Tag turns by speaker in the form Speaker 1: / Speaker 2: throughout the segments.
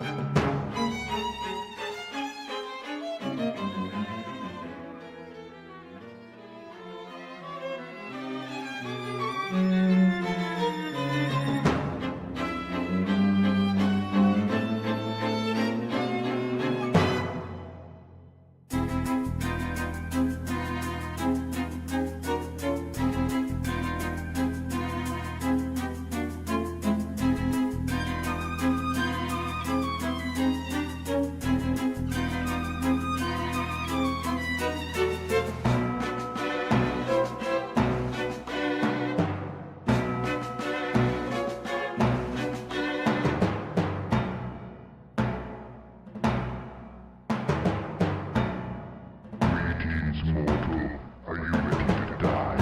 Speaker 1: Greetings, mortal. Are you ready to die?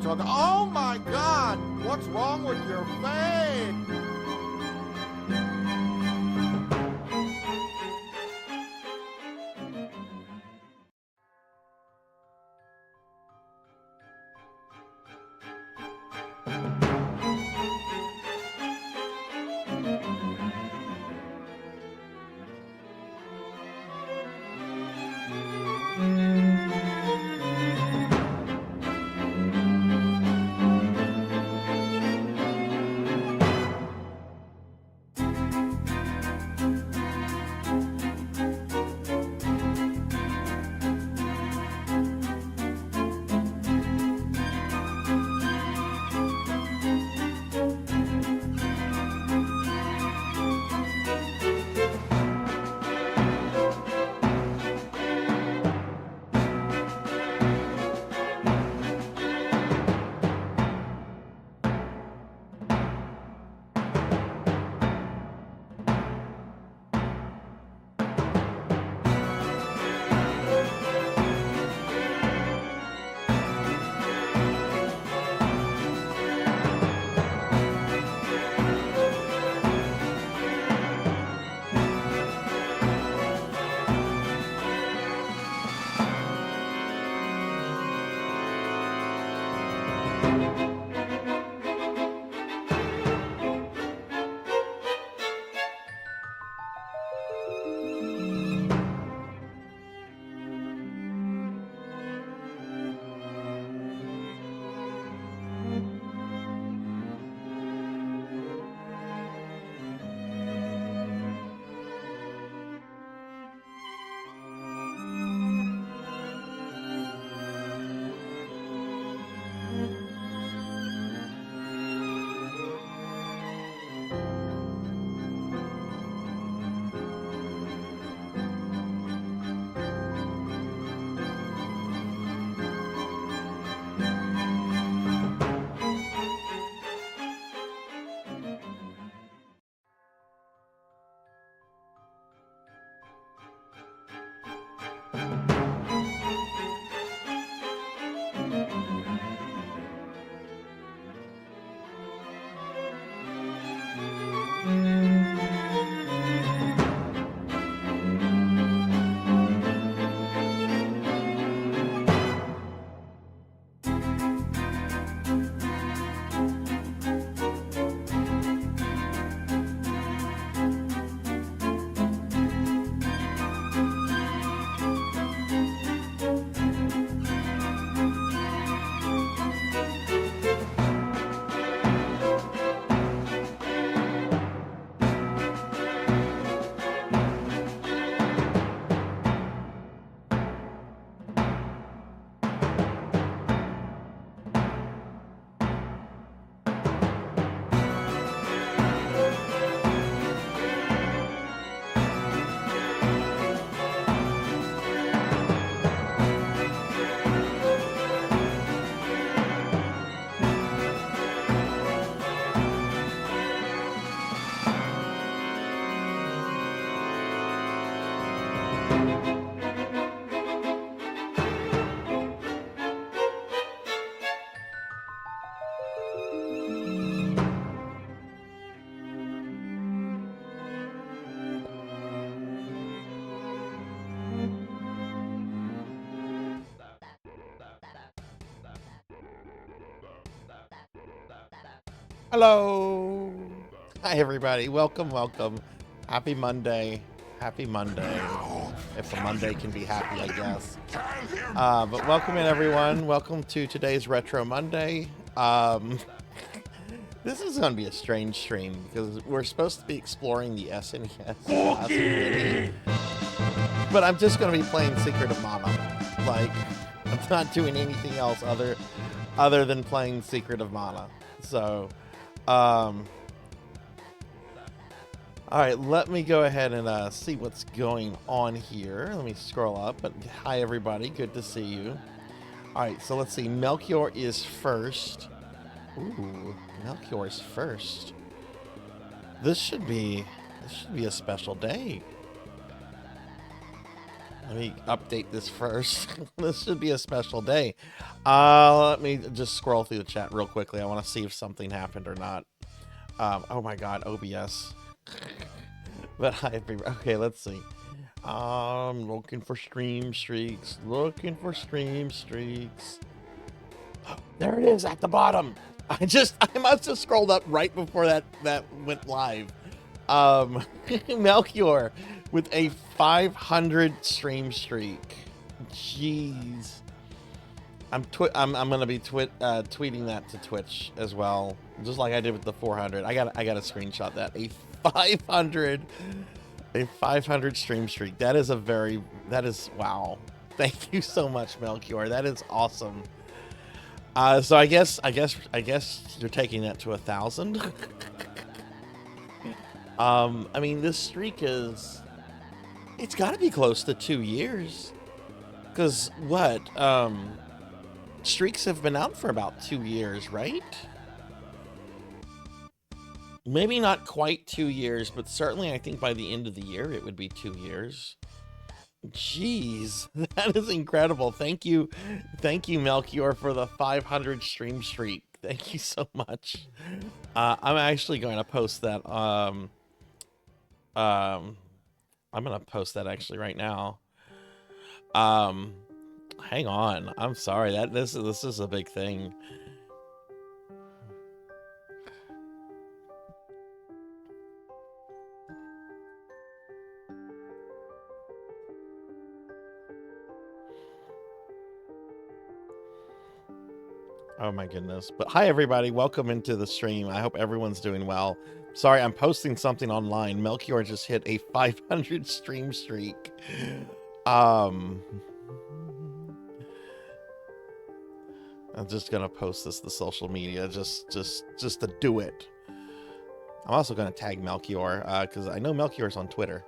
Speaker 2: talking. Oh my God! What's wrong with your face?
Speaker 3: Hello. Hi, everybody. Welcome, welcome. Happy Monday. Happy Monday. If a Monday can be happy, I guess. But welcome in, everyone. Welcome to today's Retro Monday. This is going to be a strange stream because we're supposed to be exploring the SNES Classic Mini. But I'm just going to be playing Secret of Mana. Like, I'm not doing anything else other than playing Secret of Mana. So, all right, let me go ahead and see what's going on here. Let me scroll up. But hi, everybody. Good to see you. All right, so let's see. Melchior is first. Ooh, Melchior is first. This should be a special day. Let me update this first. This should be a special day. Let me just scroll through the chat real quickly. I want to see if something happened or not. Oh my god, OBS. But okay, let's see. Looking for stream streaks. Looking for stream streaks. There it is at the bottom. I must have scrolled up right before that went live. Melchior with a 500 stream streak. Jeez. I'm gonna be tweeting that to Twitch as well, just like I did with the 400. I gotta screenshot that. A 500 stream streak. That is wow. Thank you so much, Melchior. That is awesome. So I guess you're taking that to 1,000. I mean, this streak it's got to be close to 2 years, because what? Streaks have been out for about 2 years, right? Maybe not quite 2 years, but certainly I think by the end of the year it would be 2 years. Jeez, that is incredible. Thank you, Melchior, for the 500 stream streak. Thank you so much. I'm actually going to post that. I'm going to post that actually right now. Hang on. I'm sorry. This is a big thing. Oh my goodness. But hi everybody, welcome into the stream. I hope everyone's doing well. Sorry, I'm posting something online. Melchior just hit a 500 stream streak. I'm just gonna post this to social media just to do it. I'm also gonna tag Melchior because I know Melchior's on Twitter.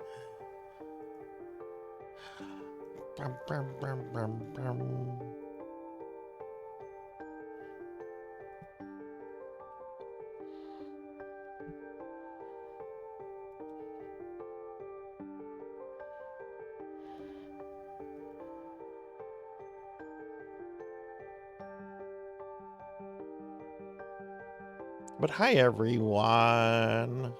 Speaker 3: But hi everyone.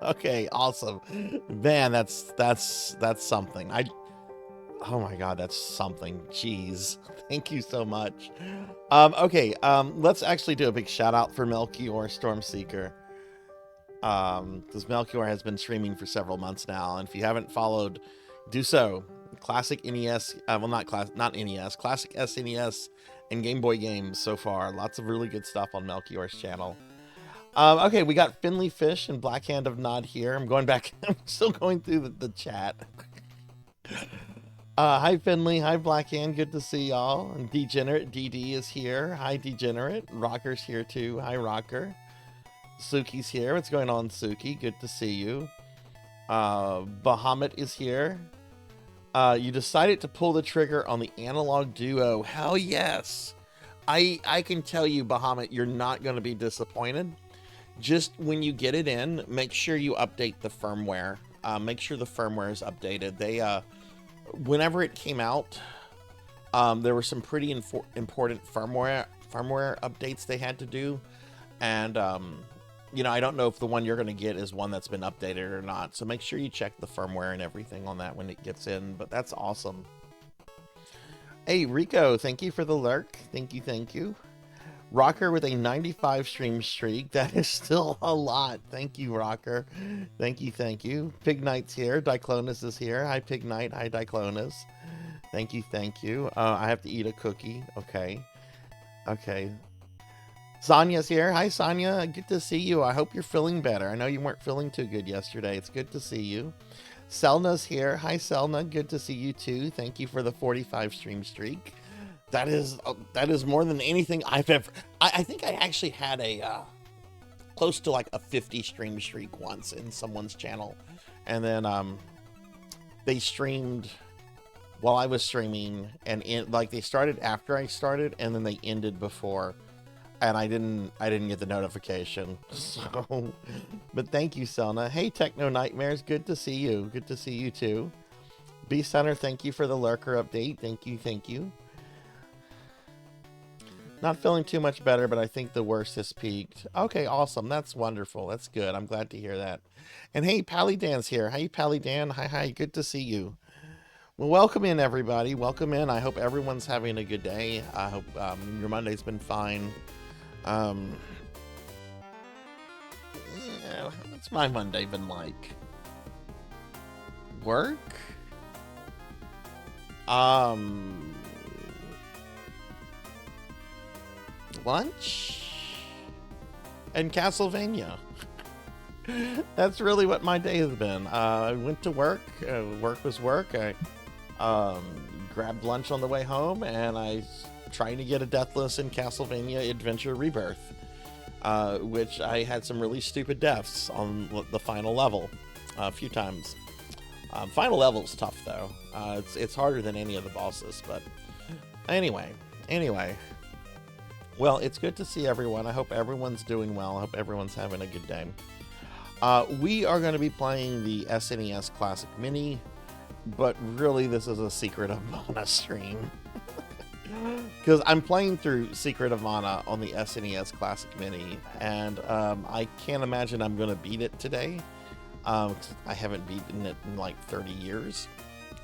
Speaker 3: Okay, awesome. Man, that's something. Oh my god, that's something. Jeez. Thank you so much. Okay, let's actually do a big shout out for Melchior Stormseeker. Because Melchior has been streaming for several months now, and if you haven't followed, do so. Classic NES, well, not NES, classic SNES and Game Boy games so far. Lots of really good stuff on Melchior's channel. Okay, we got Finley Fish and Blackhand of Nod here. I'm going back. I'm still going through the chat. Hi, Finley. Hi, Blackhand. Good to see y'all. And Degenerate DD is here. Hi, Degenerate. Rocker's here too. Hi, Rocker. Suki's here. What's going on, Suki? Good to see you. Bahamut is here. You decided to pull the trigger on the Analog Duo. Hell yes. I can tell you, Bahamut, you're not going to be disappointed. Just when you get it in, make sure you update the firmware. Make sure the firmware is updated. They, whenever it came out, there were some pretty important firmware updates they had to do. And, you know, I don't know if the one you're going to get is one that's been updated or not. So make sure you check the firmware and everything on that when it gets in. But that's awesome. Hey, Rico, thank you for the lurk. Thank you, thank you. Rocker with a 95 stream streak. That is still a lot. Thank you, Rocker. Thank you, thank you. Pig Knight's here. Diclonus is here. Hi, Pig Knight. Hi, Diclonus. Thank you, thank you. I have to eat a cookie. Okay. Okay. Sonya's here. Hi, Sonya. Good to see you. I hope you're feeling better. I know you weren't feeling too good yesterday. It's good to see you. Selna's here. Hi, Selna. Good to see you too. Thank you for the 45 stream streak. That is more than anything I've ever... I think I actually had a close to like a 50 stream streak once in someone's channel. And then they streamed while I was streaming, and like they started after I started, and then they ended before and I didn't get the notification. So, but thank you, Selna. Hey, Techno Nightmares, good to see you. Good to see you too. Beast Hunter, thank you for the lurker update. Thank you, thank you. Not feeling too much better, but I think the worst has peaked. Okay, awesome. That's wonderful. That's good. I'm glad to hear that. And hey, Pally Dan's here. Hey, Pally Dan. Hi, hi. Good to see you. Well, welcome in, everybody. Welcome in. I hope everyone's having a good day. I hope your Monday's been fine. Yeah, what's my Monday been like? Work? Lunch? And Castlevania. That's really what my day has been. I went to work. Work was work. I grabbed lunch on the way home, and I trying to get a Deathless in Castlevania Adventure Rebirth, which I had some really stupid deaths on the final level a few times. Final level's tough though. It's harder than any of the bosses, but anyway. Well, it's good to see everyone. I hope everyone's doing well. I hope everyone's having a good day. We are going to be playing the SNES Classic Mini, but really this is a Secret of Mana stream. Because I'm playing through Secret of Mana on the SNES Classic Mini, and I can't imagine I'm going to beat it today. I haven't beaten it in like 30 years.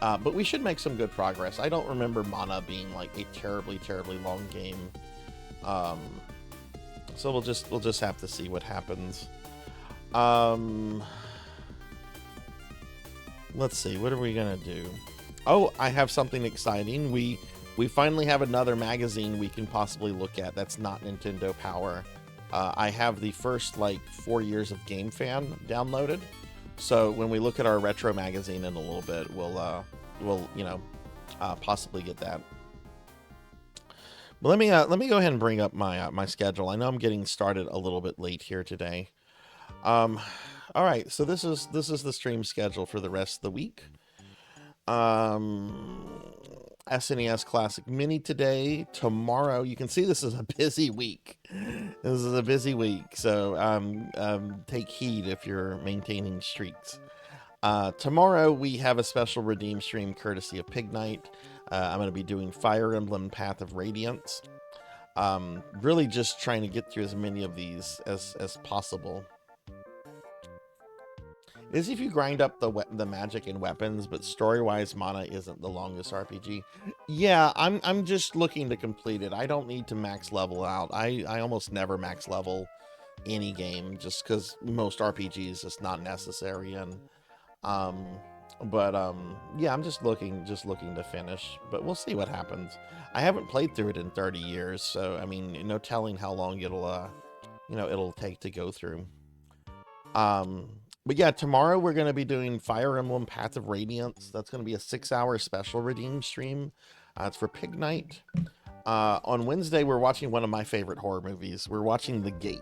Speaker 3: But we should make some good progress. I don't remember Mana being like a terribly, terribly long game. So we'll just have to see what happens. Let's see, what are we gonna do? Oh, I have something exciting. We finally have another magazine we can possibly look at that's not Nintendo Power. I have the first like 4 years of Game Fan downloaded, so when we look at our retro magazine in a little bit, we'll possibly get that. But let me go ahead and bring up my schedule. I know I'm getting started a little bit late here today. All right, so this is the stream schedule for the rest of the week. SNES Classic Mini today. Tomorrow, you can see this is a busy week. This is a busy week, so take heed if you're maintaining streaks. Tomorrow we have a special redeem stream courtesy of Pig Night. I'm going to be doing Fire Emblem Path of Radiance. Really just trying to get through as many of these as possible. It is if you grind up the magic and weapons, but story-wise, Mana isn't the longest RPG. Yeah, I'm just looking to complete it. I don't need to max level out. I almost never max level any game just because most RPGs is not necessary. And yeah, I'm just looking to finish, but we'll see what happens. I haven't played through it in 30 years, so I mean, no telling how long it'll take to go through. But yeah, tomorrow we're going to be doing Fire Emblem Path of Radiance. That's going to be a 6-hour special redeem stream. It's for Pig Night. On Wednesday, we're watching one of my favorite horror movies. We're watching The Gate.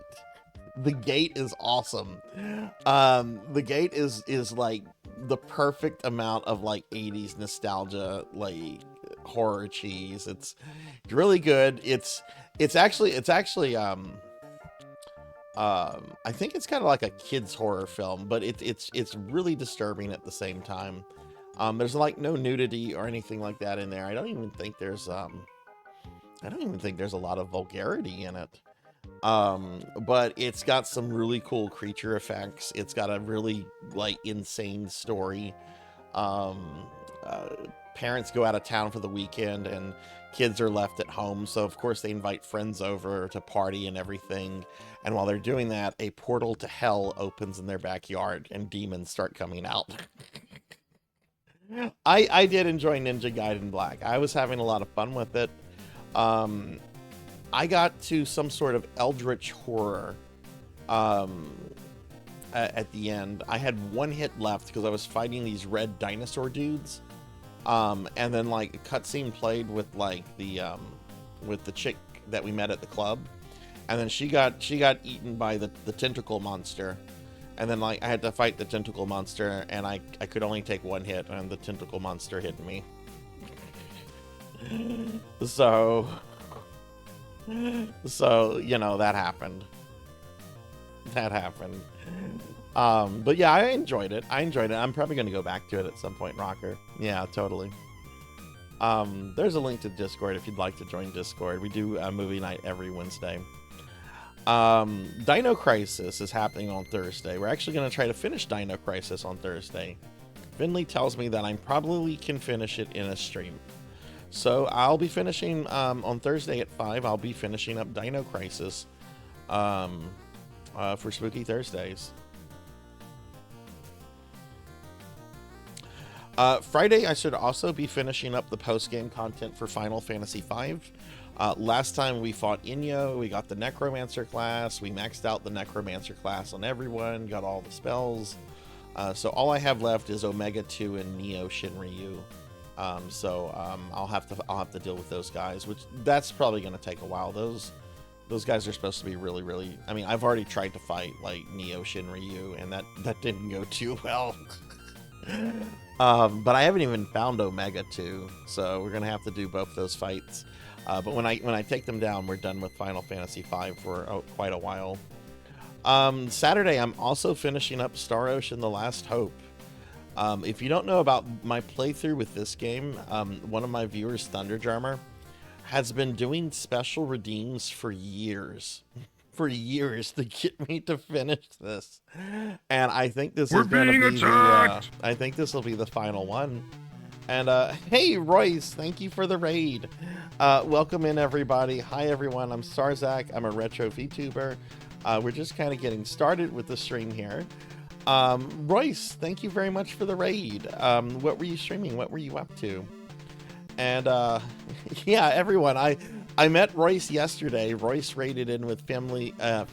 Speaker 3: The Gate is awesome. The Gate is like the perfect amount of like 80s nostalgia, like horror cheese. It's really good. It's actually I think it's kind of like a kid's horror film, but it's really disturbing at the same time. There's like no nudity or anything like that in there. I don't even think there's a lot of vulgarity in it. But it's got some really cool creature effects. It's got a really like insane story. Parents go out of town for the weekend and kids are left at home, so of course they invite friends over to party and everything. And while they're doing that, a portal to hell opens in their backyard and demons start coming out. I did enjoy Ninja Gaiden Black. I was having a lot of fun with it. I got to some sort of eldritch horror at the end. I had one hit left because I was fighting these red dinosaur dudes. And then like a cutscene played with like the chick that we met at the club, and then she got eaten by the tentacle monster, and then like I had to fight the tentacle monster, and I could only take one hit, and the tentacle monster hit me. So So, you know, that happened. That happened. But yeah, I enjoyed it. I'm probably going to go back to it at some point, Rocker. Yeah, totally. There's a link to Discord if you'd like to join Discord. We do a movie night every Wednesday. Dino Crisis is happening on Thursday. We're actually going to try to finish Dino Crisis on Thursday. Finley tells me that I probably can finish it in a stream. So I'll be finishing on Thursday at 5. I'll be finishing up Dino Crisis for Spooky Thursdays. Friday, I should also be finishing up the post-game content for Final Fantasy V. Last time we fought Inyo, we got the Necromancer class, we maxed out the Necromancer class on everyone, got all the spells. So all I have left is Omega 2 and Neo Shinryu. I'll have to deal with those guys, which that's probably going to take a while. Those guys are supposed to be really, I mean, I've already tried to fight like Neo Shinryu, and that didn't go too well. But I haven't even found Omega 2, so we're gonna have to do both those fights. But when I take them down, we're done with Final Fantasy V for quite a while. Saturday, I'm also finishing up Star Ocean: The Last Hope. If you don't know about my playthrough with this game, one of my viewers, Thunderjarmer, has been doing special redeems for years. For years to get me to finish this, and I think this is going to be I think this will be the final one. And hey Royce, thank you for the raid. Welcome in everybody. Hi everyone, I'm Sarzac. I'm a retro VTuber. We're just kind of getting started with the stream here. Royce, thank you very much for the raid. What were you streaming? What were you up to? And yeah, everyone, I met Royce yesterday. Royce raided in with Finley. Why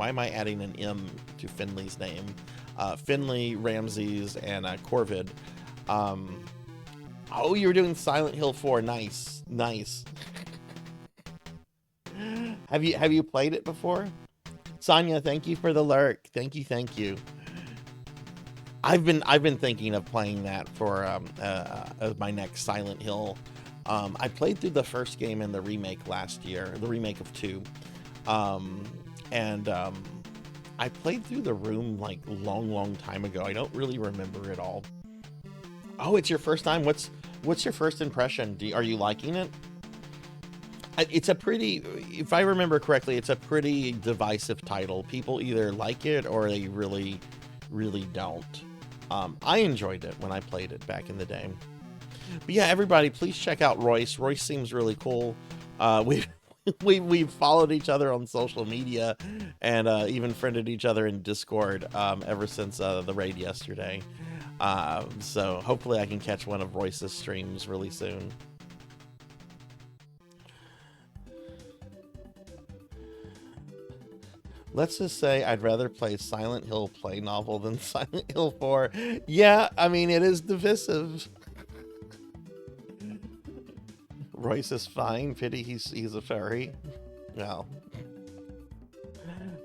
Speaker 3: am I adding an M to Finley's name? Finley, Ramses, and Corvid. Oh, you were doing Silent Hill 4. Nice. Have you played it before? Sonia, thank you for the lurk. Thank you. I've been thinking of playing that for as my next Silent Hill. I played through the first game and the remake last year, the remake of 2. I played through The Room like long time ago. I don't really remember it all. Oh, it's your first time? What's your first impression? Are you liking it? It's a pretty, if I remember correctly, it's a pretty divisive title. People either like it or they really don't. I enjoyed it when I played it back in the day. But yeah, everybody, please check out Royce. Royce seems really cool. We've followed each other on social media and even friended each other in Discord ever since the raid yesterday. So hopefully I can catch one of Royce's streams really soon. Let's just say I'd rather play Silent Hill play novel than Silent Hill 4. Yeah, I mean, it is divisive. Royce is fine. Pity he's a furry. Well,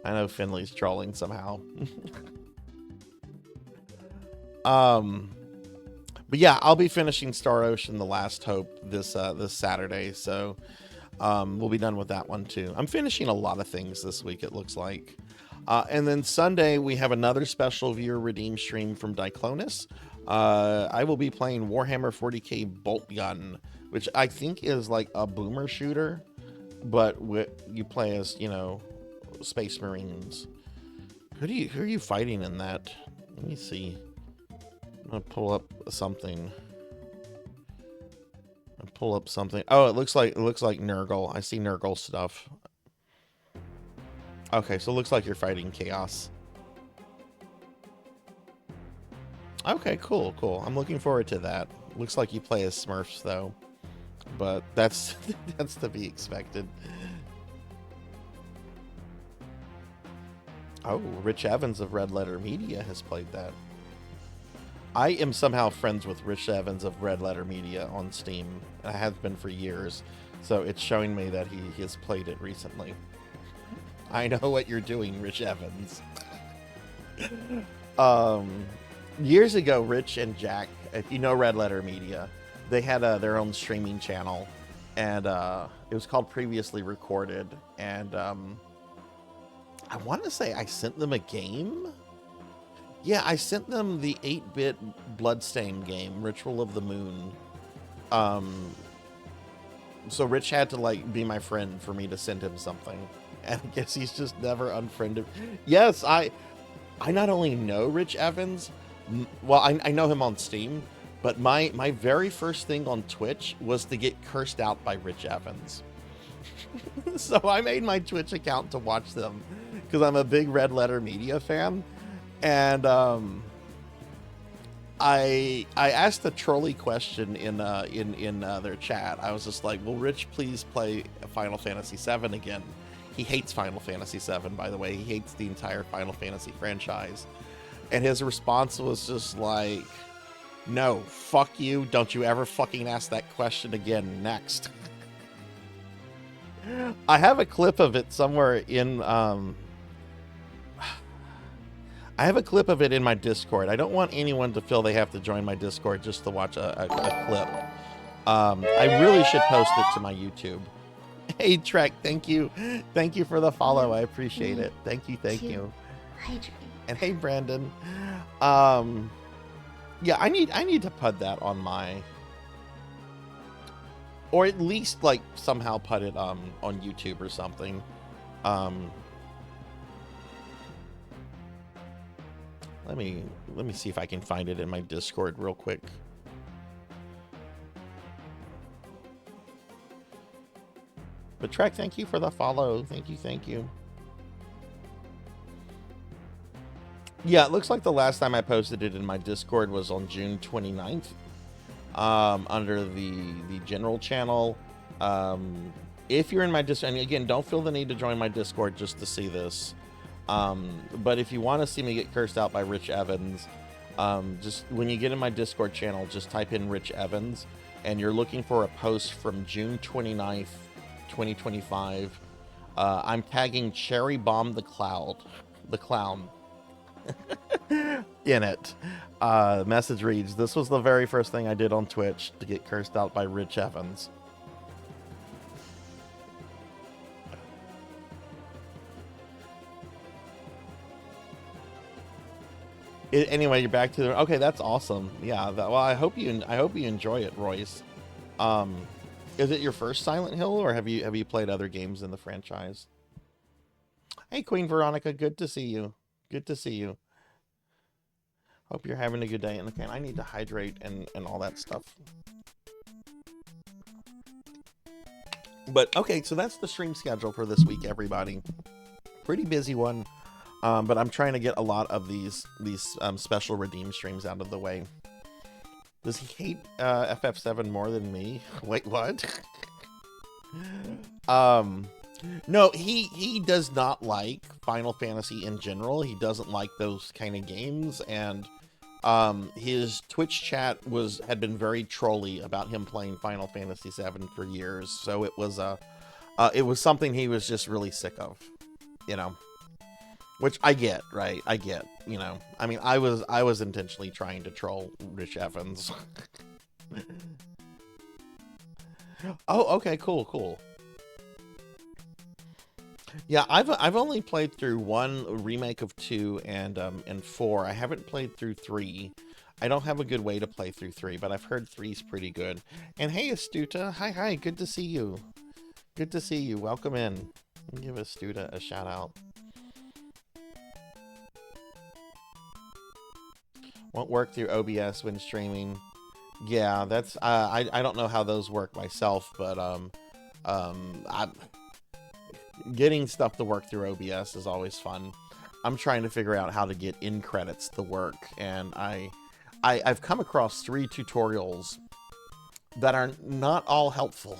Speaker 3: I know Finley's trolling somehow. But yeah, I'll be finishing Star Ocean: The Last Hope this Saturday, so we'll be done with that one too. I'm finishing a lot of things this week, it looks like. And then Sunday we have another special viewer redeem stream from Diclonus. I will be playing Warhammer 40k Bolt Gun, which I think is like a boomer shooter, but you play as, you know, Space Marines. Who are you fighting in that? Let me see. I'm gonna pull up something. Oh, it looks like Nurgle. I see Nurgle stuff. Okay, so it looks like you're fighting Chaos. Okay, cool. I'm looking forward to that. Looks like you play as Smurfs though, but that's to be expected. Oh, Rich Evans of Red Letter Media has played that. I am somehow friends with Rich Evans of Red Letter Media on Steam. I have been for years, so it's showing me that he has played it recently. I know what you're doing, Rich Evans. Years ago, Rich and Jack, if you know Red Letter Media, they had their own streaming channel, and it was called Previously Recorded, and I want to say I sent them a game. Yeah, I sent them the 8-bit Bloodstain game, Ritual of the Moon. So Rich had to like be my friend for me to send him something, and I guess he's just never unfriended. Yes, I not only know Rich Evans, well, I know him on Steam, but my very first thing on Twitch was to get cursed out by Rich Evans. So I made my Twitch account to watch them because I'm a big Red Letter Media fan, and I asked a trolley question in their chat. I was just like, "Will Rich please play Final Fantasy VII again?" He hates Final Fantasy VII, by the way. He hates the entire Final Fantasy franchise. And his response was just like, "No, fuck you. Don't you ever fucking ask that question again. Next." I have a clip of it somewhere in I have a clip of it in my Discord. I don't want anyone to feel they have to join my Discord just to watch a clip. I really should post it to my YouTube. Hey, Trek, thank you. Thank you for the follow. I appreciate it. Thank you, thank you. And hey, Brandon. Yeah, I need to put that on my... Or at least, like, somehow put it on YouTube or something. Let me see if I can find it in my Discord real quick. But Trek, thank you for the follow. Thank you, thank you. Yeah, it looks like the last time I posted it in my Discord was on June 29th. Under the general channel. If you're in my Discord, and again, don't feel the need to join my Discord just to see this. But if you want to see me get cursed out by Rich Evans, just when you get in my Discord channel, just type in Rich Evans, and you're looking for a post from June 29th, 2025. I'm tagging Cherry Bomb the Clown, in it. Message reads, "This was the very first thing I did on Twitch to get cursed out by Rich Evans." Anyway, you're back to the... Okay, that's awesome. Yeah, well, I hope you enjoy it, Royce. Is it your first Silent Hill, or have you played other games in the franchise? Hey, Queen Veronica, good to see you. Good to see you. Hope you're having a good day. And okay, I need to hydrate and all that stuff. But okay, so that's the stream schedule for this week, everybody. Pretty busy one. But I'm trying to get a lot of these special redeem streams out of the way. Does he hate FF7 more than me? Wait, what? No, he does not like Final Fantasy in general. He doesn't like those kind of games, and his Twitch chat had been very trolly about him playing Final Fantasy VII for years. So it was something he was just really sick of, you know. Which I get, right? I get, you know. I mean, I was intentionally trying to troll Rich Evans. Oh, okay, cool. Yeah, I've only played through 1 remake of 2 and 4. I haven't played through 3. I don't have a good way to play through 3, but I've heard 3's pretty good. And hey, Astuta, hi, good to see you. Good to see you. Welcome in. Give Astuta a shout out. Won't work through OBS when streaming. Yeah, that's I don't know how those work myself, but getting stuff to work through OBS is always fun. I'm trying to figure out how to get in credits to work, and I've come across 3 tutorials that are not all helpful.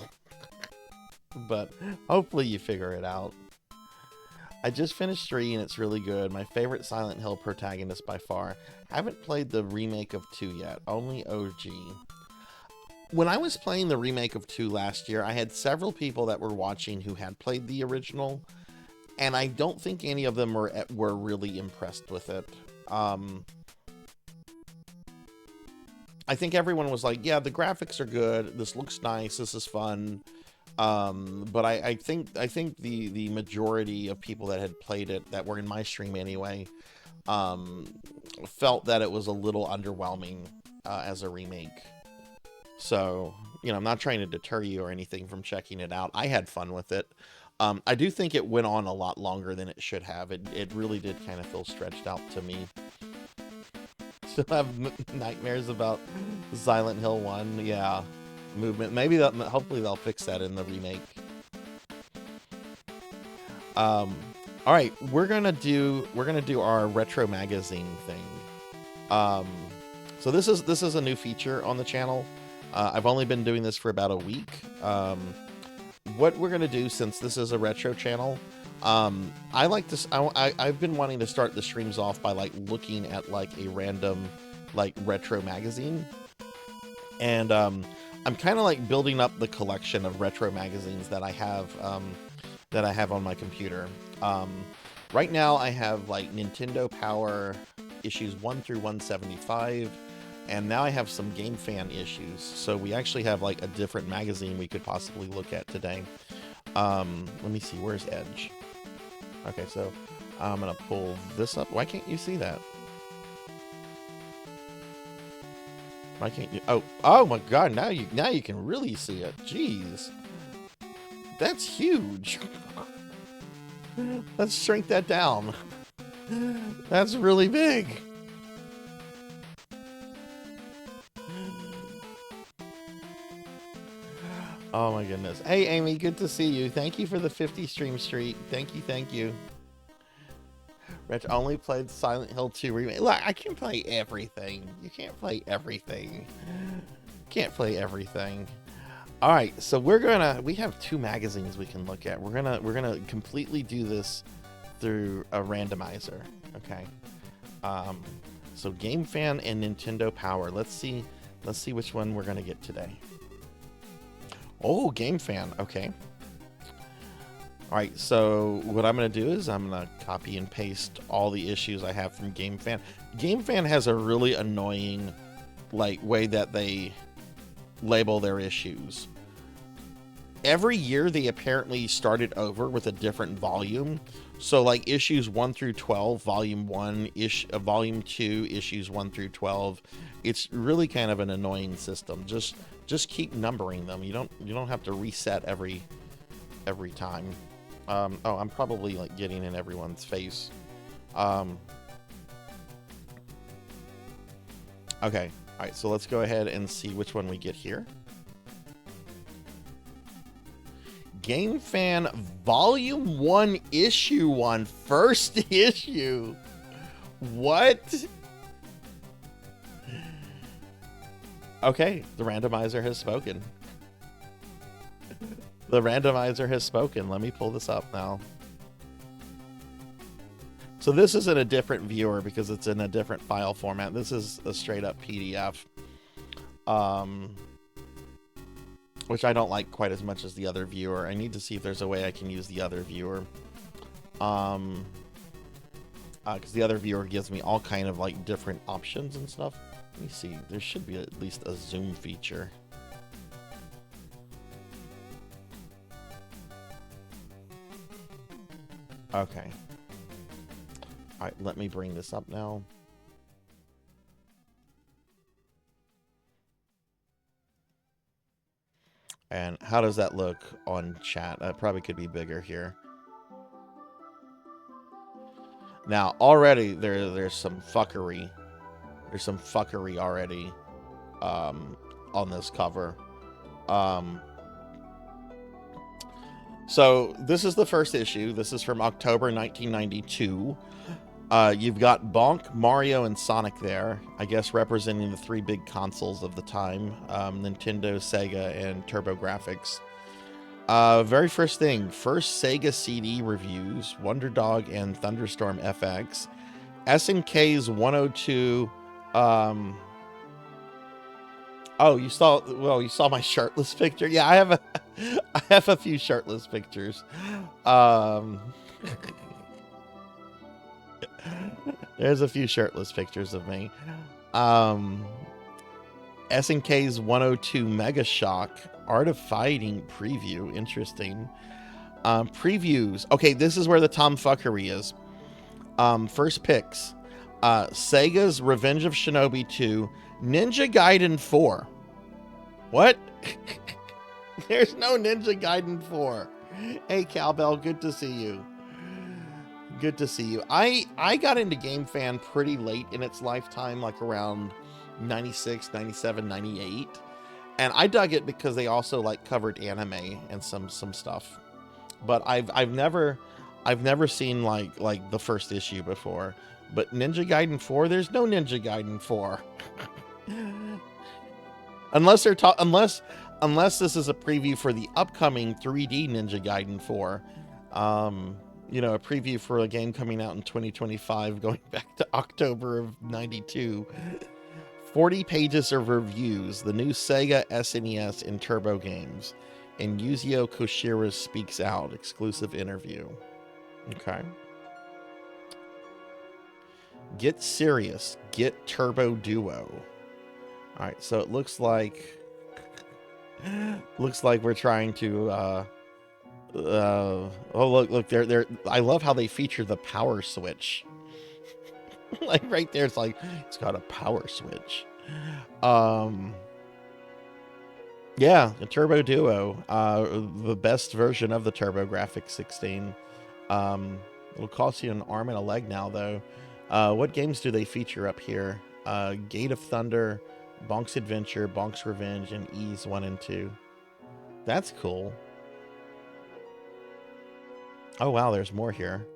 Speaker 3: But hopefully you figure it out. I just finished 3 and it's really good. My favorite Silent Hill protagonist by far. Haven't played the remake of 2 yet, only OG. When I was playing the remake of 2 last year, I had several people that were watching who had played the original, and I don't think any of them were really impressed with it. I think everyone was like, yeah, the graphics are good, this looks nice, this is fun, But I think the majority of people that had played it, that were in my stream anyway, felt that it was a little underwhelming as a remake. So, you know, I'm not trying to deter you or anything from checking it out. I had fun with it. I do think it went on a lot longer than it should have. It really did kind of feel stretched out to me. Still have nightmares about Silent Hill 1. Yeah, movement. Maybe hopefully they'll fix that in the remake. All right, we're gonna do our retro magazine thing. So this is a new feature on the channel. I've only been doing this for about a week. What we're gonna do, since this is a retro channel, I like to. I've been wanting to start the streams off by like looking at like a random like retro magazine, and I'm kind of like building up the collection of retro magazines that I have on my computer. Right now I have like Nintendo Power issues 1 through 175. And now I have some Game Fan issues. So we actually have like a different magazine we could possibly look at today. Let me see, where's Edge? Okay, so I'm gonna pull this up. Why can't you see that? Why can't you? Oh my God! Now you can really see it. Jeez, that's huge. Let's shrink that down. That's really big. Oh my goodness. Hey Amy, good to see you. Thank you for the 50 stream streak. Thank you. Rich only played Silent Hill 2 remake. Look, I can play everything. You can't play everything. Can't play everything. All right, so we have 2 magazines we can look at. We're gonna completely do this through a randomizer. Okay. So Game Fan and Nintendo Power. Let's see which one we're gonna get today. Oh, Game Fan. Okay. All right. So what I'm going to do is I'm going to copy and paste all the issues I have from Game Fan. Game Fan has a really annoying, like, way that they label their issues. Every year they apparently started over with a different volume. So like issues 1 through 12, volume 1, volume 2, issues 1 through 12. It's really kind of an annoying system. Just keep numbering them. You don't have to reset every time. Oh, I'm probably like getting in everyone's face. Okay. All right, so let's go ahead and see which one we get here. Game Fan Volume 1 Issue 1, first issue. What? Okay, the randomizer has spoken. The randomizer has spoken. Let me pull this up now. So this is in a different viewer because it's in a different file format. This is a straight up PDF. Which I don't like quite as much as the other viewer. I need to see if there's a way I can use the other viewer. Because the other viewer gives me all kind of like different options and stuff. Let me see. There should be at least a zoom feature. Okay. All right, let me bring this up now. And how does that look on chat? That probably could be bigger here. Now, already there's some fuckery. There's some fuckery already on this cover. So this is the first issue. This is from October 1992. You've got Bonk, Mario, and Sonic there, I guess representing the 3 big consoles of the time, Nintendo, Sega, and TurboGrafx. Very first thing, first Sega CD reviews, Wonder Dog and Thunderstorm FX, SNK's 102. Oh, you saw my shirtless picture. Yeah, I have a few shirtless pictures. There's a few shirtless pictures of me. SNK's 102 Mega Shock Art of Fighting preview. Interesting. Previews. Okay, this is where the tomfuckery is. First picks. Sega's Revenge of Shinobi 2, Ninja Gaiden 4. What? There's no Ninja Gaiden 4. Hey, Cowbell, good to see you. Good to see you. I got into Game Fan pretty late in its lifetime, like around 96, 97, 98. And I dug it because they also like covered anime and some stuff. But I've never seen like the first issue before. But Ninja Gaiden 4, there's no Ninja Gaiden 4. unless this is a preview for the upcoming 3D Ninja Gaiden 4. You know, a preview for a game coming out in 2025, going back to October of 92. 40 pages of reviews, the new Sega SNES and Turbo games, and Yuzio Koshiro speaks out, exclusive interview. Okay. Get serious, get Turbo Duo. All right, so it looks like we're trying to oh look they're I love how they feature the power switch. Like right there, it's like it's got a power switch. Yeah, the Turbo Duo, the best version of the TurboGrafx 16. It'll cost you an arm and a leg now, though. What games do they feature up here? Gate of Thunder, Bonk's Adventure, Bonk's Revenge, and Ys 1 and 2. That's cool. Oh wow, there's more here.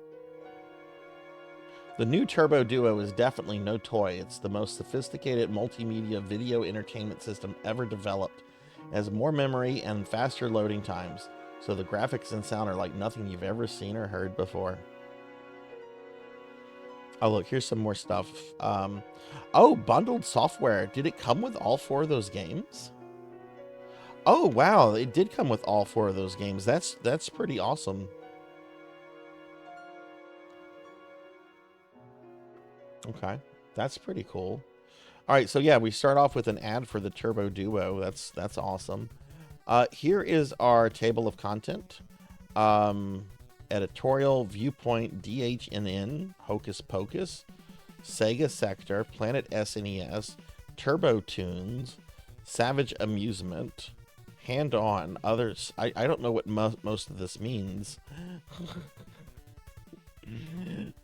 Speaker 3: The new Turbo Duo is definitely no toy. It's the most sophisticated multimedia video entertainment system ever developed. It has more memory and faster loading times, so the graphics and sound are like nothing you've ever seen or heard before. Oh look, here's some more stuff. Oh, bundled software. Did it come with all 4 of those games? Oh wow, it did come with all 4 of those games. That's pretty awesome. Okay, that's pretty cool. All right, so yeah, we start off with an ad for the Turbo Duo. That's awesome. Here is our table of content. Editorial, Viewpoint, DHNN, Hocus Pocus, Sega Sector, Planet SNES, Turbo Tunes, Savage Amusement, Hand On, Others. I don't know what most of this means.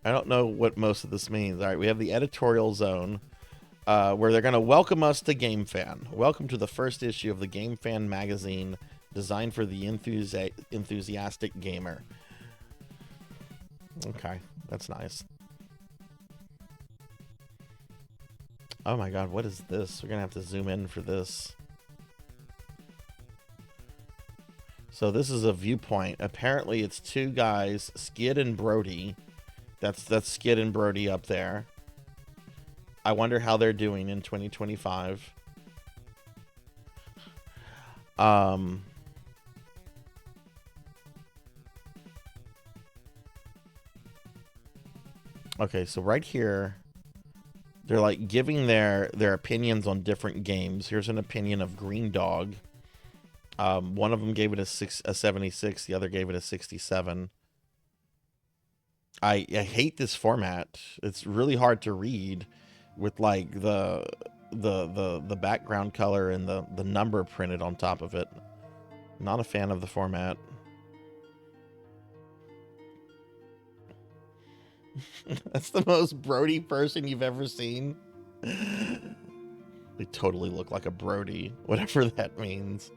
Speaker 3: I don't know what most of this means. All right, we have the editorial zone, where they're going to welcome us to Game Fan. Welcome to the first issue of the Game Fan magazine, designed for the enthusiastic gamer. Okay, that's nice. Oh my god, what is this? We're going to have to zoom in for this. So this is a viewpoint. Apparently it's 2 guys, Skid and Brody. That's Skid and Brody up there. I wonder how they're doing in 2025. Okay, so right here, they're like giving their opinions on different games. Here's an opinion of Green Dog. One of them gave it a 76. The other gave it a 67. I hate this format. It's really hard to read with like the background color and the number printed on top of it. Not a fan of the format. That's the most Brody person you've ever seen. They totally look like a Brody, whatever that means.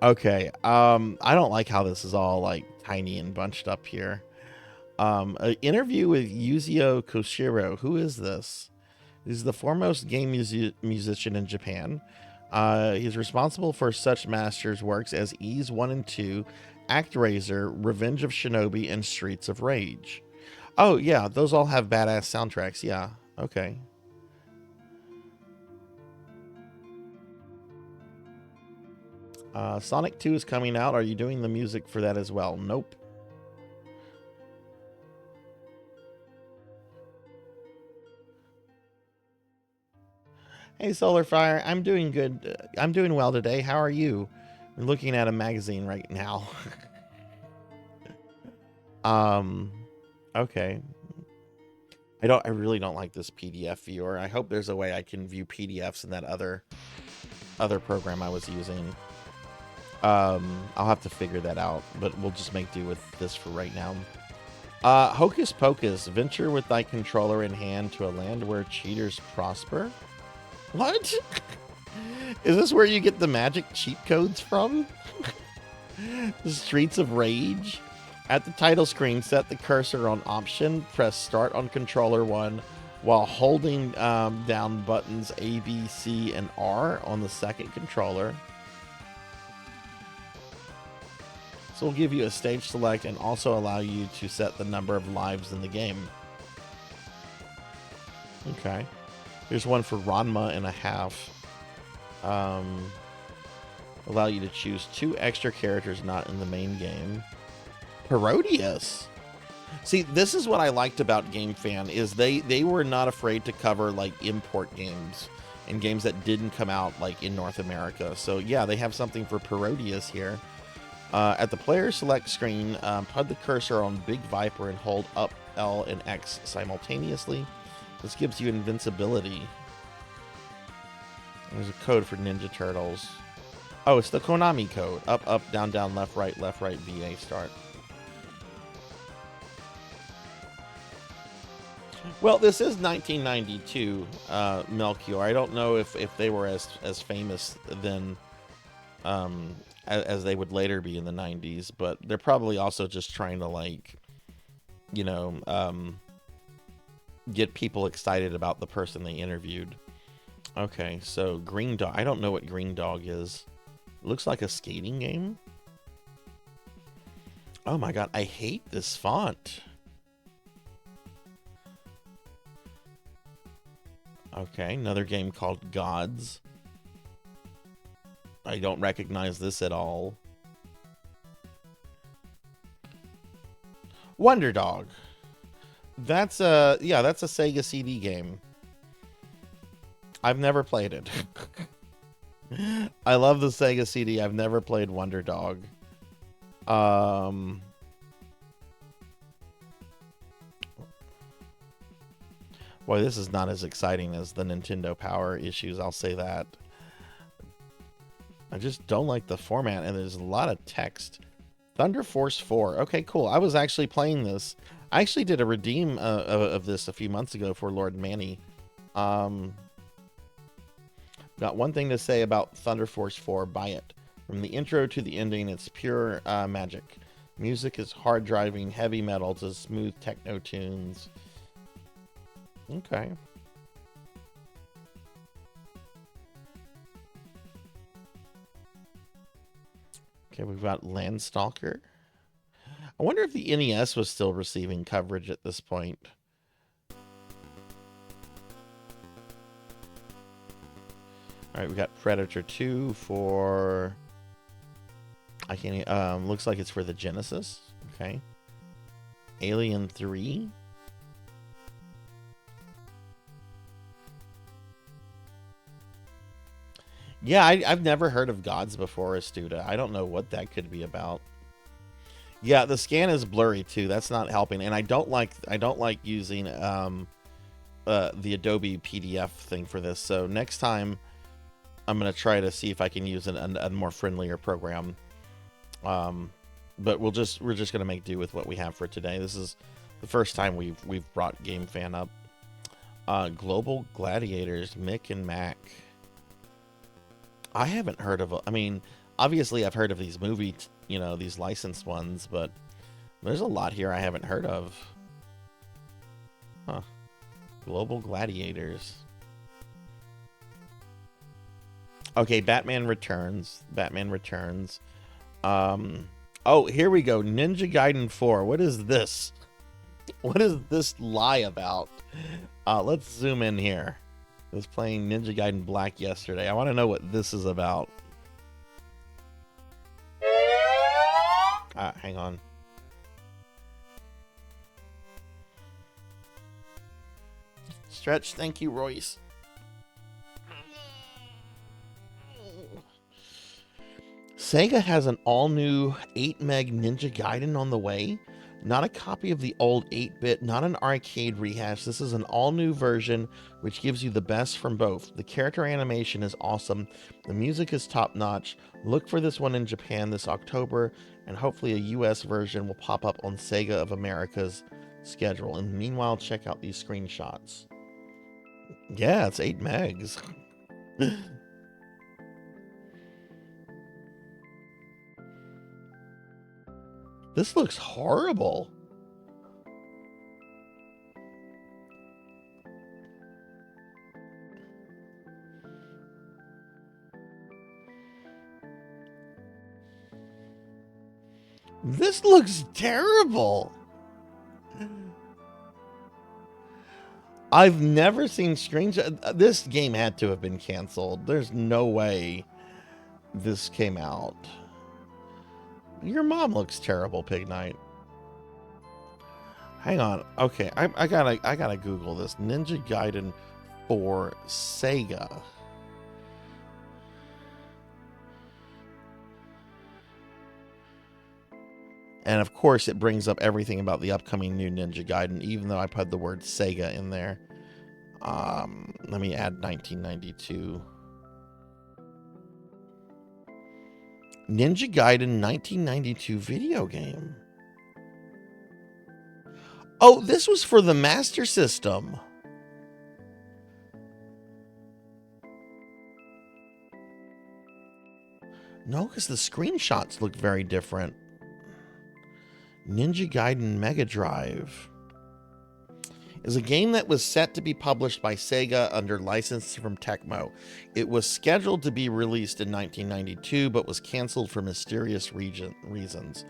Speaker 3: Okay, I don't like how this is all like tiny and bunched up here. An interview with Yuzio Koshiro. Who is this? He's the foremost game musician in Japan. He's responsible for such masters works as Ys 1 and 2, ActRaiser, Revenge of Shinobi, and Streets of Rage. Oh yeah, those all have badass soundtracks. Yeah, okay. Sonic 2 is coming out. Are you doing the music for that as well? Nope. Hey, Solarfire. I'm doing good. I'm doing well today. How are you? I'm looking at a magazine right now. Okay. I really don't like this PDF viewer. I hope there's a way I can view PDFs in that other program I was using. I'll have to figure that out, but we'll just make do with this for right now. Hocus Pocus, venture with thy controller in hand to a land where cheaters prosper. What? Is this where you get the magic cheat codes from? The Streets of Rage? At the title screen, set the cursor on option, press start on controller 1 while holding down buttons A, B, C, and R on the second controller. So we'll give you a stage select and also allow you to set the number of lives in the game. Okay. Here's one for Ranma and a half. Allow you to choose 2 extra characters not in the main game. Parodius. See, this is what I liked about GameFan, is they were not afraid to cover like import games and games that didn't come out like in North America. So yeah, they have something for Parodius here. At the player select screen, put the cursor on Big Viper and hold up L and X simultaneously. This gives you invincibility. There's a code for Ninja Turtles. Oh, it's the Konami code. Up, up, down, down, left, right, VA start. Well, this is 1992, Melchior. I don't know if they were as famous then as they would later be in the 90s, but they're probably also just trying to, like, you know, get people excited about the person they interviewed. Okay, so Green Dog. I don't know what Green Dog is. It looks like a skating game. Oh my god, I hate this font. Okay, another game called Gods. I don't recognize this at all. Wonder Dog. That's a Sega CD game. I've never played it. I love the Sega CD. I've never played Wonder Dog. Boy, this is not as exciting as the Nintendo Power issues, I'll say that. I just don't like the format, and there's a lot of text. Thunder Force 4. Okay, cool. I was actually playing this. I actually did a redeem of this a few months ago for Lord Manny. Got one thing to say about Thunder Force 4. Buy it. From the intro to the ending, it's pure magic. Music is hard driving heavy metal to smooth techno tunes. Okay. Okay, we've got Landstalker. I wonder if the NES was still receiving coverage at this point. All right, we got Predator 2 for... I can't... looks like it's for the Genesis. Okay. Alien 3. Yeah, I've never heard of Gods before, Astuta. I don't know what that could be about. Yeah, the scan is blurry too. That's not helping, and I don't like using the Adobe PDF thing for this. So next time, I'm gonna try to see if I can use a more friendlier program. But we're just gonna make do with what we have for today. This is the first time we've brought GameFan up. Global Gladiators, Mick and Mac. I haven't heard of. I mean, obviously I've heard of these these licensed ones, but there's a lot here I haven't heard of. Huh. Global Gladiators. Okay, Batman Returns. Oh, here we go. Ninja Gaiden 4. What is this? What is this lie about? Let's zoom in here. I was playing Ninja Gaiden Black yesterday. I want to know what this is about. Hang on. Stretch, thank you, Royce. Sega has an all-new 8 meg Ninja Gaiden on the way. Not a copy of the old 8-bit, not an arcade rehash. This is an all-new version, which gives you the best from both. The character animation is awesome. The music is top-notch. Look for this one in Japan this October, and hopefully a US version will pop up on Sega of America's schedule. And meanwhile, check out these screenshots. Yeah, it's 8 megs. This looks horrible. This looks terrible. I've never seen screenshots. This game had to have been canceled. There's no way this came out. Your mom looks terrible, Pig Knight. Hang on. Okay, I gotta Google this. Ninja Gaiden for Sega. And of course, it brings up everything about the upcoming new Ninja Gaiden, even though I put the word Sega in there. Let me add 1992. Ninja Gaiden 1992 video game. Oh, this was for the Master System. No, because the screenshots look very different. Ninja Gaiden Mega Drive is a game that was set to be published by Sega under license from Tecmo. It was scheduled to be released in 1992, but was canceled for mysterious reasons.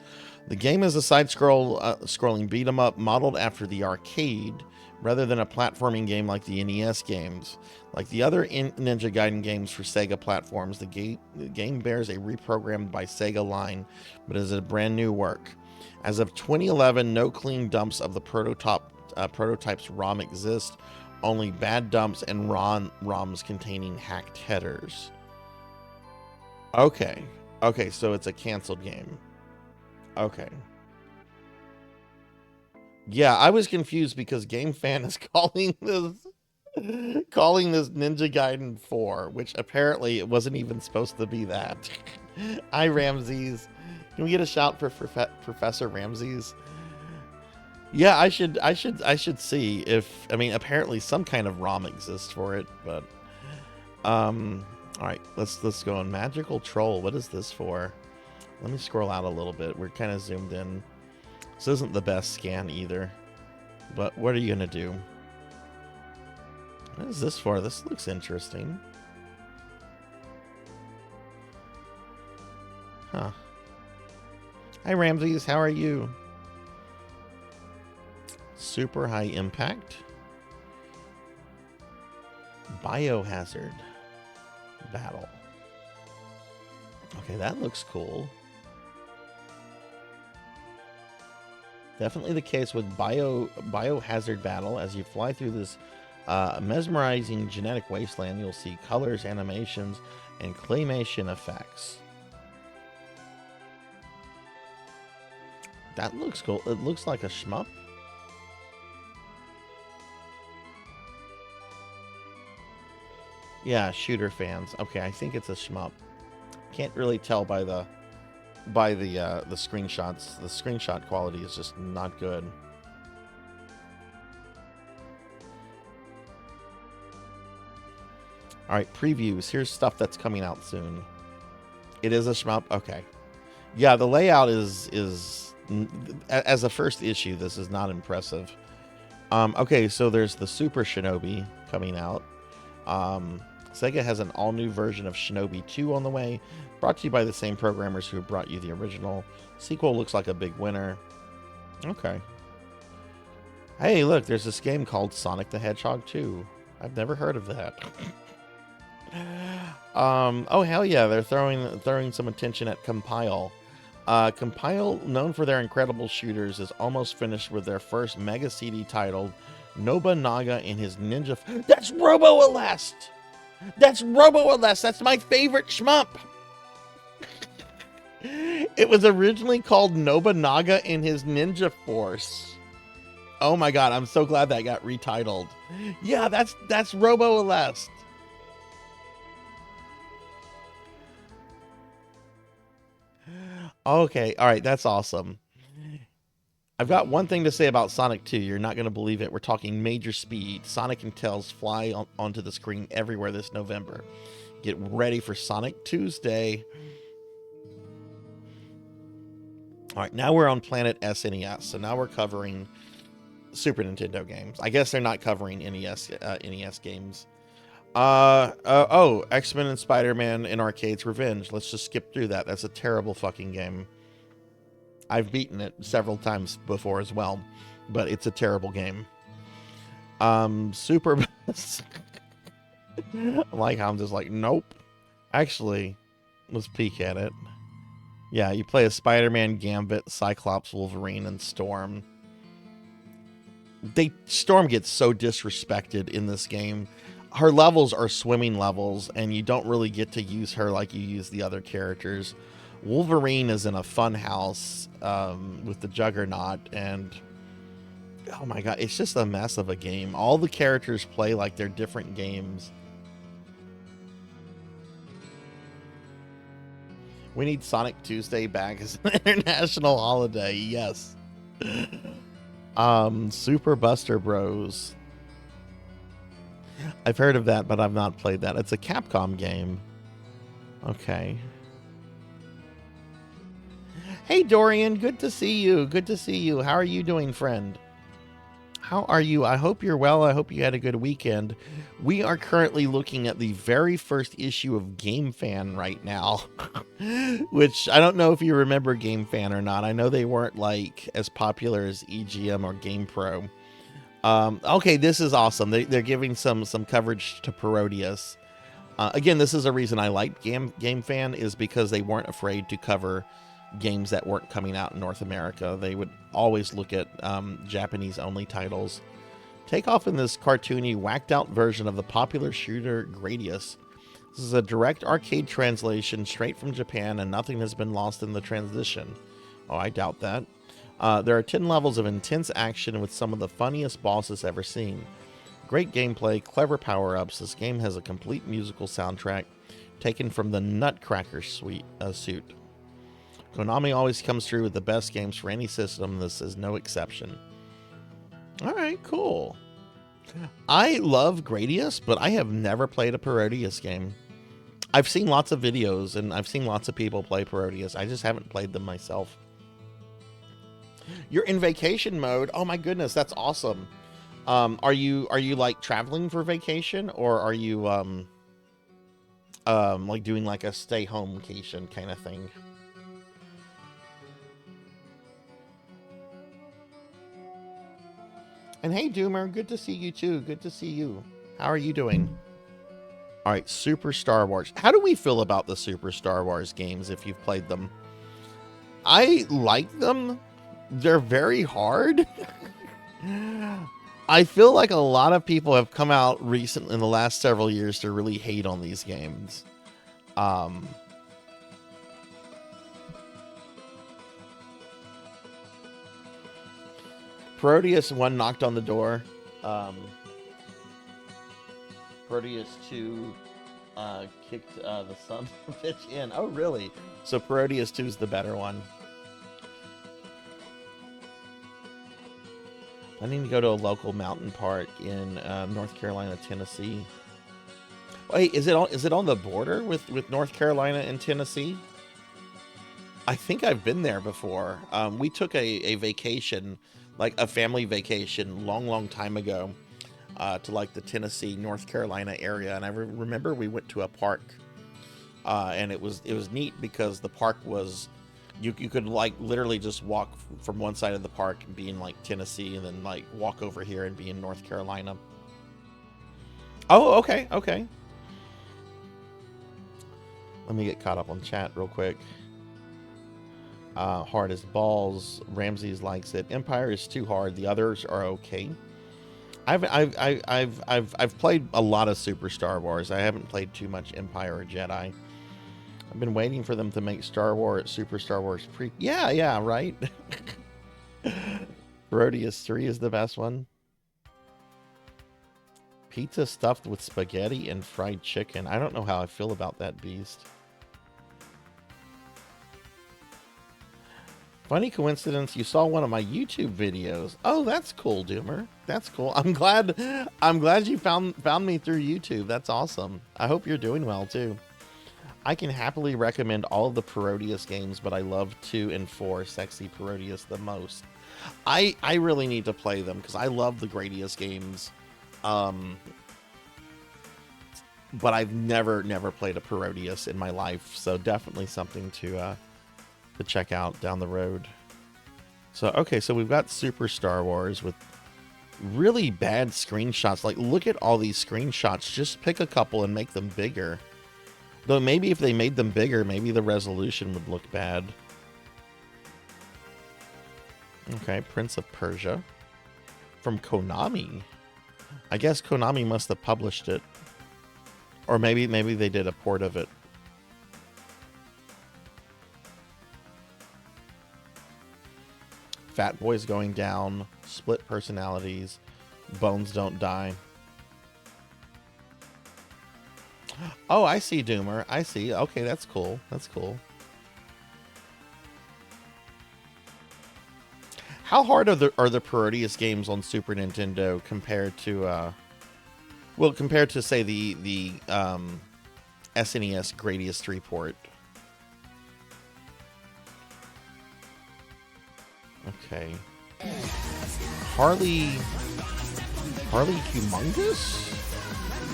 Speaker 3: The game is a side-scrolling beat-em-up modeled after the arcade, rather than a platforming game like the NES games. Like the other Ninja Gaiden games for Sega platforms, the game bears a reprogrammed by Sega line, but is a brand new work. As of 2011, no clean dumps of the prototype's ROM exist, only bad dumps and ROMs containing hacked headers. Okay, so it's a canceled game. Okay. Yeah, I was confused because GameFan is calling this Ninja Gaiden 4, which apparently it wasn't even supposed to be that. Hi, Ramses. Can we get a shout for Professor Ramses? Yeah, I should see if, I mean, apparently some kind of ROM exists for it, but all right, let's go on Magical Troll. What is this for? Let me scroll out a little bit. We're kind of zoomed in. This isn't the best scan either, but what are you gonna do? What is this for? This looks interesting. Huh. Hi, Ramses. How are you? Super high impact. Biohazard battle. Okay, that looks cool. Definitely the case with biohazard battle. As you fly through this mesmerizing genetic wasteland, you'll see colors, animations, and claymation effects. That looks cool. It looks like a shmup. Yeah, shooter fans. Okay, I think it's a shmup. Can't really tell by the screenshots. The screenshot quality is just not good. All right, previews. Here's stuff that's coming out soon. It is a shmup. Okay. Yeah, the layout is as a first issue, this is not impressive. Okay, so there's the Super Shinobi coming out. Sega has an all-new version of Shinobi 2 on the way, brought to you by the same programmers who brought you the original. Sequel looks like a big winner. Okay. Hey, look, there's this game called Sonic the Hedgehog 2. I've never heard of that. Oh, hell yeah, they're throwing some attention at Compile. Compile, known for their incredible shooters, is almost finished with their first Mega CD titled Nobunaga and his Ninja... That's Robo-Alest! That's Robo-Alest! That's my favorite shmup! It was originally called Nobunaga and his Ninja Force. Oh my god, I'm so glad that got retitled. Yeah, that's Robo Aleste. Okay, all right, that's awesome. I've got one thing to say about Sonic 2. You're not going to believe it. We're talking major speed. Sonic and Tails fly onto the screen everywhere this November. Get ready for Sonic Tuesday. All right, now we're on Planet SNES. So now we're covering Super Nintendo games. I guess they're not covering NES games. X-Men and Spider-Man in Arcade's Revenge. Let's just skip through that. That's a terrible fucking game. I've beaten it several times before as well, but it's a terrible game. Super like how I'm just like, nope. Actually, let's peek at it. Yeah, you play as Spider-Man, Gambit, Cyclops, Wolverine, and Storm. Storm gets so disrespected in this game. Her levels are swimming levels, and you don't really get to use her like you use the other characters. Wolverine is in a fun house with the Juggernaut, and oh my god, it's just a mess of a game. All the characters play like they're different games. We need Sonic Tuesday back as an international holiday. Yes. Super Buster Bros. I've heard of that, but I've not played that. It's a Capcom game. Okay. Hey, Dorian. Good to see you. Good to see you. How are you doing, friend? How are you? I hope you're well. I hope you had a good weekend. We are currently looking at the very first issue of Game Fan right now, which I don't know if you remember Game Fan or not. I know they weren't like as popular as EGM or GamePro. Okay, this is awesome. They're giving some coverage to Parodius. Again, this is a reason I like Game Fan, is because they weren't afraid to cover games that weren't coming out in North America. They would always look at Japanese only titles. Take off in this cartoony, whacked out version of the popular shooter Gradius. This is a direct arcade translation straight from Japan, and nothing has been lost in the transition. Oh, I doubt that. There are 10 levels of intense action with some of the funniest bosses ever seen. Great gameplay, clever power-ups. This game has a complete musical soundtrack taken from the Nutcracker suite. Konami always comes through with the best games for any system. This is no exception. All right, cool. I love Gradius, but I have never played a Parodius game. I've seen lots of videos, and I've seen lots of people play Parodius. I just haven't played them myself. You're in vacation mode. Oh my goodness, that's awesome. Are you like traveling for vacation, or are you like doing like a stay home vacation kind of thing? And hey, Doomer, good to see you too. Good to see you. How are you doing? All right, Super Star Wars. How do we feel about the Super Star Wars games if you've played them? I like them. They're very hard. I feel like a lot of people have come out recently in the last several years to really hate on these games. Parodius 1 knocked on the door. Parodius 2 kicked the son of a bitch in. Oh, really? So Parodius 2 is the better one. I need to go to a local mountain park in North Carolina, Tennessee. Wait, is it on the border with North Carolina and Tennessee? I think I've been there before. We took a vacation, like a family vacation, long time ago, to like the Tennessee, North Carolina area, and I remember we went to a park, and it was neat because the park was. You could like literally just walk from one side of the park and be in like Tennessee, and then like walk over here and be in North Carolina. Oh, okay. Let me get caught up on chat real quick. Hard as balls. Ramses likes it. Empire is too hard. The others are okay. I've played a lot of Super Star Wars. I haven't played too much Empire or Jedi. I've been waiting for them to make Super Star Wars pre. Yeah, right. Parodius 3 is the best one. Pizza stuffed with spaghetti and fried chicken. I don't know how I feel about that beast. Funny coincidence, you saw one of my YouTube videos. Oh, that's cool, Doomer. That's cool. I'm glad you found me through YouTube. That's awesome. I hope you're doing well too. I can happily recommend all of the Parodius games, but I love 2 and 4 Sexy Parodius the most. I really need to play them because I love the Gradius games. But I've never played a Parodius in my life, so definitely something to check out down the road. So okay, so we've got Super Star Wars with really bad screenshots. Like, look at all these screenshots. Just pick a couple and make them bigger. Though maybe if they made them bigger, maybe the resolution would look bad. Okay, Prince of Persia from Konami. I guess Konami must have published it. Or maybe they did a port of it. Fat Boys Going Down, Split Personalities, Bones Don't Die. Oh, I see, Doomer. I see. Okay, that's cool. That's cool. How hard are the Parodius games on Super Nintendo compared to compared to say the SNES Gradius 3 port? Okay. Harley Humongous?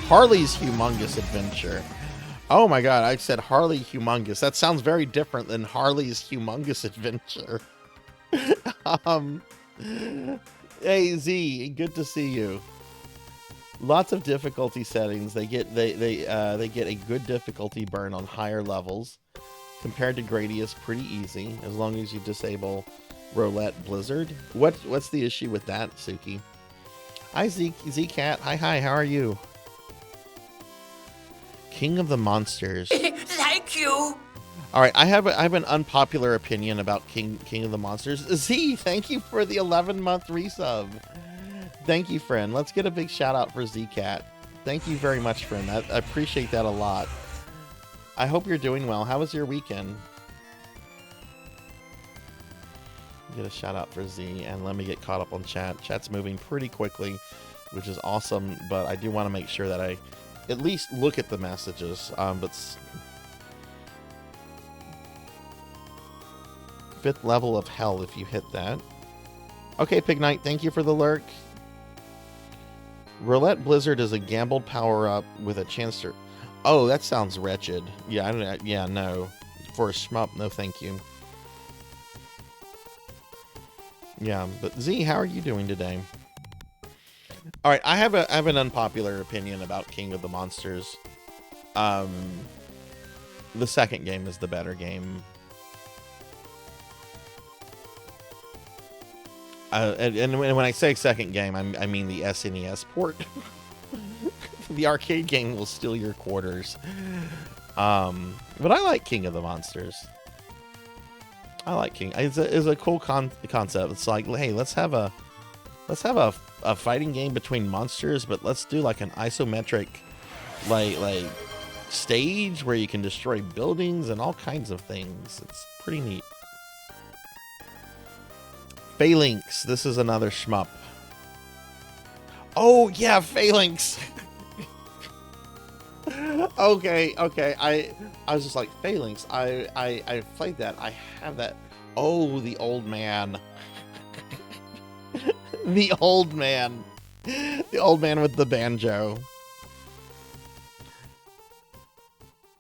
Speaker 3: Harley's Humongous Adventure. Oh my god, I said Harley Humongous. That sounds very different than Harley's Humongous Adventure. Hey Z, good to see you. Lots of difficulty settings. They get a good difficulty burn on higher levels. Compared to Gradius, pretty easy as long as you disable Roulette Blizzard. What's the issue with that, Suki? Hi Z-Cat. Hi, how are you? King of the Monsters.
Speaker 4: Thank you.
Speaker 3: All right, I have an unpopular opinion about King of the Monsters. Z, thank you for the 11-month resub. Thank you, friend. Let's get a big shout out for Z-Cat. Thank you very much, friend. I appreciate that a lot. I hope you're doing well. How was your weekend? Get a shout out for Z, and let me get caught up on chat. Chat's moving pretty quickly, which is awesome, but I do want to make sure that I at least look at the messages. But 5th level of hell if you hit that. Okay, Pig Knight, thank you for the lurk. Roulette Blizzard is a gambled power-up with a chance to... Oh, that sounds wretched. Yeah, no. For a shmup, no thank you. Yeah, but Z, how are you doing today? All right, I have an unpopular opinion about King of the Monsters. The second game is the better game. And when I say second game, I mean the SNES port. The arcade game will steal your quarters. But I like King of the Monsters. I like King. It's a cool concept. It's like, hey, let's have a fighting game between monsters, but let's do like an isometric like stage where you can destroy buildings and all kinds of things. It's pretty neat. Phalanx. This is another shmup. Oh yeah, Phalanx. Okay. I was just like, Phalanx. I played that. I have that. Oh, the old man. The old man. The old man with the banjo.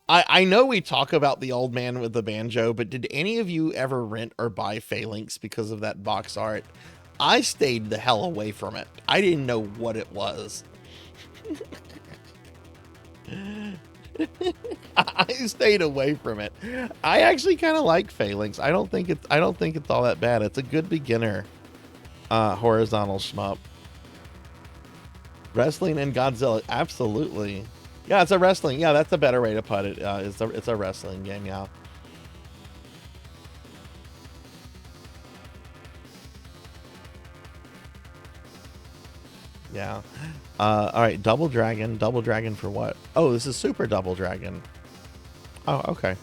Speaker 3: I know we talk about the old man with the banjo, but did any of you ever rent or buy Phalanx because of that box art? I stayed the hell away from it. I didn't know what it was. I stayed away from it. I actually kind of like Phalanx. I don't think it's all that bad. It's a good beginner horizontal shmup. Wrestling and Godzilla, absolutely. Yeah, it's a wrestling. Yeah, that's a better way to put it. It's a wrestling game. Yeah. Yeah. All right. Double Dragon. Double Dragon for what? Oh, this is Super Double Dragon. Oh, okay.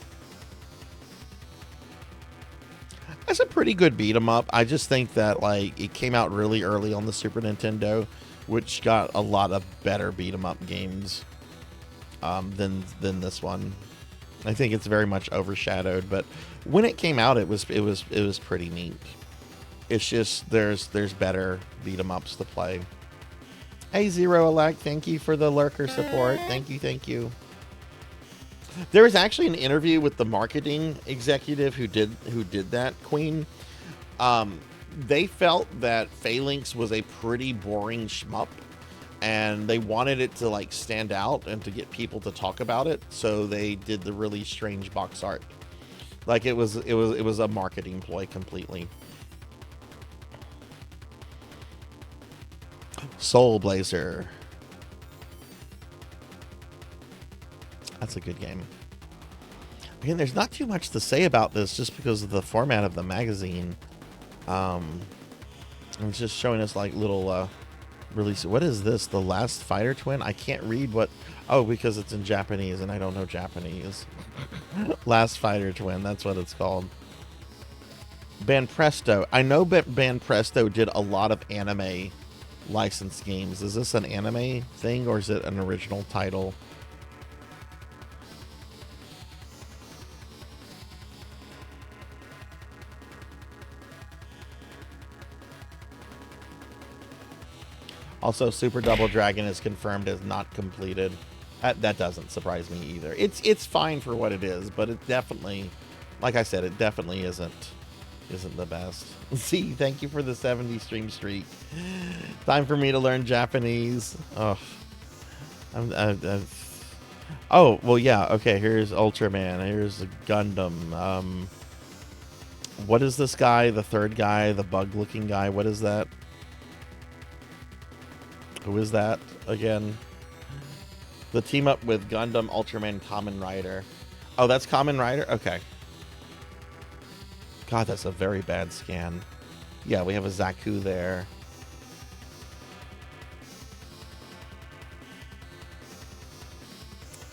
Speaker 3: That's a pretty good beat 'em up. I just think that like it came out really early on the Super Nintendo, which got a lot of better beat 'em up games than this one. I think it's very much overshadowed, but when it came out, it was pretty neat. It's just there's better beat 'em ups to play. Hey Zero Elect, thank you for the lurker support. Thank you. There was actually an interview with the marketing executive who did that, Queen. They felt that Phalanx was a pretty boring shmup, and they wanted it to like stand out and to get people to talk about it, so they did the really strange box art. Like it was a marketing ploy completely. Soul Blazer. That's a good game. Again, there's not too much to say about this just because of the format of the magazine. It's just showing us like little release. What is this? The Last Fighter Twin? I can't read what. Oh, because it's in Japanese and I don't know Japanese. Last Fighter Twin. That's what it's called. Banpresto. I know Banpresto did a lot of anime licensed games. Is this an anime thing or is it an original title? Also, Super Double Dragon is confirmed as not completed. That doesn't surprise me either. It's fine for what it is, but it definitely, like I said, it definitely isn't the best. See, thank you for the 70 stream streak. Time for me to learn Japanese. Oh, oh well, yeah. Okay, here's Ultraman. Here's Gundam. What is this guy? The third guy, the bug-looking guy. What is that? Who is that again? The team up with Gundam, Ultraman, Kamen Rider. Oh, that's Kamen Rider? Okay. God, that's a very bad scan. Yeah, we have a Zaku there.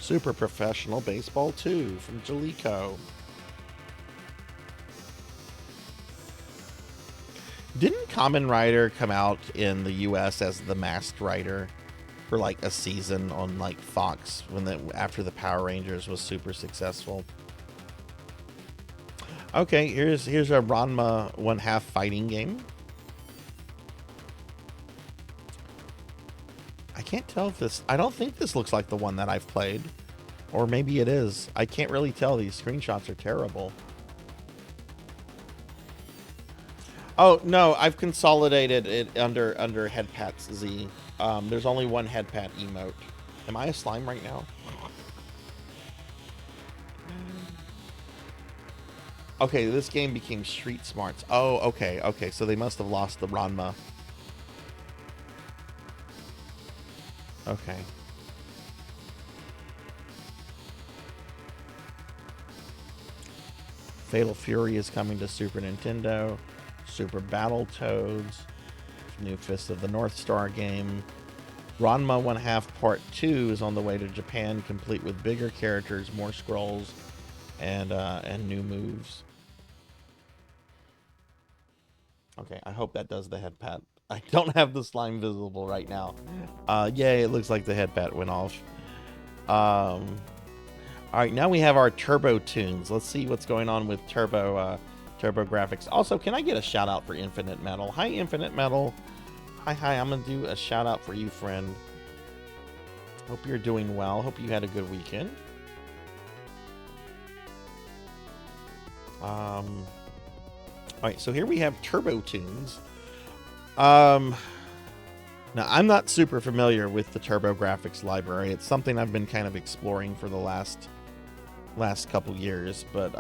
Speaker 3: Super Professional Baseball 2 from Jaleco. Didn't Kamen Rider come out in the US as the Masked Rider for like a season on like Fox after the Power Rangers was super successful? Okay, here's a Ranma 1/2 fighting game. I can't tell if this. I don't think this looks like the one that I've played, or maybe it is. I can't really tell. These screenshots are terrible. Oh, no, I've consolidated it under Headpats Z. There's only one Headpat emote. Am I a slime right now? Okay, this game became Street Smarts. Oh, okay, so they must have lost the Ranma. Okay. Fatal Fury is coming to Super Nintendo. Super Battletoads, new Fist of the North Star game. Ranma 1/2 Part 2 is on the way to Japan, complete with bigger characters, more scrolls, and new moves. Okay, I hope that does the head pat. I don't have the slime visible right now. Yay, it looks like the head pat went off. All right, now we have our Turbo Tunes. Let's see what's going on with Turbo graphics. Also, can I get a shout out for Infinite Metal? Hi, Infinite Metal. Hi. I'm gonna do a shout out for you, friend. Hope you're doing well. Hope you had a good weekend. All right, so here we have Turbo Tunes. Now I'm not super familiar with the Turbo Graphics library. It's something I've been kind of exploring for the last couple years, but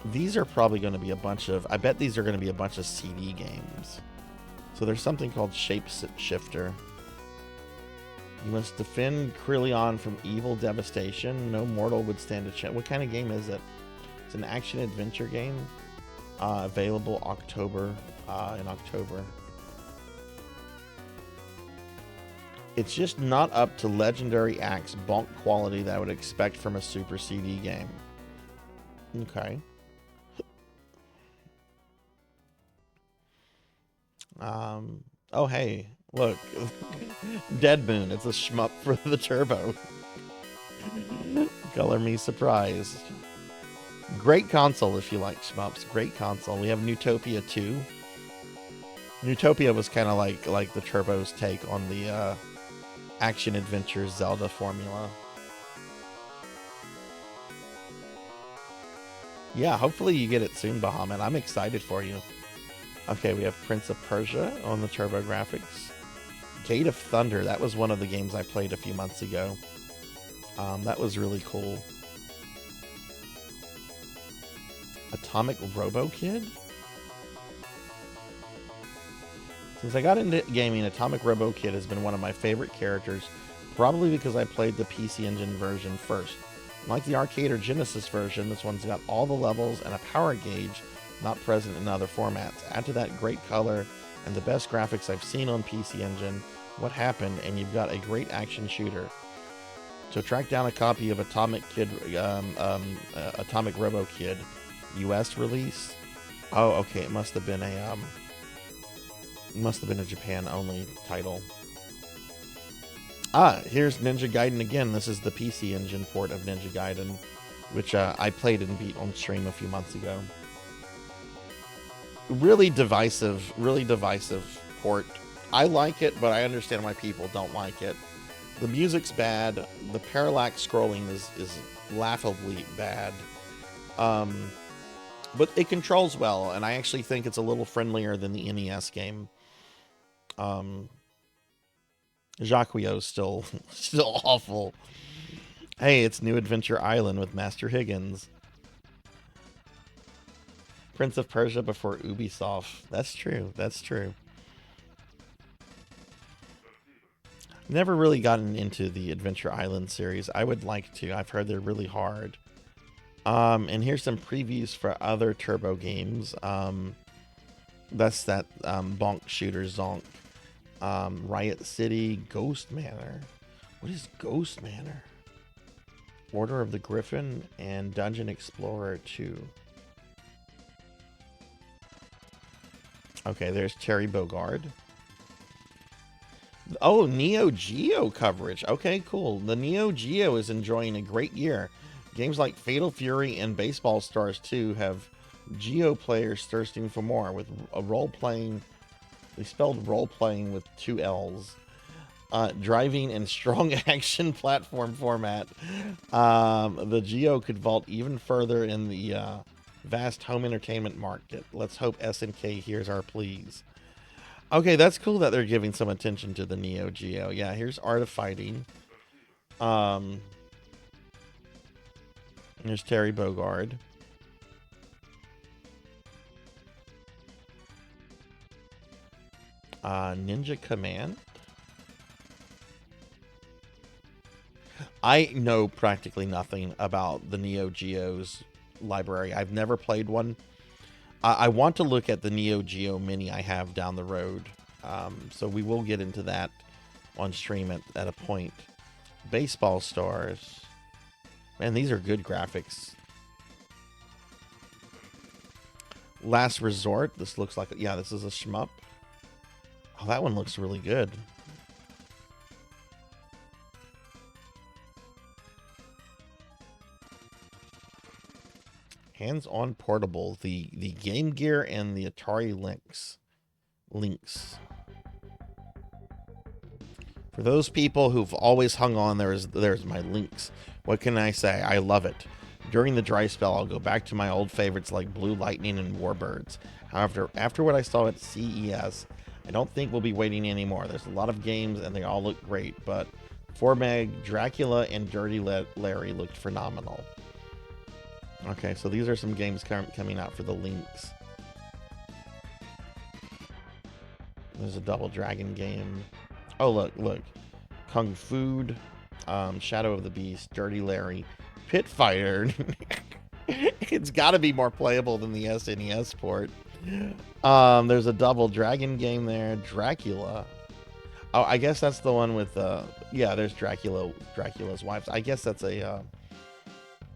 Speaker 3: these are probably going to be a bunch of, I bet these are going to be a bunch of CD games. So there's something called Shape Shifter. You must defend Krillion from evil devastation. No mortal would stand a chance. What kind of game is it? It's an action-adventure game. Available in October. It's just not up to Legendary Axe bonk quality that I would expect from a Super CD game. Okay. Oh hey, look. Dead Moon, it's a shmup for the Turbo. Color me surprised. Great console if you like shmups. Great console. We have Newtopia 2. Newtopia was kind of like the Turbo's take on the action-adventure Zelda formula. Yeah, hopefully you get it soon, Bahamut. I'm excited for you. Okay, we have Prince of Persia on the Turbo Graphics. Gate of Thunder, that was one of the games I played a few months ago. That was really cool. Atomic Robo Kid? Since I got into gaming, Atomic Robo Kid has been one of my favorite characters, probably because I played the PC Engine version first. Like the arcade or Genesis version, this one's got all the levels and a power gauge not present in other formats. Add to that great color and the best graphics I've seen on PC Engine. What happened? And you've got a great action shooter. So track down a copy of Atomic Robo Kid, US release. Oh, okay. It must have been a Japan only title. Here's Ninja Gaiden again. This is the PC Engine port of Ninja Gaiden, which I played and beat on stream a few months ago. Really divisive port. I like it, but I understand why people don't like it. The music's bad. The parallax scrolling is laughably bad. But it controls well, and I actually think it's a little friendlier than the NES game. Jacquio's still awful. Hey, it's New Adventure Island with Master Higgins. Prince of Persia before Ubisoft. That's true. That's true. Never really gotten into the Adventure Island series. I would like to. I've heard they're really hard. And here's some previews for other Turbo games. That's that bonk shooter zonk. Riot City, Ghost Manor. What is Ghost Manor? Order of the Griffin and Dungeon Explorer 2. Okay, there's Terry Bogard. Oh, Neo Geo coverage. Okay, cool. The Neo Geo is enjoying a great year. Games like Fatal Fury and Baseball Stars 2 have Geo players thirsting for more, with a role-playing, they spelled role-playing with 2 L's, driving and strong action platform format. The Geo could vault even further in the vast home entertainment market. Let's hope SNK hears our pleas. Okay, that's cool that they're giving some attention to the Neo Geo. Yeah, here's Art of Fighting. There's Terry Bogard. Ninja Command. I know practically nothing about the Neo Geo's library. I've never played one. I want to look at the Neo Geo Mini I have down the road. So we will get into that on stream at a point. Baseball Stars. Man, these are good graphics. Last Resort. This looks like, yeah, this is a shmup. Oh, that one looks really good. Hands-on portable. The Game Gear and the Atari Lynx. For those people who've always hung on, there's my Lynx. What can I say? I love it. During the dry spell, I'll go back to my old favorites like Blue Lightning and Warbirds. However, after what I saw at CES, I don't think we'll be waiting anymore. There's a lot of games and they all look great, but 4Meg, Dracula, and Dirty Larry looked phenomenal. Okay, so these are some games coming out for the Lynx. There's a Double Dragon game. Oh, look. Kung Fu, Shadow of the Beast, Dirty Larry, Pit Fighter. It's got to be more playable than the SNES port. There's a Double Dragon game there. Dracula. Oh, I guess that's the one with yeah, there's Dracula's wives. I guess that's a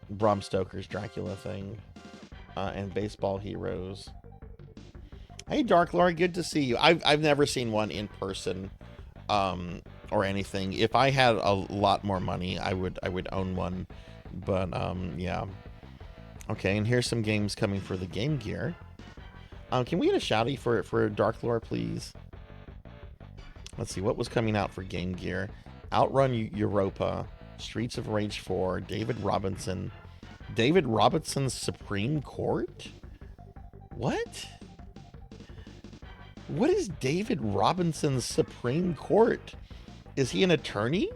Speaker 3: Bram Stoker's Dracula thing. And Baseball Heroes. Hey, Dark Lord, good to see you. I've never seen one in person, or anything. If I had a lot more money, I would own one. But yeah. Okay, and here's some games coming for the Game Gear. Can we get a shouty for Dark Lord, please? Let's see, what was coming out for Game Gear? Outrun Europa, Streets of Rage 4, David Robinson's Supreme Court? What? What is David Robinson's Supreme Court? Is he an attorney?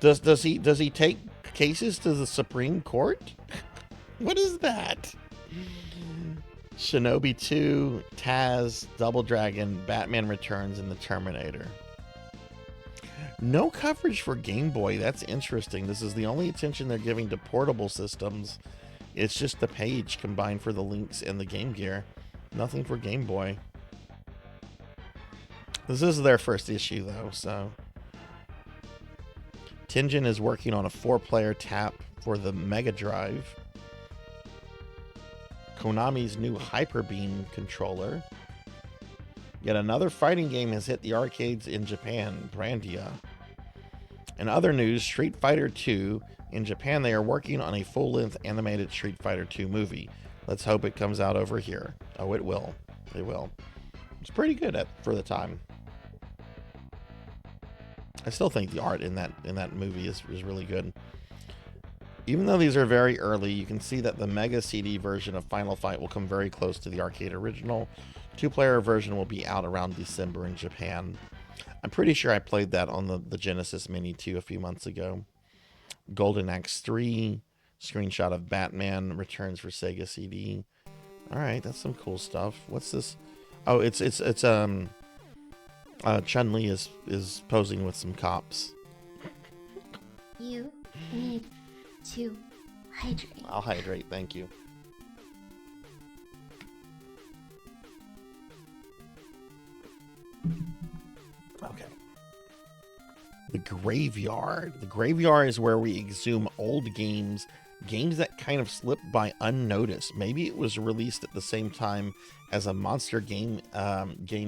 Speaker 3: Does he take cases to the Supreme Court? What is that? Shinobi 2, Taz, Double Dragon, Batman Returns, and the Terminator. No coverage for Game Boy. That's interesting. This is the only attention they're giving to portable systems. It's just the page combined for the links and the Game Gear. Nothing for Game Boy. This is their first issue, though, so... Tengen is working on a 4-player tap for the Mega Drive. Konami's new Hyper Beam controller. Yet another fighting game has hit the arcades in Japan, Brandia. In other news, Street Fighter 2. In Japan, they are working on a full-length animated Street Fighter 2 movie. Let's hope it comes out over here. Oh, it will. It will. It's pretty good for the time. I still think the art in that movie is really good. Even though these are very early, you can see that the Mega CD version of Final Fight will come very close to the arcade original. 2-player version will be out around December in Japan. I'm pretty sure I played that on the Genesis Mini 2 a few months ago. Golden Axe 3, screenshot of Batman Returns for Sega CD. All right, that's some cool stuff. What's this? Oh, it's Chun-Li is posing with some cops.
Speaker 4: You need to hydrate.
Speaker 3: I'll hydrate, thank you. Okay. The Graveyard. The Graveyard is where we exhume old games that kind of slipped by unnoticed. Maybe it was released at the same time as a monster game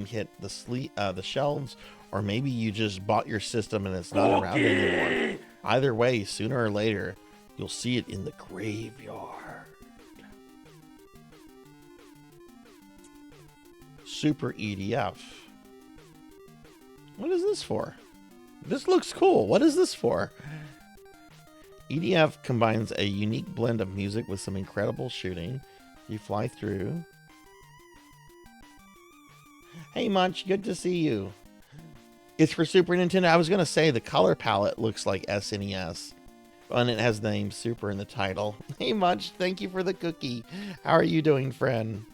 Speaker 3: hit the shelves, or maybe you just bought your system and it's not around anymore. Either way, sooner or later, you'll see it in the graveyard. Super EDF. What is this for? This looks cool. What is this for? EDF combines a unique blend of music with some incredible shooting. You fly through. Hey Munch, good to see you. It's for Super Nintendo. I was going to say the color palette looks like SNES. And it has the name Super in the title. Hey Munch, thank you for the cookie. How are you doing, friend?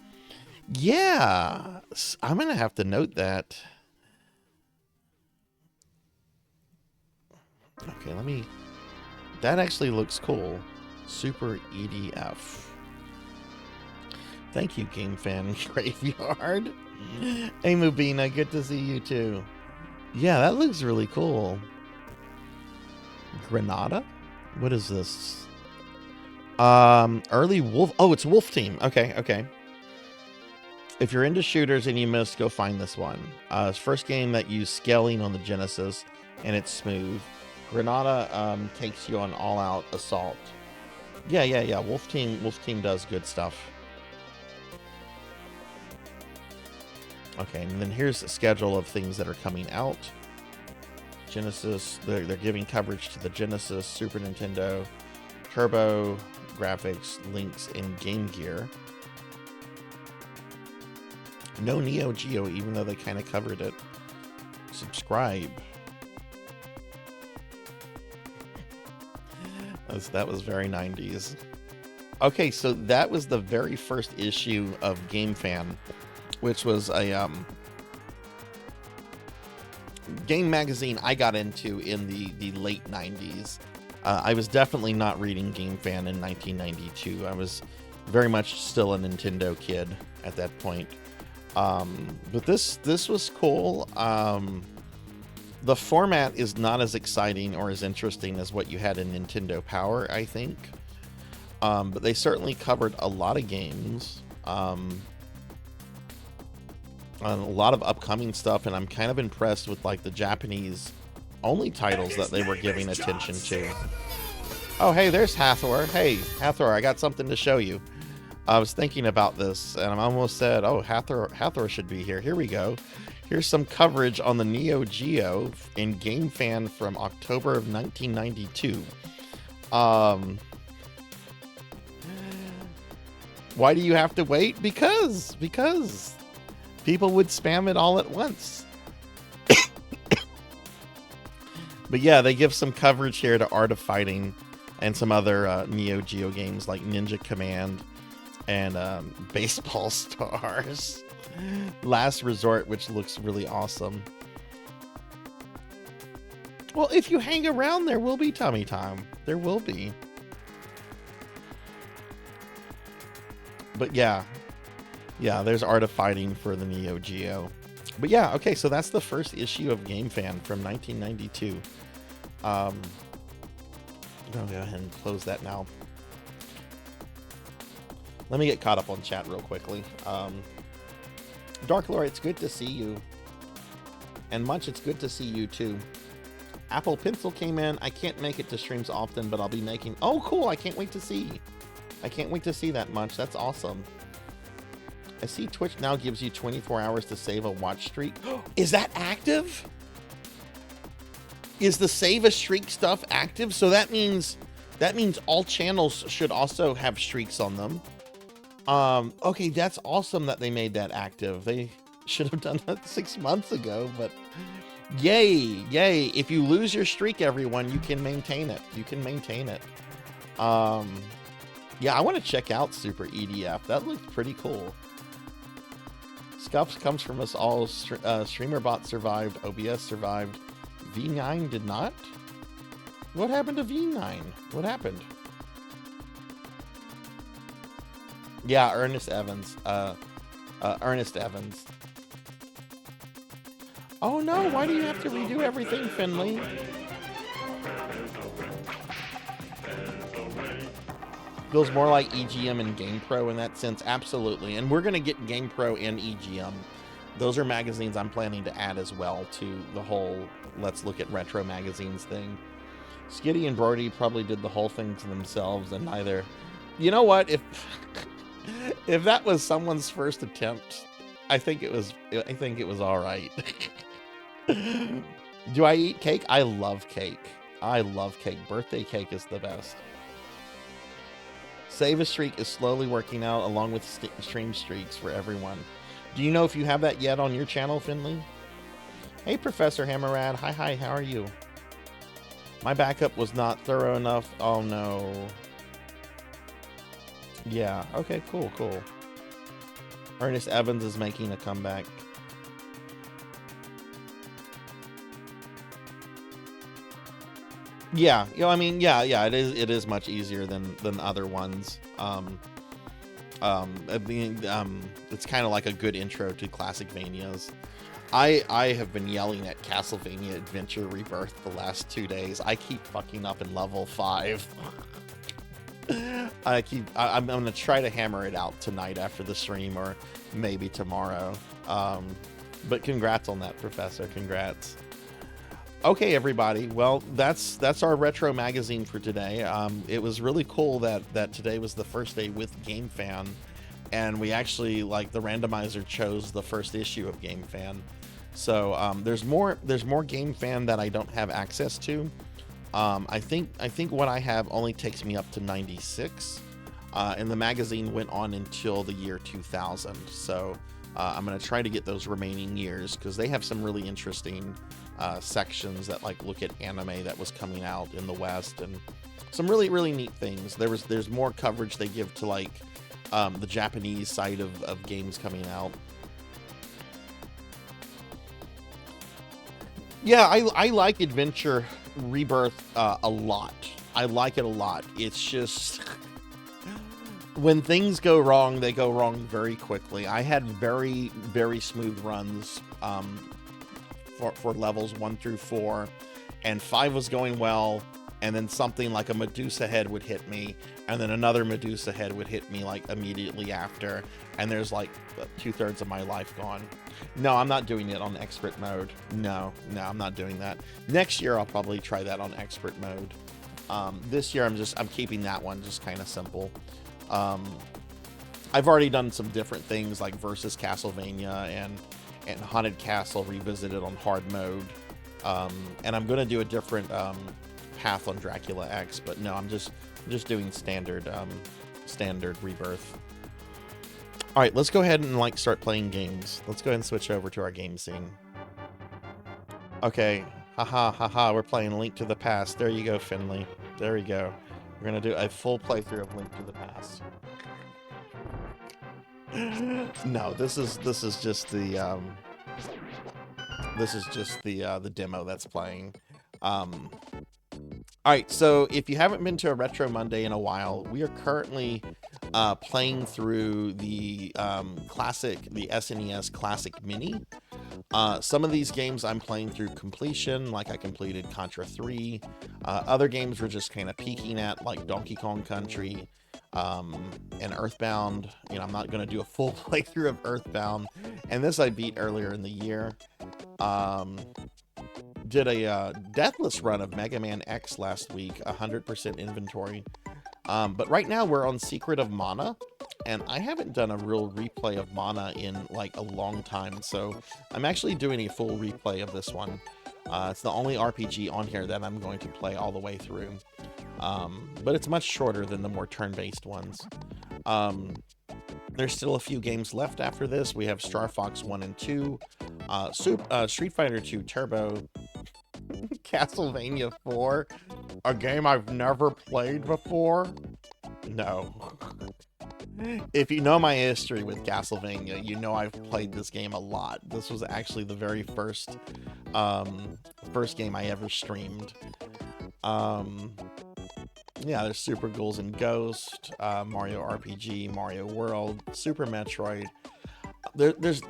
Speaker 3: Yeah, I'm going to have to note that. Okay, that actually looks cool. Super EDF. Thank you, Game Fan Graveyard. Hey Mubina, good to see you too. Yeah, that looks really cool. Granada? What is this? Early Wolf. Oh, it's Wolf Team. Okay. If you're into shooters and you missed, go find this one. It's first game that used scaling on the Genesis, and it's smooth. Granada takes you on all-out assault. Yeah. Wolf Team does good stuff. Okay, and then here's a schedule of things that are coming out. Genesis, they're giving coverage to the Genesis, Super Nintendo, Turbo, Graphics, Lynx, and Game Gear. No Neo Geo, even though they kind of covered it. Subscribe. That was very 90s. Okay, so that was the very first issue of Game Fan, which was a game magazine I got into in the late 90s. I was definitely not reading Game Fan in 1992. I was very much still a Nintendo kid at that point. But this was cool. The format is not as exciting or as interesting as what you had in Nintendo Power, I think. But they certainly covered a lot of games. A lot of upcoming stuff, and I'm kind of impressed with like the Japanese only titles that they were giving attention to. Oh, hey, there's Hathor. Hey, Hathor, I got something to show you. I was thinking about this, and I almost said, oh, Hathor should be here. Here we go. Here's some coverage on the Neo Geo in Game Fan from October of 1992. Why do you have to wait? Because people would spam it all at once. But yeah, they give some coverage here to Art of Fighting and some other Neo Geo games like Ninja Command and Baseball Stars. Last Resort, which looks really awesome. Well, if you hang around, there will be tummy time. There will be. But yeah, there's Art of Fighting for the Neo Geo. But yeah, okay, so that's the first issue of Game Fan from 1992. I'll go ahead and close that now. Let me get caught up on chat real quickly. Dark Lord, it's good to see you. And Munch, it's good to see you too. Apple Pencil came in. I can't make it to streams often, but I'll be making... Oh, cool, I can't wait to see. I can't wait to see that much. That's awesome. I see Twitch now gives you 24 hours to save a watch streak. Is that active? Is the save a streak stuff active? So that means all channels should also have streaks on them. Okay, that's awesome that they made that active. They should have done that 6 months ago, but yay. If you lose your streak, everyone, you can maintain it. Yeah, I want to check out Super EDF. That looked pretty cool. Scuffs comes from us all. StreamerBot survived. OBS survived. V9 did not? What happened to V9? What happened? Yeah, Ernest Evans. Ernest Evans. Oh no, why do you have to redo everything, Finley? Feels more like EGM and GamePro in that sense. Absolutely. And we're going to get GamePro and EGM. Those are magazines I'm planning to add as well to the whole let's look at retro magazines thing. Skitty and Brody probably did the whole thing to themselves, and neither... You know what? If that was someone's first attempt, I think it was all right. Do I eat cake? I love cake. Birthday cake is the best. Save a streak is slowly working out along with stream streaks for everyone. Do you know if you have that yet on your channel, Finley? Hey, Professor Hammerad. Hi, how are you? My backup was not thorough enough. Oh, no. Yeah, okay, cool. Ernest Evans is making a comeback. Yeah, you know, I mean, yeah, it is much easier than other ones. It's kind of like a good intro to Classicvanias. I have been yelling at Castlevania Adventure Rebirth the last 2 days. I keep fucking up in level 5. I'm gonna try to hammer it out tonight after the stream, or maybe tomorrow. But congrats on that, Professor. Congrats. Okay, everybody. Well, that's our retro magazine for today. It was really cool that today was the first day with Game Fan, and we actually, like, the randomizer chose the first issue of Game Fan. So there's more Game Fan that I don't have access to. I think what I have only takes me up to 96, and the magazine went on until the year 2000. So I'm gonna try to get those remaining years, because they have some really interesting sections that like look at anime that was coming out in the West, and some really neat things. There's more coverage they give to like the Japanese side of games coming out. Yeah, I like Adventure Rebirth a lot. I like it a lot. It's just when things go wrong, they go wrong very quickly. I had very, very smooth runs for levels 1 through 4, and 5 was going well, and then something like a Medusa head would hit me, and then another Medusa head would hit me like immediately after, and there's like 2/3 of my life gone. No, I'm not doing it on expert mode. No, I'm not doing that. Next year I'll probably try that on expert mode. This year I'm keeping that one just kind of simple. I've already done some different things like versus Castlevania and Haunted Castle Revisited on hard mode. And I'm gonna do a different path on Dracula X, but no, I'm just doing standard Rebirth. All right, let's go ahead and like start playing games. Let's go ahead and switch over to our game scene. Okay, haha, we're playing Link to the Past. There you go, Finley. There we go. We're gonna do a full playthrough of Link to the Past. No, this is just the the demo that's playing. All right, so if you haven't been to a Retro Monday in a while, we are currently playing through the the SNES Classic Mini. Some of these games I'm playing through completion, like I completed Contra 3. Other games we're just kind of peeking at, like Donkey Kong Country and Earthbound. You know, I'm not going to do a full playthrough of Earthbound. And this I beat earlier in the year. Did a deathless run of Mega Man X last week, 100% inventory. But right now we're on Secret of Mana, and I haven't done a real replay of Mana in like a long time, so I'm actually doing a full replay of this one. It's the only RPG on here that I'm going to play all the way through, but it's much shorter than the more turn-based ones. There's still a few games left after this. We have Star Fox 1 and 2, Street Fighter 2 Turbo, Castlevania 4, a game I've never played before. No. If you know my history with Castlevania, you know I've played this game a lot. This was actually the very first game I ever streamed. Yeah, there's Super Ghouls and Ghost, Mario RPG, Mario World, Super Metroid. There's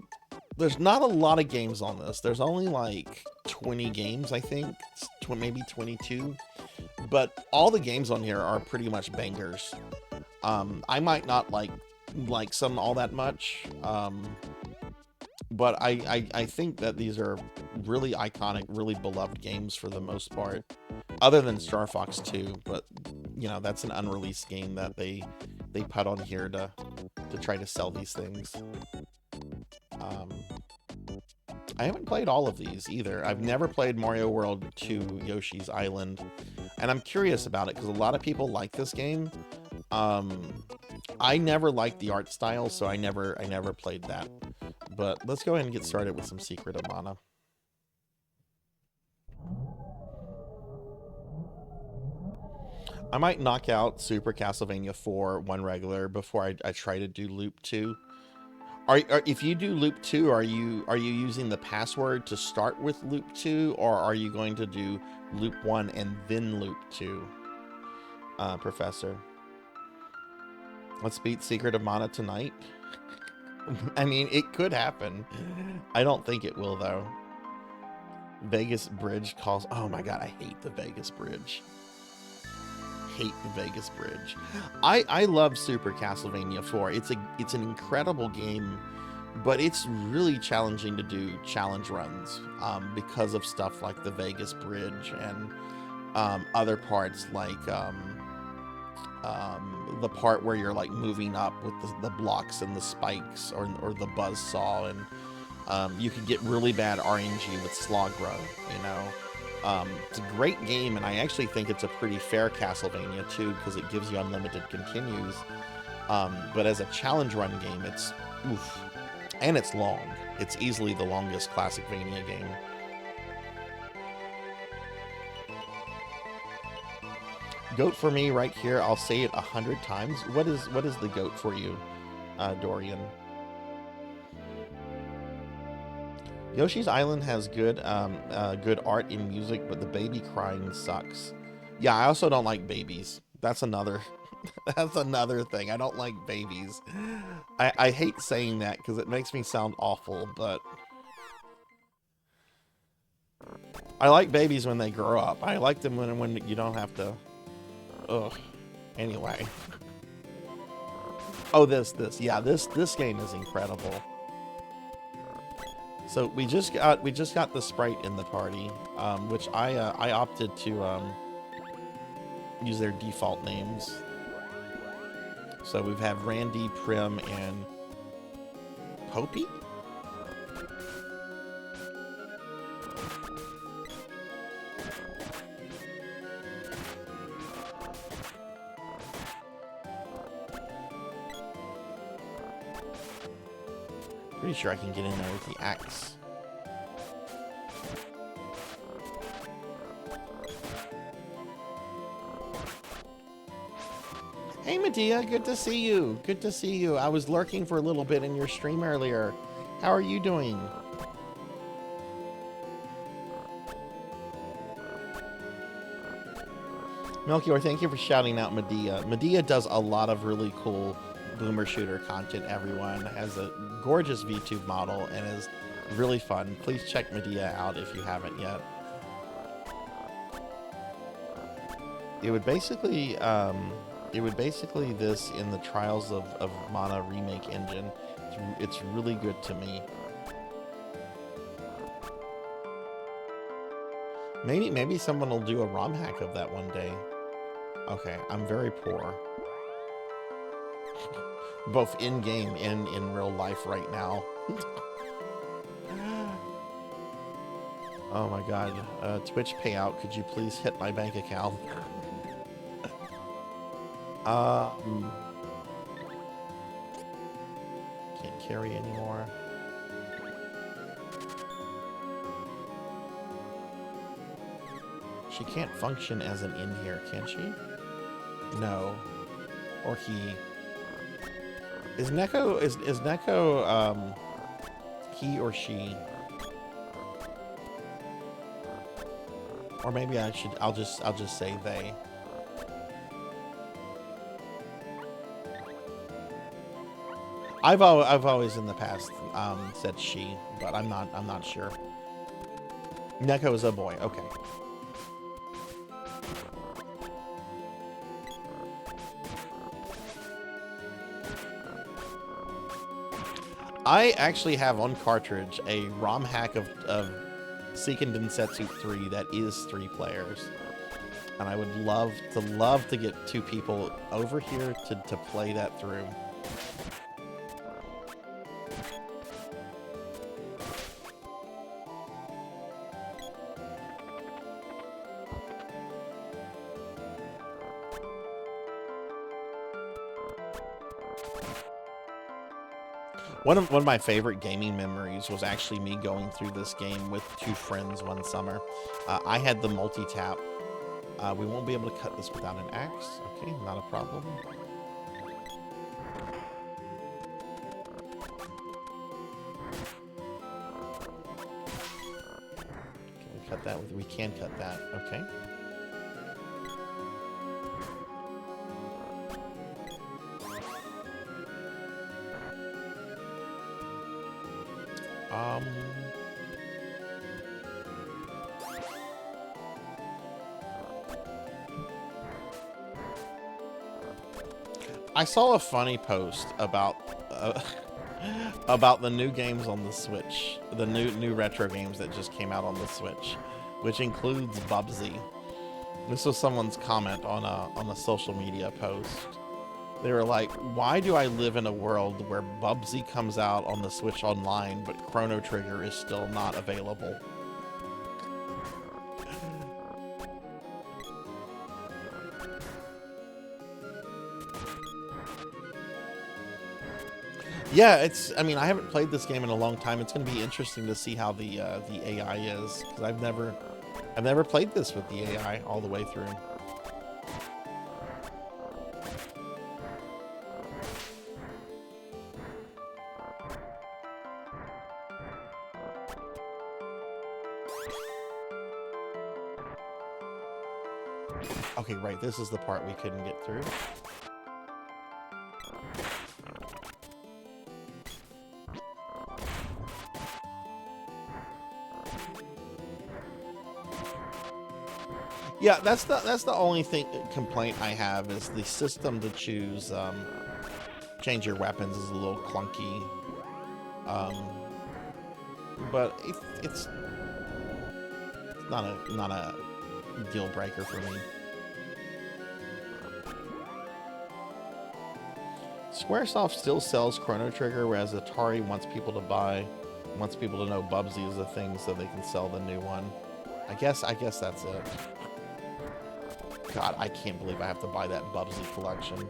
Speaker 3: not a lot of games on this. There's only like 20 games, I think, maybe 22. But all the games on here are pretty much bangers. I might not like some all that much, but I think that these are really iconic, really beloved games for the most part, other than Star Fox 2. But you know, that's an unreleased game that they put on here to try to sell these things. I haven't played all of these either. I've never played Mario World 2 Yoshi's Island, and I'm curious about it because a lot of people like this game. I never liked the art style, so I never played that. But let's go ahead and get started with some Secret of Mana. I might knock out Super Castlevania 4 1 regular before I try to do Loop 2. If you do Loop 2, are you using the password to start with Loop 2, or are you going to do Loop 1 and then Loop 2, Professor? Let's beat Secret of Mana tonight. I mean, it could happen. I don't think it will, though. Vegas Bridge calls... Oh my god, I hate the Vegas Bridge. Hate the Vegas Bridge. I love Super Castlevania 4. It's an incredible game, but it's really challenging to do challenge runs because of stuff like the Vegas Bridge and other parts like the part where you're like moving up with the blocks and the spikes or the buzzsaw, and you can get really bad RNG with Slogra, you know. It's a great game, and I actually think it's a pretty fair Castlevania too, because it gives you unlimited continues. But as a challenge run game, it's oof. And it's long. It's easily the longest Classicvania game. Goat for me right here. I'll say it 100 times. What is the goat for you, Dorian? Yoshi's Island has good good art in music, but the baby crying sucks. Yeah, I also don't like babies. That's another that's another thing. I don't like babies. I hate saying that because it makes me sound awful, but I like babies when they grow up. I like them when you don't have to. Ugh. Anyway. Oh, this this game is incredible. So we just got the Sprite in the party, which I opted to use their default names. So we have Randy, Prim, and Popey. Pretty sure I can get in there with the axe. Hey Medea, good to see you. Good to see you. I was lurking for a little bit in your stream earlier. How are you doing? Melchior, thank you for shouting out Medea. Medea does a lot of really cool boomer shooter content, everyone. Has a gorgeous VTube model and is really fun. Please check Medea out if you haven't yet. It would basically this in the Trials of Mana remake engine. It's really good to me. Maybe someone will do a ROM hack of that one day. Okay, I'm very poor. Both in-game and in real life right now. Oh my god. Twitch payout, could you please hit my bank account? Can't carry anymore. She can't function as an in here, can she? No. Or he. Is Neko he or she? Or maybe I'll just say they. I've always in the past said she, but I'm not sure. Neko is a boy. Okay. I actually have on cartridge a ROM hack of Seiken Densetsu 3 that is 3 players. And I would love to get 2 people over here to play that through. One of my favorite gaming memories was actually me going through this game with 2 friends one summer. I had the multi-tap. We won't be able to cut this without an axe. Okay, not a problem. Can we cut that? We can cut that. Okay. I saw a funny post about the new games on the Switch, the new retro games that just came out on the Switch, which includes Bubsy. This was someone's comment on a social media post. They were like, "Why do I live in a world where Bubsy comes out on the Switch Online, but Chrono Trigger is still not available?" Yeah, I mean, I haven't played this game in a long time. It's going to be interesting to see how the AI is, because I've never played this with the AI all the way through. Okay, right, this is the part we couldn't get through. Yeah, that's the only complaint I have is the system to choose change your weapons is a little clunky. But it's not a deal breaker for me. Squaresoft still sells Chrono Trigger, whereas Atari wants people to know Bubsy is a thing so they can sell the new one. I guess that's it. God, I can't believe I have to buy that Bubsy collection.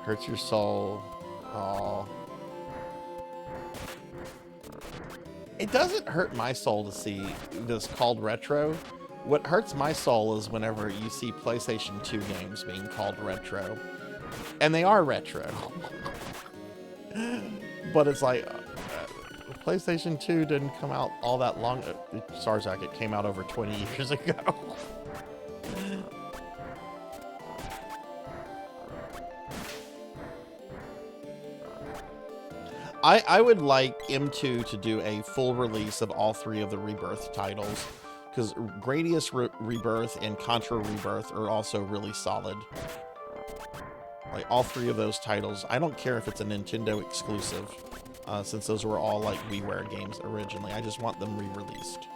Speaker 3: Hurts your soul. Oh. It doesn't hurt my soul to see this called retro. What hurts my soul is whenever you see PlayStation 2 games being called retro. And they are retro. But it's like, PlayStation 2 didn't come out all that long. Sarzac, it came out over 20 years ago. I would like M2 to do a full release of all 3 of the Rebirth titles, because Gradius Rebirth and Contra Rebirth are also really solid. Like, all 3 of those titles. I don't care if it's a Nintendo exclusive, since those were all, like, WiiWare games originally. I just want them re-released.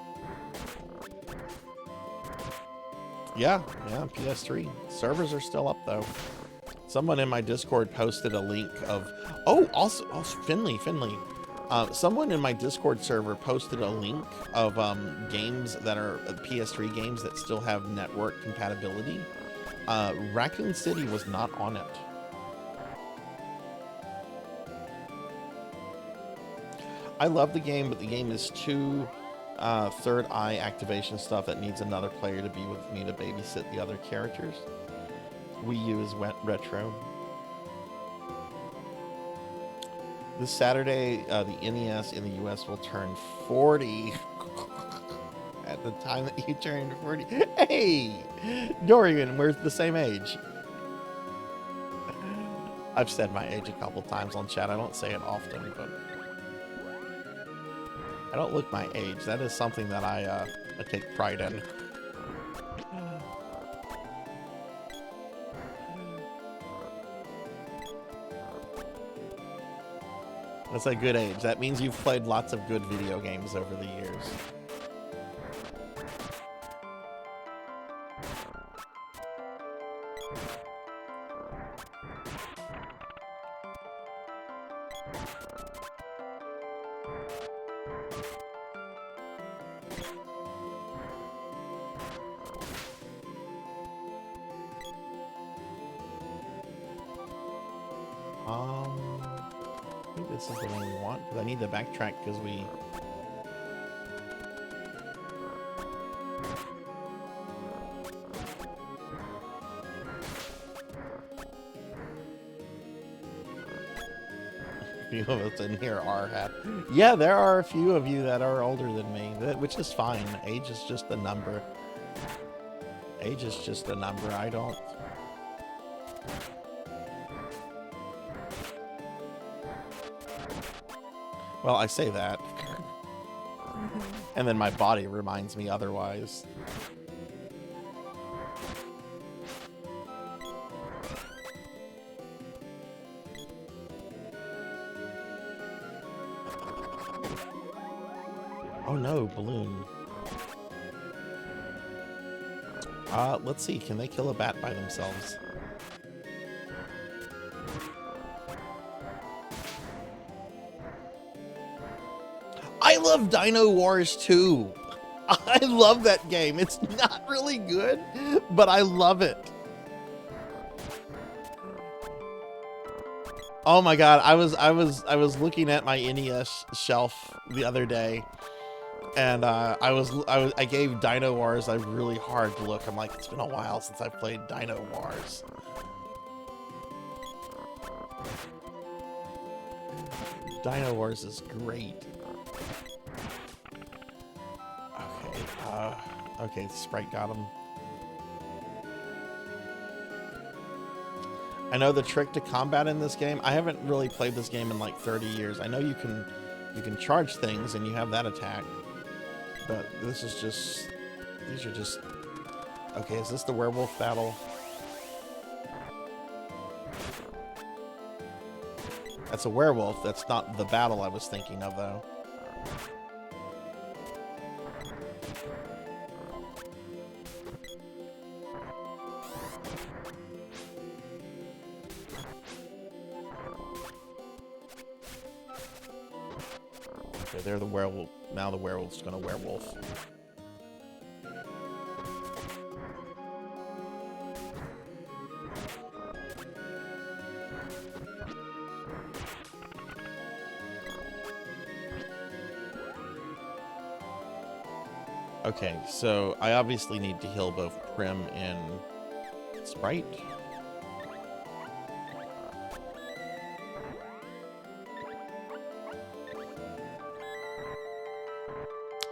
Speaker 3: Yeah, PS3. Servers are still up, though. Someone in my Discord posted a link of... also Finley. Someone in my Discord server posted a link of games that are PS3 games that still have network compatibility. Raccoon City was not on it. I love the game, but the game is too third eye activation stuff that needs another player to be with me to babysit the other characters. Wii U is retro. This Saturday, the NES in the US will turn 40. At the time that you turned 40. Hey! Dorian, we're the same age. I've said my age a couple times on chat. I don't say it often, but... I don't look my age. That is something that I take pride in. That's a good age. That means you've played lots of good video games over the years. I think this is the one we want, because I need to backtrack because we... A few of us in here are happy. Yeah, there are a few of you that are older than me, which is fine. Age is just a number. Age is just a number. I don't... Well, I say that. And then my body reminds me otherwise. Oh no, balloon. Let's see, can they kill a bat by themselves? I love Dino Wars 2. I love that game. It's not really good, but I love it. Oh my god, I was looking at my NES shelf the other day, and I gave Dino Wars a really hard look. I'm like, it's been a while since I played Dino Wars. Dino Wars is great. Okay, Sprite got him. I know the trick to combat in this game. I haven't really played this game in like 30 years. I know you can charge things and you have that attack, but this is just, these are just, okay, is this the werewolf battle? That's a werewolf. That's not the battle I was thinking of, though. Okay, they're the werewolf. Now the werewolf's gonna werewolf. Okay, so I obviously need to heal both Prim and Sprite.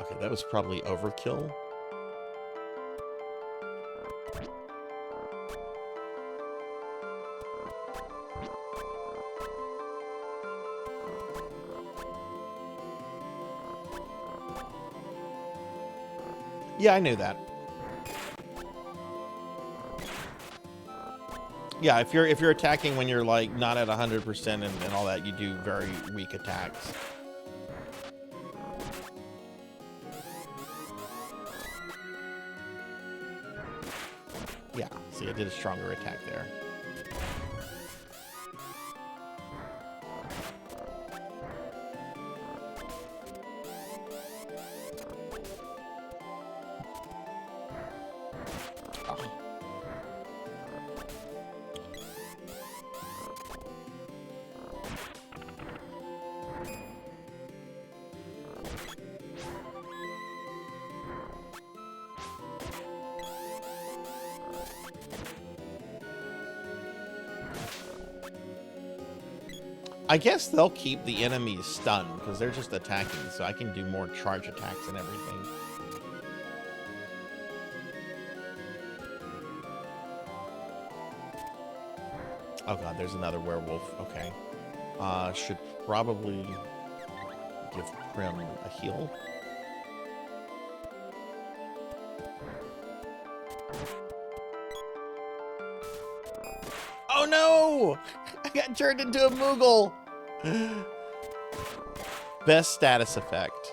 Speaker 3: Okay, that was probably overkill. Yeah, I knew that. Yeah, if you're attacking when you're like not at 100% and all that, you do very weak attacks. Yeah, see, I did a stronger attack there. I guess they'll keep the enemies stunned because they're just attacking, so I can do more charge attacks and everything. Oh god, there's another werewolf. Okay. Should probably give Prim a heal. Oh no! I got turned into a Moogle! Best status effect.